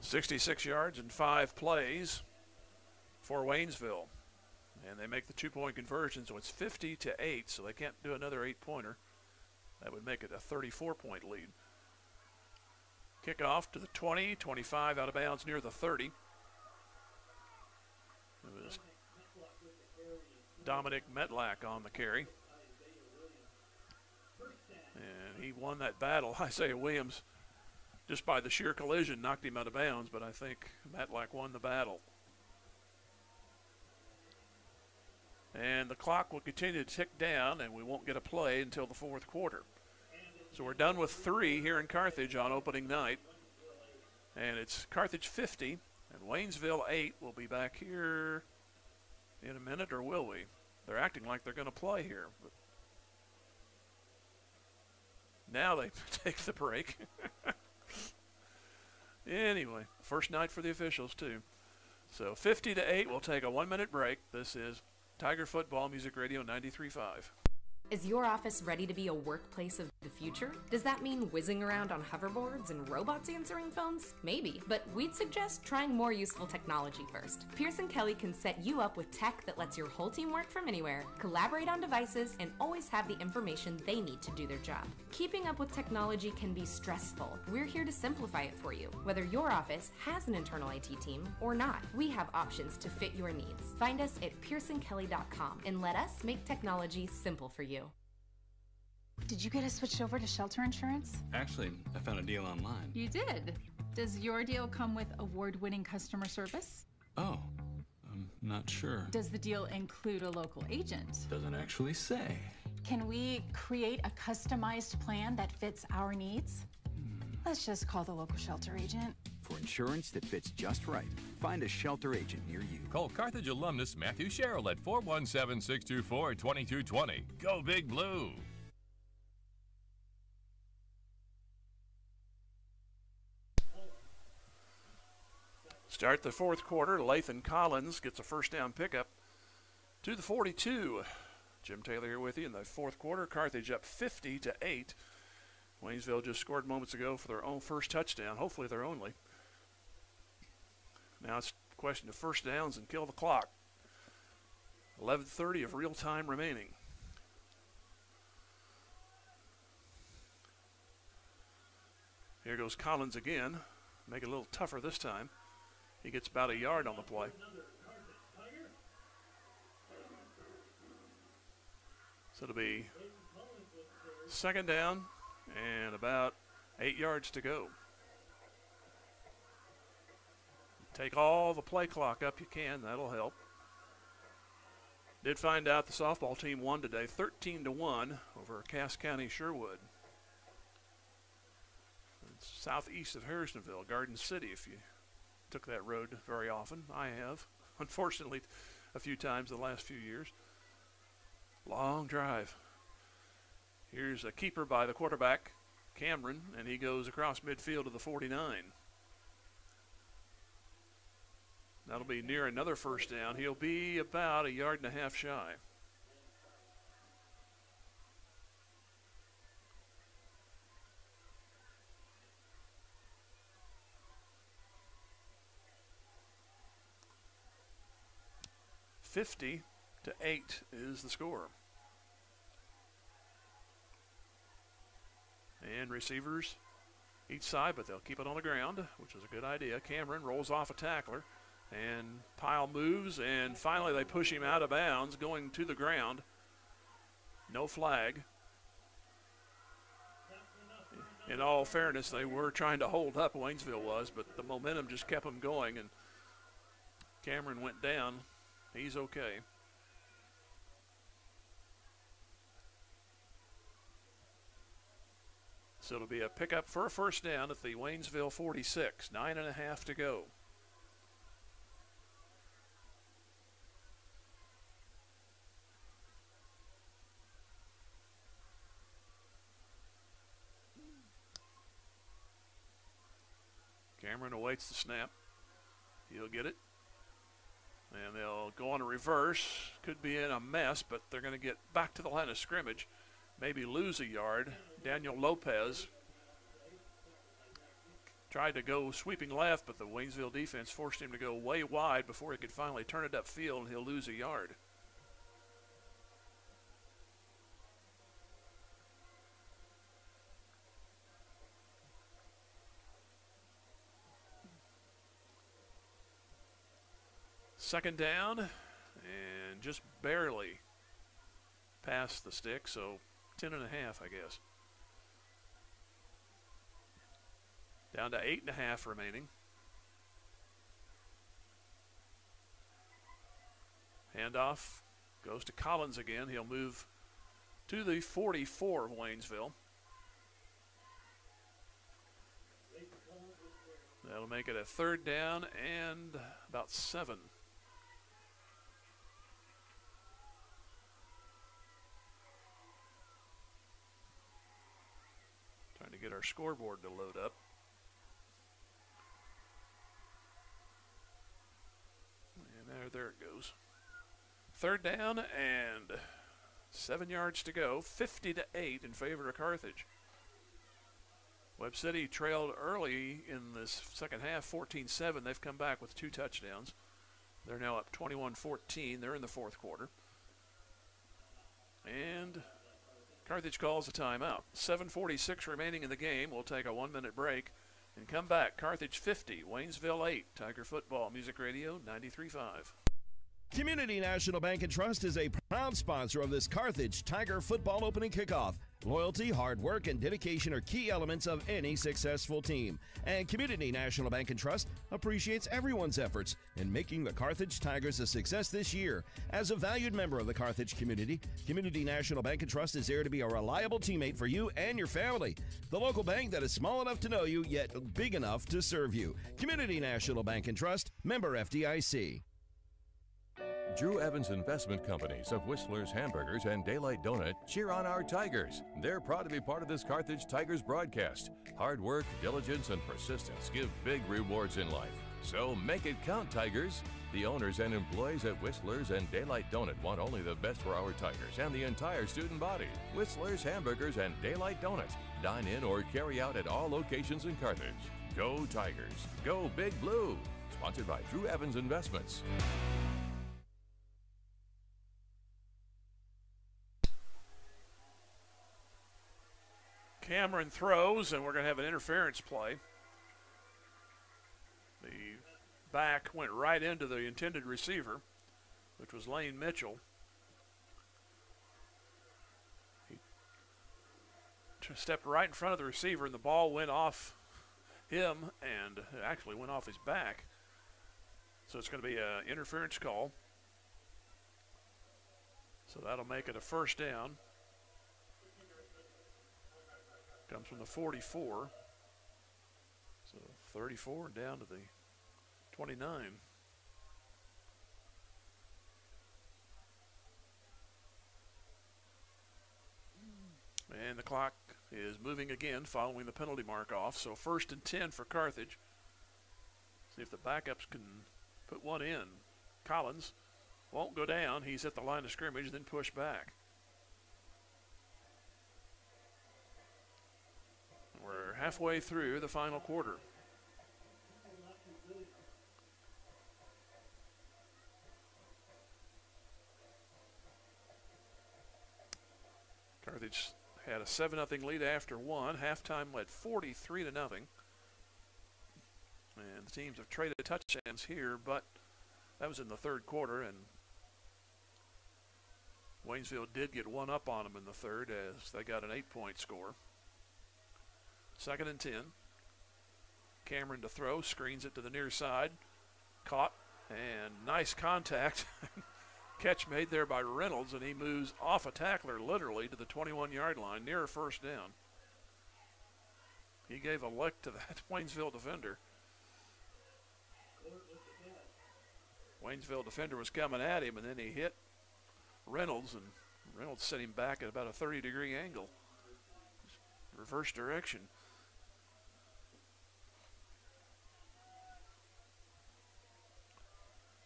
.66 yards and 5 plays for Waynesville. And they make the two-point conversion, so it's 50-8, so they can't do another 8-pointer. That would make it a 34-point lead. Kickoff to the 20, 25 out of bounds near the 30. It was Dominic Metlack on the carry. And he won that battle. Isaiah Williams, just by the sheer collision, knocked him out of bounds, but I think Matlack won the battle. And the clock will continue to tick down, and we won't get a play until the fourth quarter. So we're done with 3 here in Carthage on opening night. And it's Carthage 50, and Waynesville 8. We'll be back here in a minute, or will we? They're acting like they're going to play here. But now they take the break. Anyway, first night for the officials, too. So 50-8, we'll take a 1-minute break. This is Tiger Football Music Radio 93.5. Is your office ready to be a workplace of the future? Does that mean whizzing around on hoverboards and robots answering phones? Maybe, but we'd suggest trying more useful technology first. Pearson Kelly can set you up with tech that lets your whole team work from anywhere, collaborate on devices, and always have the information they need to do their job. Keeping up with technology can be stressful. We're here to simplify it for you. Whether your office has an internal IT team or not, we have options to fit your needs. Find us at pearsonkelly.com and let us make technology simple for you. Did you get us switched over to shelter insurance? Actually, I found a deal online. You did? Does your deal come with award-winning customer service? Oh, I'm not sure. Does the deal include a local agent? Doesn't actually say. Can we create a customized plan that fits our needs? Let's just call the local shelter agent. For insurance that fits just right, find a shelter agent near you. Call Carthage alumnus Matthew Sherrill at 417-624-2220. Go Big Blue! Start the fourth quarter. Lathan Collins gets a first down pickup to the 42. Jim Taylor here with you in the fourth quarter. Carthage up 50-8. Waynesville just scored moments ago for their own first touchdown, hopefully their only. Now it's a question of first downs and kill the clock. 11:30 of real time remaining. Here goes Collins again. Make it a little tougher this time. He gets about a yard on the play. So it'll be second down and about 8 yards to go. Take all the play clock up you can. That'll help. Did find out the softball team won today 13-1 over Cass County Sherwood. It's southeast of Harrisonville, Garden City, if you took that road very often. I have, unfortunately, a few times the last few years. Long drive. Here's a keeper by the quarterback, Cameron, and he goes across midfield to the 49. That'll be near another first down. He'll be about 1.5 yards shy. $50-8 is the score. And receivers each side, but they'll keep it on the ground, which is a good idea. Cameron rolls off a tackler, and Pyle moves, and finally they push him out of bounds, going to the ground. No flag. In all fairness, they were trying to hold up, Waynesville was, but the momentum just kept them going, and Cameron went down. He's okay. So it'll be a pickup for a first down at the Waynesville 46. 9.5 to go. Cameron awaits the snap. He'll get it. And they'll go on a reverse. Could be in a mess, but they're going to get back to the line of scrimmage. Maybe lose a yard. Daniel Lopez tried to go sweeping left, but the Waynesville defense forced him to go way wide before he could finally turn it upfield, and he'll lose a yard. Second down, and just barely past the stick, so 10.5, I guess. Down to 8.5 remaining. Handoff goes to Collins again. He'll move to the 44 of Waynesville. That'll make it a third down and about 7. Trying to get our scoreboard to load up. And there it goes. Third down and 7 yards to go. 50-8 in favor of Carthage. Webb City trailed early in this second half, 14-7. They've come back with 2 touchdowns. They're now up 21-14. They're in the fourth quarter. And Carthage calls a timeout. 7:46 remaining in the game. We'll take a 1-minute break and come back. Carthage 50, Waynesville 8. Tiger Football Music Radio 93.5. Community National Bank and Trust is a proud sponsor of this Carthage Tiger football opening kickoff. Loyalty, hard work, and dedication are key elements of any successful team. And Community National Bank and Trust appreciates everyone's efforts in making the Carthage Tigers a success this year. As a valued member of the Carthage community, Community National Bank and Trust is there to be a reliable teammate for you and your family. The local bank that is small enough to know you, yet big enough to serve you. Community National Bank and Trust, member FDIC. Drew Evans Investment Companies of Whistler's Hamburgers and Daylight Donut cheer on our Tigers. They're proud to be part of this Carthage Tigers broadcast. Hard work, diligence, and persistence give big rewards in life. So make it count, Tigers. The owners and employees at Whistler's and Daylight Donut want only the best for our Tigers and the entire student body. Whistler's Hamburgers and Daylight Donut. Dine in or carry out at all locations in Carthage. Go Tigers. Go Big Blue. Sponsored by Drew Evans Investments. Cameron throws, and we're going to have an interference play. The back went right into the intended receiver, which was Lane Mitchell. He stepped right in front of the receiver, and the ball went off him and actually went off his back. So it's going to be an interference call. So that'll make it a first down. Comes from the 44. So 34 down to the 29. And the clock is moving again following the penalty mark off. So 1st and 10 for Carthage. See if the backups can put one in. Collins won't go down. He's at the line of scrimmage, then push back. We're halfway through the final quarter. Carthage had a 7-0 lead after one. Halftime led 43-0. And the teams have traded touchdowns here, but that was in the third quarter, and Waynesville did get one up on them in the third as they got an 8-point score. 2nd and 10. Cameron to throw, screens it to the near side. Caught, and nice contact. Catch made there by Reynolds, and he moves off a tackler literally to the 21-yard line, near a first down. He gave a lick to that Waynesville defender. Waynesville defender was coming at him, and then he hit Reynolds, and Reynolds sent him back at about a 30-degree angle. Reverse direction.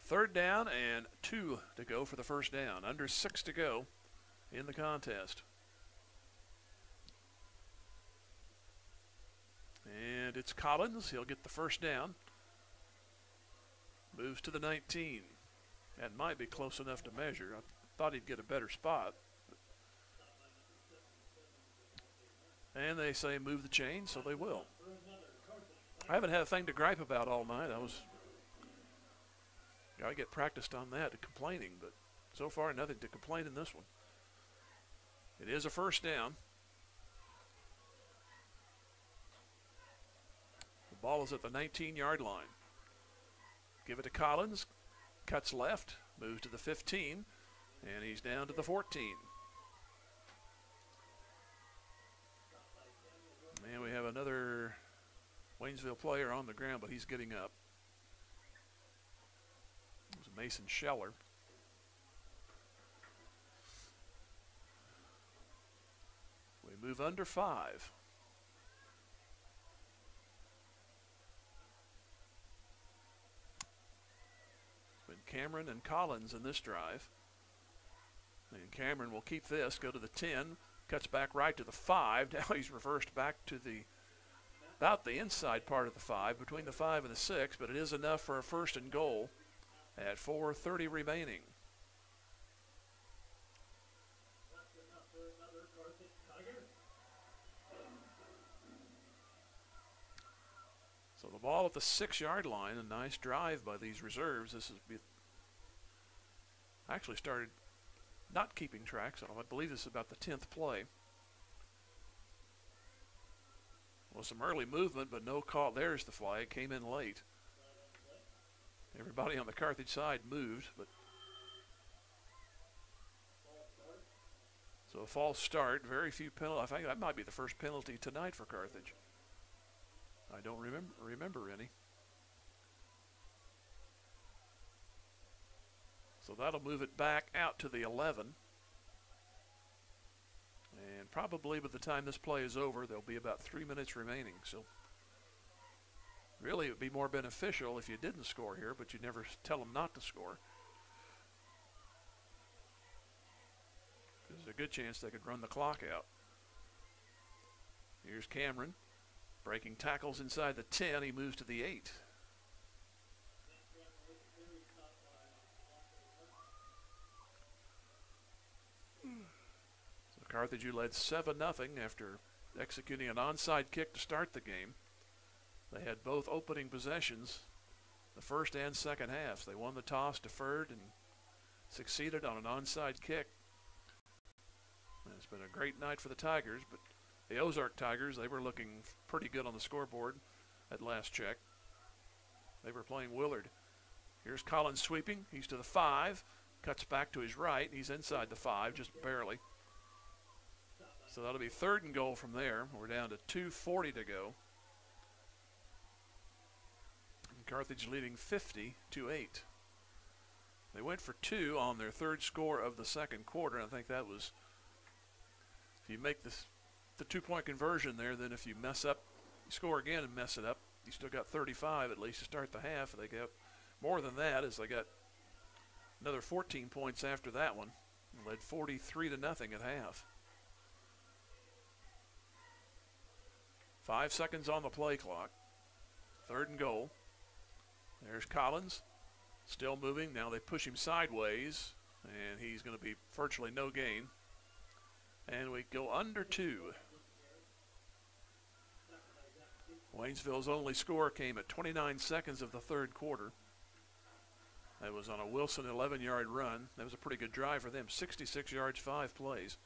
Third down and 2 to go for the first down. Under 6 to go in the contest. And it's Collins. He'll get the first down. Moves to the 19. And might be close enough to measure. I thought he'd get a better spot. And they say move the chain, so they will. I haven't had a thing to gripe about all night. I get practiced on that, complaining, but so far nothing to complain in this one. It is a first down. The ball is at the 19-yard line. Give it to Collins. Cuts left, moves to the 15, and he's down to the 14. And we have another Waynesville player on the ground, but he's getting up. It was Mason Scheller. We move under 5. Been Cameron and Collins in this drive. And Cameron will keep this, go to the 10, cuts back right to the 5. Now he's reversed back to about the inside part of the 5, between the 5 and the 6, but it is enough for a first and goal at 4:30 remaining. So the ball at the 6-yard line, a nice drive by these reserves. This is actually started not keeping track, so I believe this is about the 10th play. Well, some early movement, but no call. There's the flag. Came in late. Everybody on the Carthage side moved, but so a false start. Very few penalties. I think that might be the first penalty tonight for Carthage. I don't remember any. So that'll move it back out to the 11. And probably by the time this play is over, there'll be about 3 minutes remaining. So really it would be more beneficial if you didn't score here, but you never tell them not to score. There's a good chance they could run the clock out. Here's Cameron breaking tackles inside the 10. He moves to the 8. So Carthage led 7-0 after executing an onside kick to start the game. They had both opening possessions, the first and second halves. They won the toss, deferred, and succeeded on an onside kick. And it's been a great night for the Tigers, but the Ozark Tigers, they were looking pretty good on the scoreboard at last check. They were playing Willard. Here's Collins sweeping. He's to the 5. Cuts back to his right. He's inside the 5, just barely. So that'll be 3rd and goal from there. We're down to 2:40 to go. And Carthage leading 50-8. They went for 2 on their 3rd score of the 2nd quarter. I think that was, if you make the 2-point conversion there, then if you mess up, you score again and mess it up, you still got 35 at least to start the half. They got more than that as they got another 14 points after that one. Led 43-0 at half. 5 seconds on the play clock. 3rd and goal. There's Collins. Still moving. Now they push him sideways, and he's going to be virtually no gain. And we go under 2. Waynesville's only score came at 29 seconds of the 3rd quarter. That was on a Wilson 11-yard run. That was a pretty good drive for them. 66 yards, 5 plays.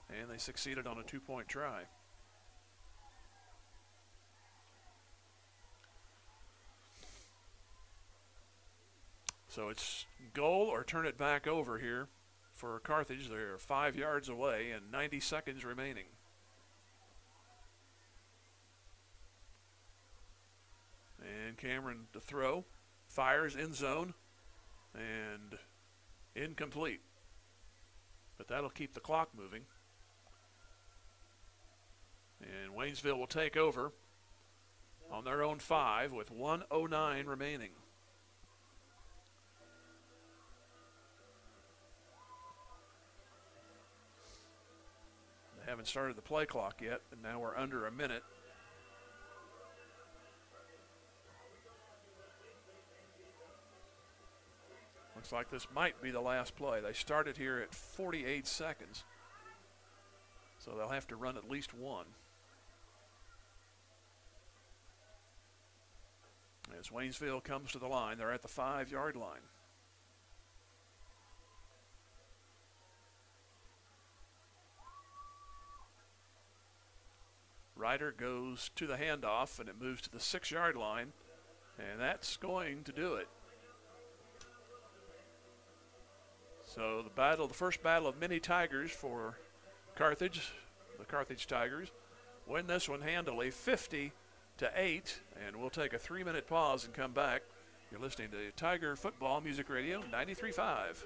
And they succeeded on a 2-point try. So it's goal or turn it back over here for Carthage. They're 5 yards away and 90 seconds remaining. And Cameron to throw. Fires in zone. And incomplete. But that'll keep the clock moving. And Waynesville will take over on their own 5 with 1:09 remaining. They haven't started the play clock yet, and now we're under a minute. Looks like this might be the last play. They started here at 48 seconds, so they'll have to run at least one. As Waynesville comes to the line, they're at the 5-yard line. Ryder goes to the handoff, and it moves to the 6-yard line, and that's going to do it. So the first battle of many Tigers for Carthage, the Carthage Tigers, win this one handily, 50-8, and we'll take a 3-minute pause and come back. You're listening to Tiger Football Music Radio 93.5.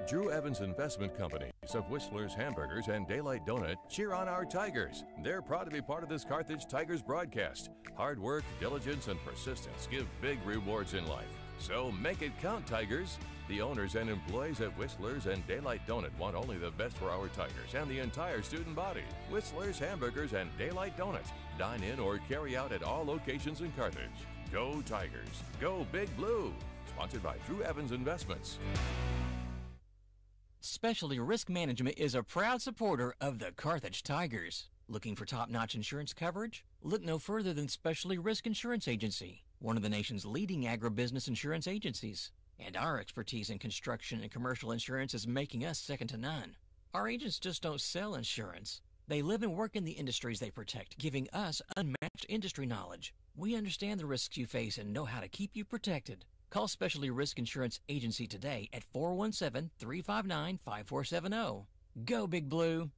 Drew Evans Investment Companies of Whistler's Hamburgers and Daylight Donut cheer on our Tigers. They're proud to be part of this Carthage Tigers broadcast. Hard work, diligence, and persistence give big rewards in life. So make it count, Tigers. The owners and employees at Whistler's and Daylight Donut want only the best for our Tigers and the entire student body. Whistler's Hamburgers and Daylight Donut. Dine in or carry out at all locations in Carthage. Go Tigers. Go Big Blue. Sponsored by Drew Evans Investments. Specialty Risk Management is a proud supporter of the Carthage Tigers. Looking for top-notch insurance coverage? Look no further than Specialty Risk Insurance Agency, one of the nation's leading agribusiness insurance agencies. And our expertise in construction and commercial insurance is making us second to none. Our agents just don't sell insurance. They live and work in the industries they protect, giving us unmatched industry knowledge. We understand the risks you face and know how to keep you protected. Call Specialty Risk Insurance Agency today at 417-359-5470. Go Big Blue!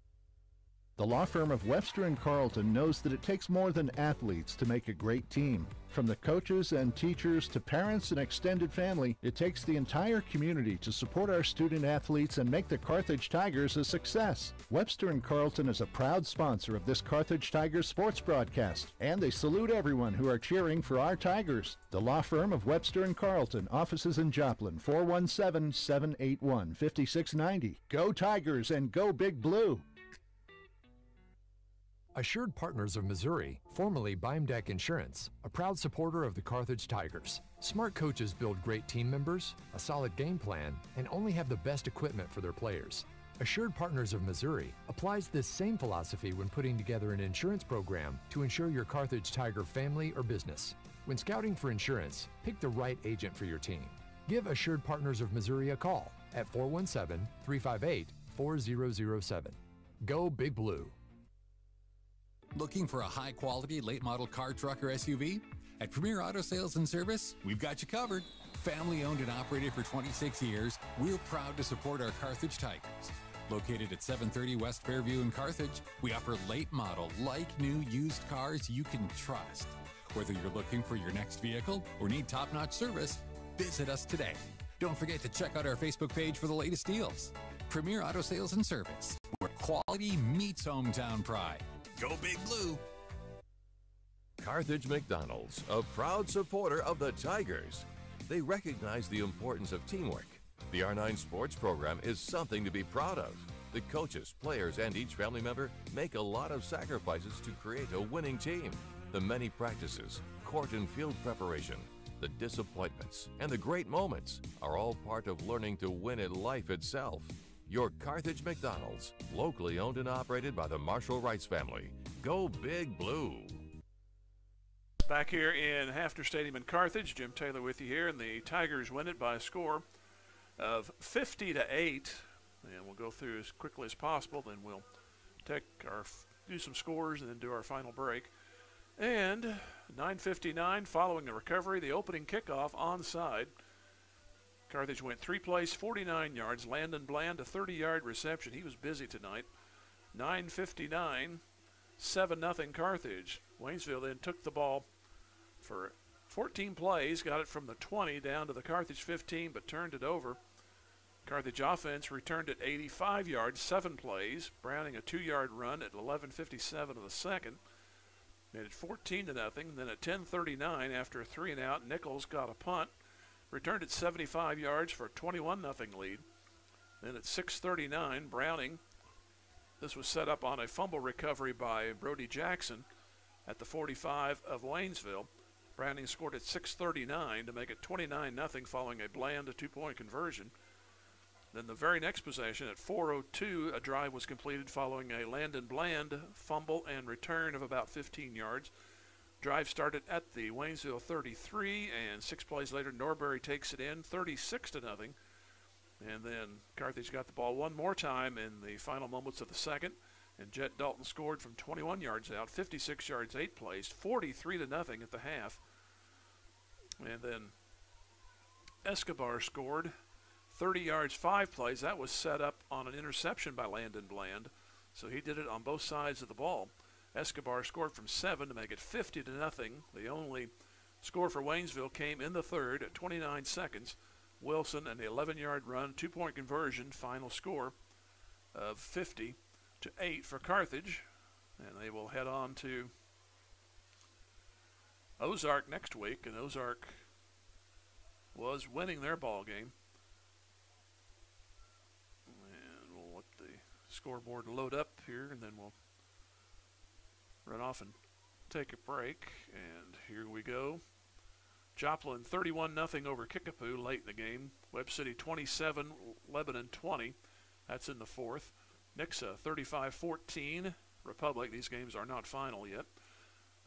The law firm of Webster & Carlton knows that it takes more than athletes to make a great team. From the coaches and teachers to parents and extended family, it takes the entire community to support our student athletes and make the Carthage Tigers a success. Webster & Carlton is a proud sponsor of this Carthage Tigers sports broadcast, and they salute everyone who are cheering for our Tigers. The law firm of Webster & Carlton, offices in Joplin, 417-781-5690. Go Tigers and go Big Blue! Assured Partners of Missouri, formerly Beimdeck Insurance, a proud supporter of the Carthage Tigers. Smart coaches build great team members, a solid game plan, and only have the best equipment for their players. Assured Partners of Missouri applies this same philosophy when putting together an insurance program to insure your Carthage Tiger family or business. When scouting for insurance, pick the right agent for your team. Give Assured Partners of Missouri a call at 417-358-4007. Go Big Blue! Looking for a high-quality late-model car, truck, or SUV? At Premier Auto Sales and Service, we've got you covered. Family-owned and operated for 26 years, we're proud to support our Carthage Tigers. Located at 730 West Fairview in Carthage, we offer late-model, like-new used cars you can trust. Whether you're looking for your next vehicle or need top-notch service, visit us today. Don't forget to check out our Facebook page for the latest deals. Premier Auto Sales and Service, where quality meets hometown pride. Go Big Blue! Carthage McDonald's, a proud supporter of the Tigers. They recognize the importance of teamwork. The R9 sports program is something to be proud of. The coaches, players, and each family member make a lot of sacrifices to create a winning team. The many practices, court and field preparation, the disappointments, and the great moments are all part of learning to win at life itself. Your Carthage McDonald's, locally owned and operated by the Marshall Rice family. Go Big Blue! Back here in Hafner Stadium in Carthage, Jim Taylor with you here, and the Tigers win it by a score of 50-8. And we'll go through as quickly as possible, then we'll do some scores and then do our final break. And 9:59 following the recovery, the opening kickoff onside. Carthage went 3 plays, 49 yards. Landon Bland, a 30-yard reception. He was busy tonight. 9:59, 7-0 Carthage. Waynesville then took the ball for 14 plays, got it from the 20 down to the Carthage 15, but turned it over. Carthage offense returned it 85 yards, 7 plays. Browning a 2-yard run at 11:57 of the second. Made it 14-0. Then at 10:39, after a 3-and-out, Nichols got a punt. Returned it 75 yards for a 21-0 lead. Then at 6:39, Browning. This was set up on a fumble recovery by Brody Jackson at the 45 of Waynesville. Browning scored at 6:39 to make it 29-0 following a Bland 2-point conversion. Then the very next possession at 4:02, a drive was completed following a Landon Bland fumble and return of about 15 yards. Drive started at the Waynesville 33, and 6 plays later, Norbury takes it in, 36-0. And then Carthage got the ball one more time in the final moments of the second, and Jet Dalton scored from 21 yards out, 56 yards, 8 plays, 43-0 at the half. And then Escobar scored 30 yards, 5 plays. That was set up on an interception by Landon Bland, so he did it on both sides of the ball. Escobar scored from 7 to make it 50-0. The only score for Waynesville came in the third at 29 seconds. Wilson, an 11-yard run, 2-point conversion, final score of 50-8 for Carthage. And they will head on to Ozark next week, and Ozark was winning their ball game. And we'll let the scoreboard load up here, and then we'll run off and take a break. And here we go. Joplin 31-0 over Kickapoo late in the game. Webb City 27, Lebanon 20. That's in the fourth. Nixa 35-14. Republic. These games are not final yet.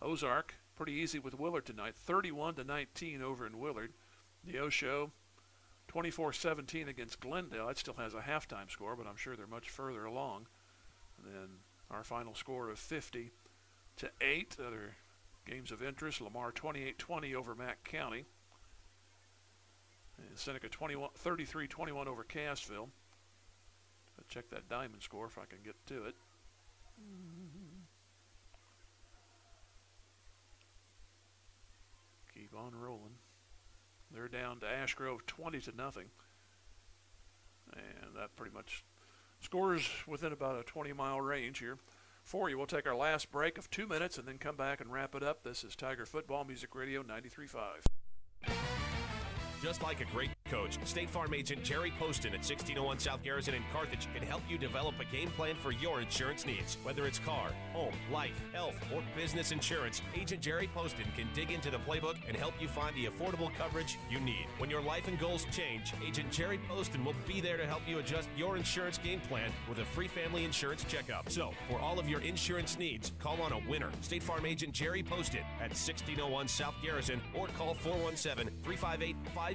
Ozark pretty easy with Willard tonight. 31-19 over in Willard. Neosho 24-17 against Glendale. That still has a halftime score, but I'm sure they're much further along. And then our final score of 50-8. Other games of interest: Lamar 28-20 over Mack County. And Seneca 33-21 over Cassville. I'll check that diamond score if I can get to it. Keep on rolling. They're down to Ashgrove 20-0. And that pretty much scores within about a 20-mile range here. For you, we'll take our last break of 2 minutes and then come back and wrap it up. This is Tiger Football Music Radio 93.5. Just like a great coach, State Farm agent Jerry Poston at 1601 South Garrison in Carthage can help you develop a game plan for your insurance needs. Whether it's car, home, life, health, or business insurance, Agent Jerry Poston can dig into the playbook and help you find the affordable coverage you need. When your life and goals change, Agent Jerry Poston will be there to help you adjust your insurance game plan with a free family insurance checkup. So, for all of your insurance needs, call on a winner. State Farm agent Jerry Poston at 1601 South Garrison or call 417-358-5052.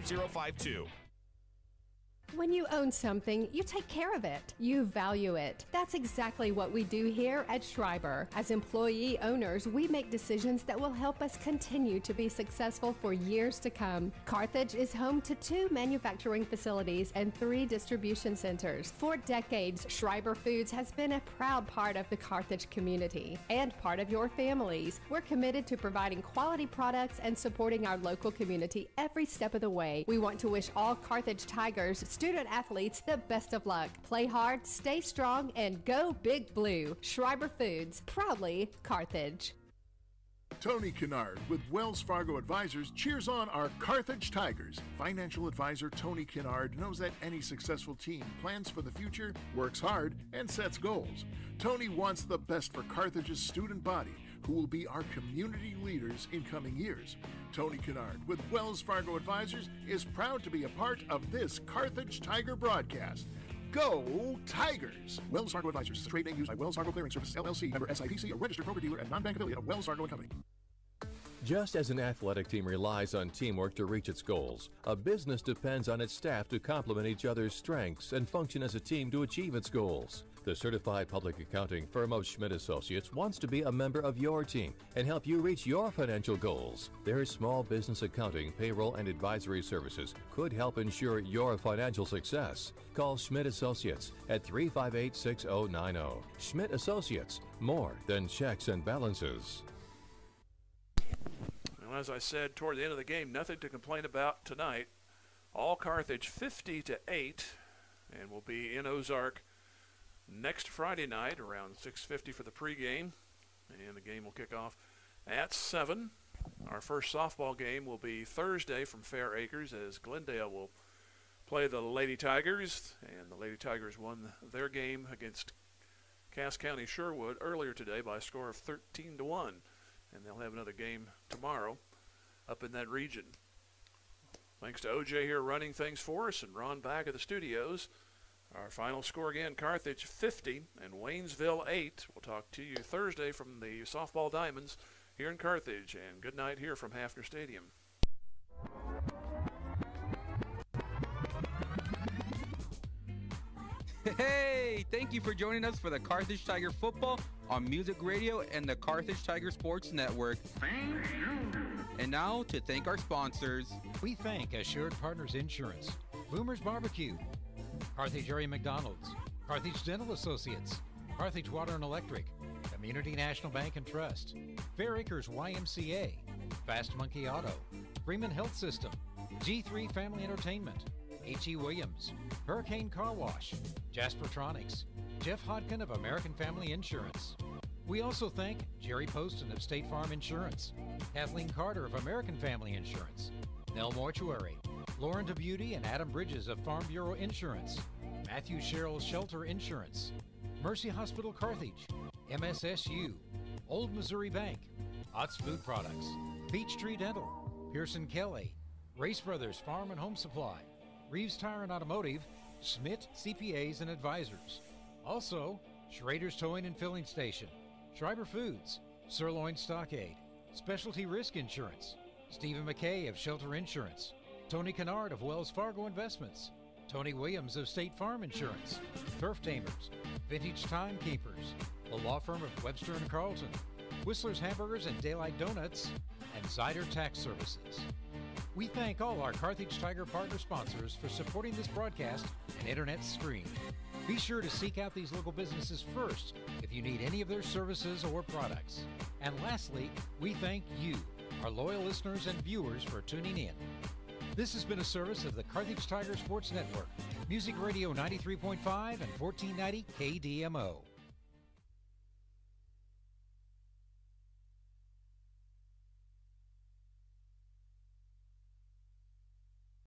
When you own something, you take care of it. You value it. That's exactly what we do here at Schreiber. As employee owners, we make decisions that will help us continue to be successful for years to come. Carthage is home to 2 manufacturing facilities and 3 distribution centers. For decades, Schreiber Foods has been a proud part of the Carthage community and part of your families. We're committed to providing quality products and supporting our local community every step of the way. We want to wish all Carthage Tigers student athletes the best of luck. Play hard, stay strong, and go Big Blue. Schreiber Foods, proudly Carthage. Tony Kennard with Wells Fargo Advisors cheers on our Carthage Tigers. Financial advisor Tony Kennard knows that any successful team plans for the future, works hard, and sets goals. Tony wants the best for Carthage's student body, who will be our community leaders in coming years. Tony Kennard with Wells Fargo Advisors is proud to be a part of this Carthage Tiger broadcast. Go Tigers! Wells Fargo Advisors is a trade name used by Wells Fargo Clearing Services, LLC, member SIPC, a registered broker-dealer and non-bank affiliate of Wells Fargo & Company. Just as an athletic team relies on teamwork to reach its goals, a business depends on its staff to complement each other's strengths and function as a team to achieve its goals. The certified public accounting firm of Schmidt Associates wants to be a member of your team and help you reach your financial goals. Their small business accounting, payroll, and advisory services could help ensure your financial success. Call Schmidt Associates at 358-6090. Schmidt Associates, more than checks and balances. Well, as I said toward the end of the game, nothing to complain about tonight. All Carthage 50-8, and we'll be in Ozark next Friday night around 6:50 for the pregame, and the game will kick off at 7. Our first softball game will be Thursday from Fair Acres, as Glendale will play the Lady Tigers, and the Lady Tigers won their game against Cass County Sherwood earlier today by a score of 13-1, and they'll have another game tomorrow up in that region. Thanks to OJ here running things for us and Ron back at the studios. Our final score again, Carthage 50 and Waynesville 8. We'll talk to you Thursday from the Softball Diamonds here in Carthage, and good night here from Hafner Stadium. Hey, thank you for joining us for the Carthage Tiger football on Music Radio and the Carthage Tiger Sports Network. And now to thank our sponsors. We thank Assured Partners Insurance, Boomer's Barbecue, Carthage Area McDonald's, Carthage Dental Associates, Carthage Water and Electric, Community National Bank and Trust, Fair Acres YMCA, Fast Monkey Auto, Freeman Health System, G3 Family Entertainment, H.E. Williams, Hurricane Car Wash, Jaspertronics, Jeff Hodkin of American Family Insurance. We also thank Jerry Poston of State Farm Insurance, Kathleen Carter of American Family Insurance, Nell Mortuary, Lauren DeBeauty and Adam Bridges of Farm Bureau Insurance, Matthew Sherrill Shelter Insurance, Mercy Hospital Carthage, MSSU, Old Missouri Bank, Ott's Food Products, Peachtree Dental, Pearson Kelly, Race Brothers Farm and Home Supply, Reeves Tire and Automotive, Schmidt CPAs and Advisors. Also, Schrader's Towing and Filling Station, Schreiber Foods, Sirloin Stockade, Specialty Risk Insurance, Stephen McKay of Shelter Insurance, Tony Kennard of Wells Fargo Investments, Tony Williams of State Farm Insurance, Turf Tamers, Vintage Timekeepers, the law firm of Webster & Carlton, Whistler's Hamburgers and Daylight Donuts, and Zyder Tax Services. We thank all our Carthage Tiger partner sponsors for supporting this broadcast and internet stream. Be sure to seek out these local businesses first if you need any of their services or products. And lastly, we thank you, our loyal listeners and viewers, for tuning in. This has been a service of the Carthage Tiger Sports Network, Music Radio 93.5 and 1490 KDMO.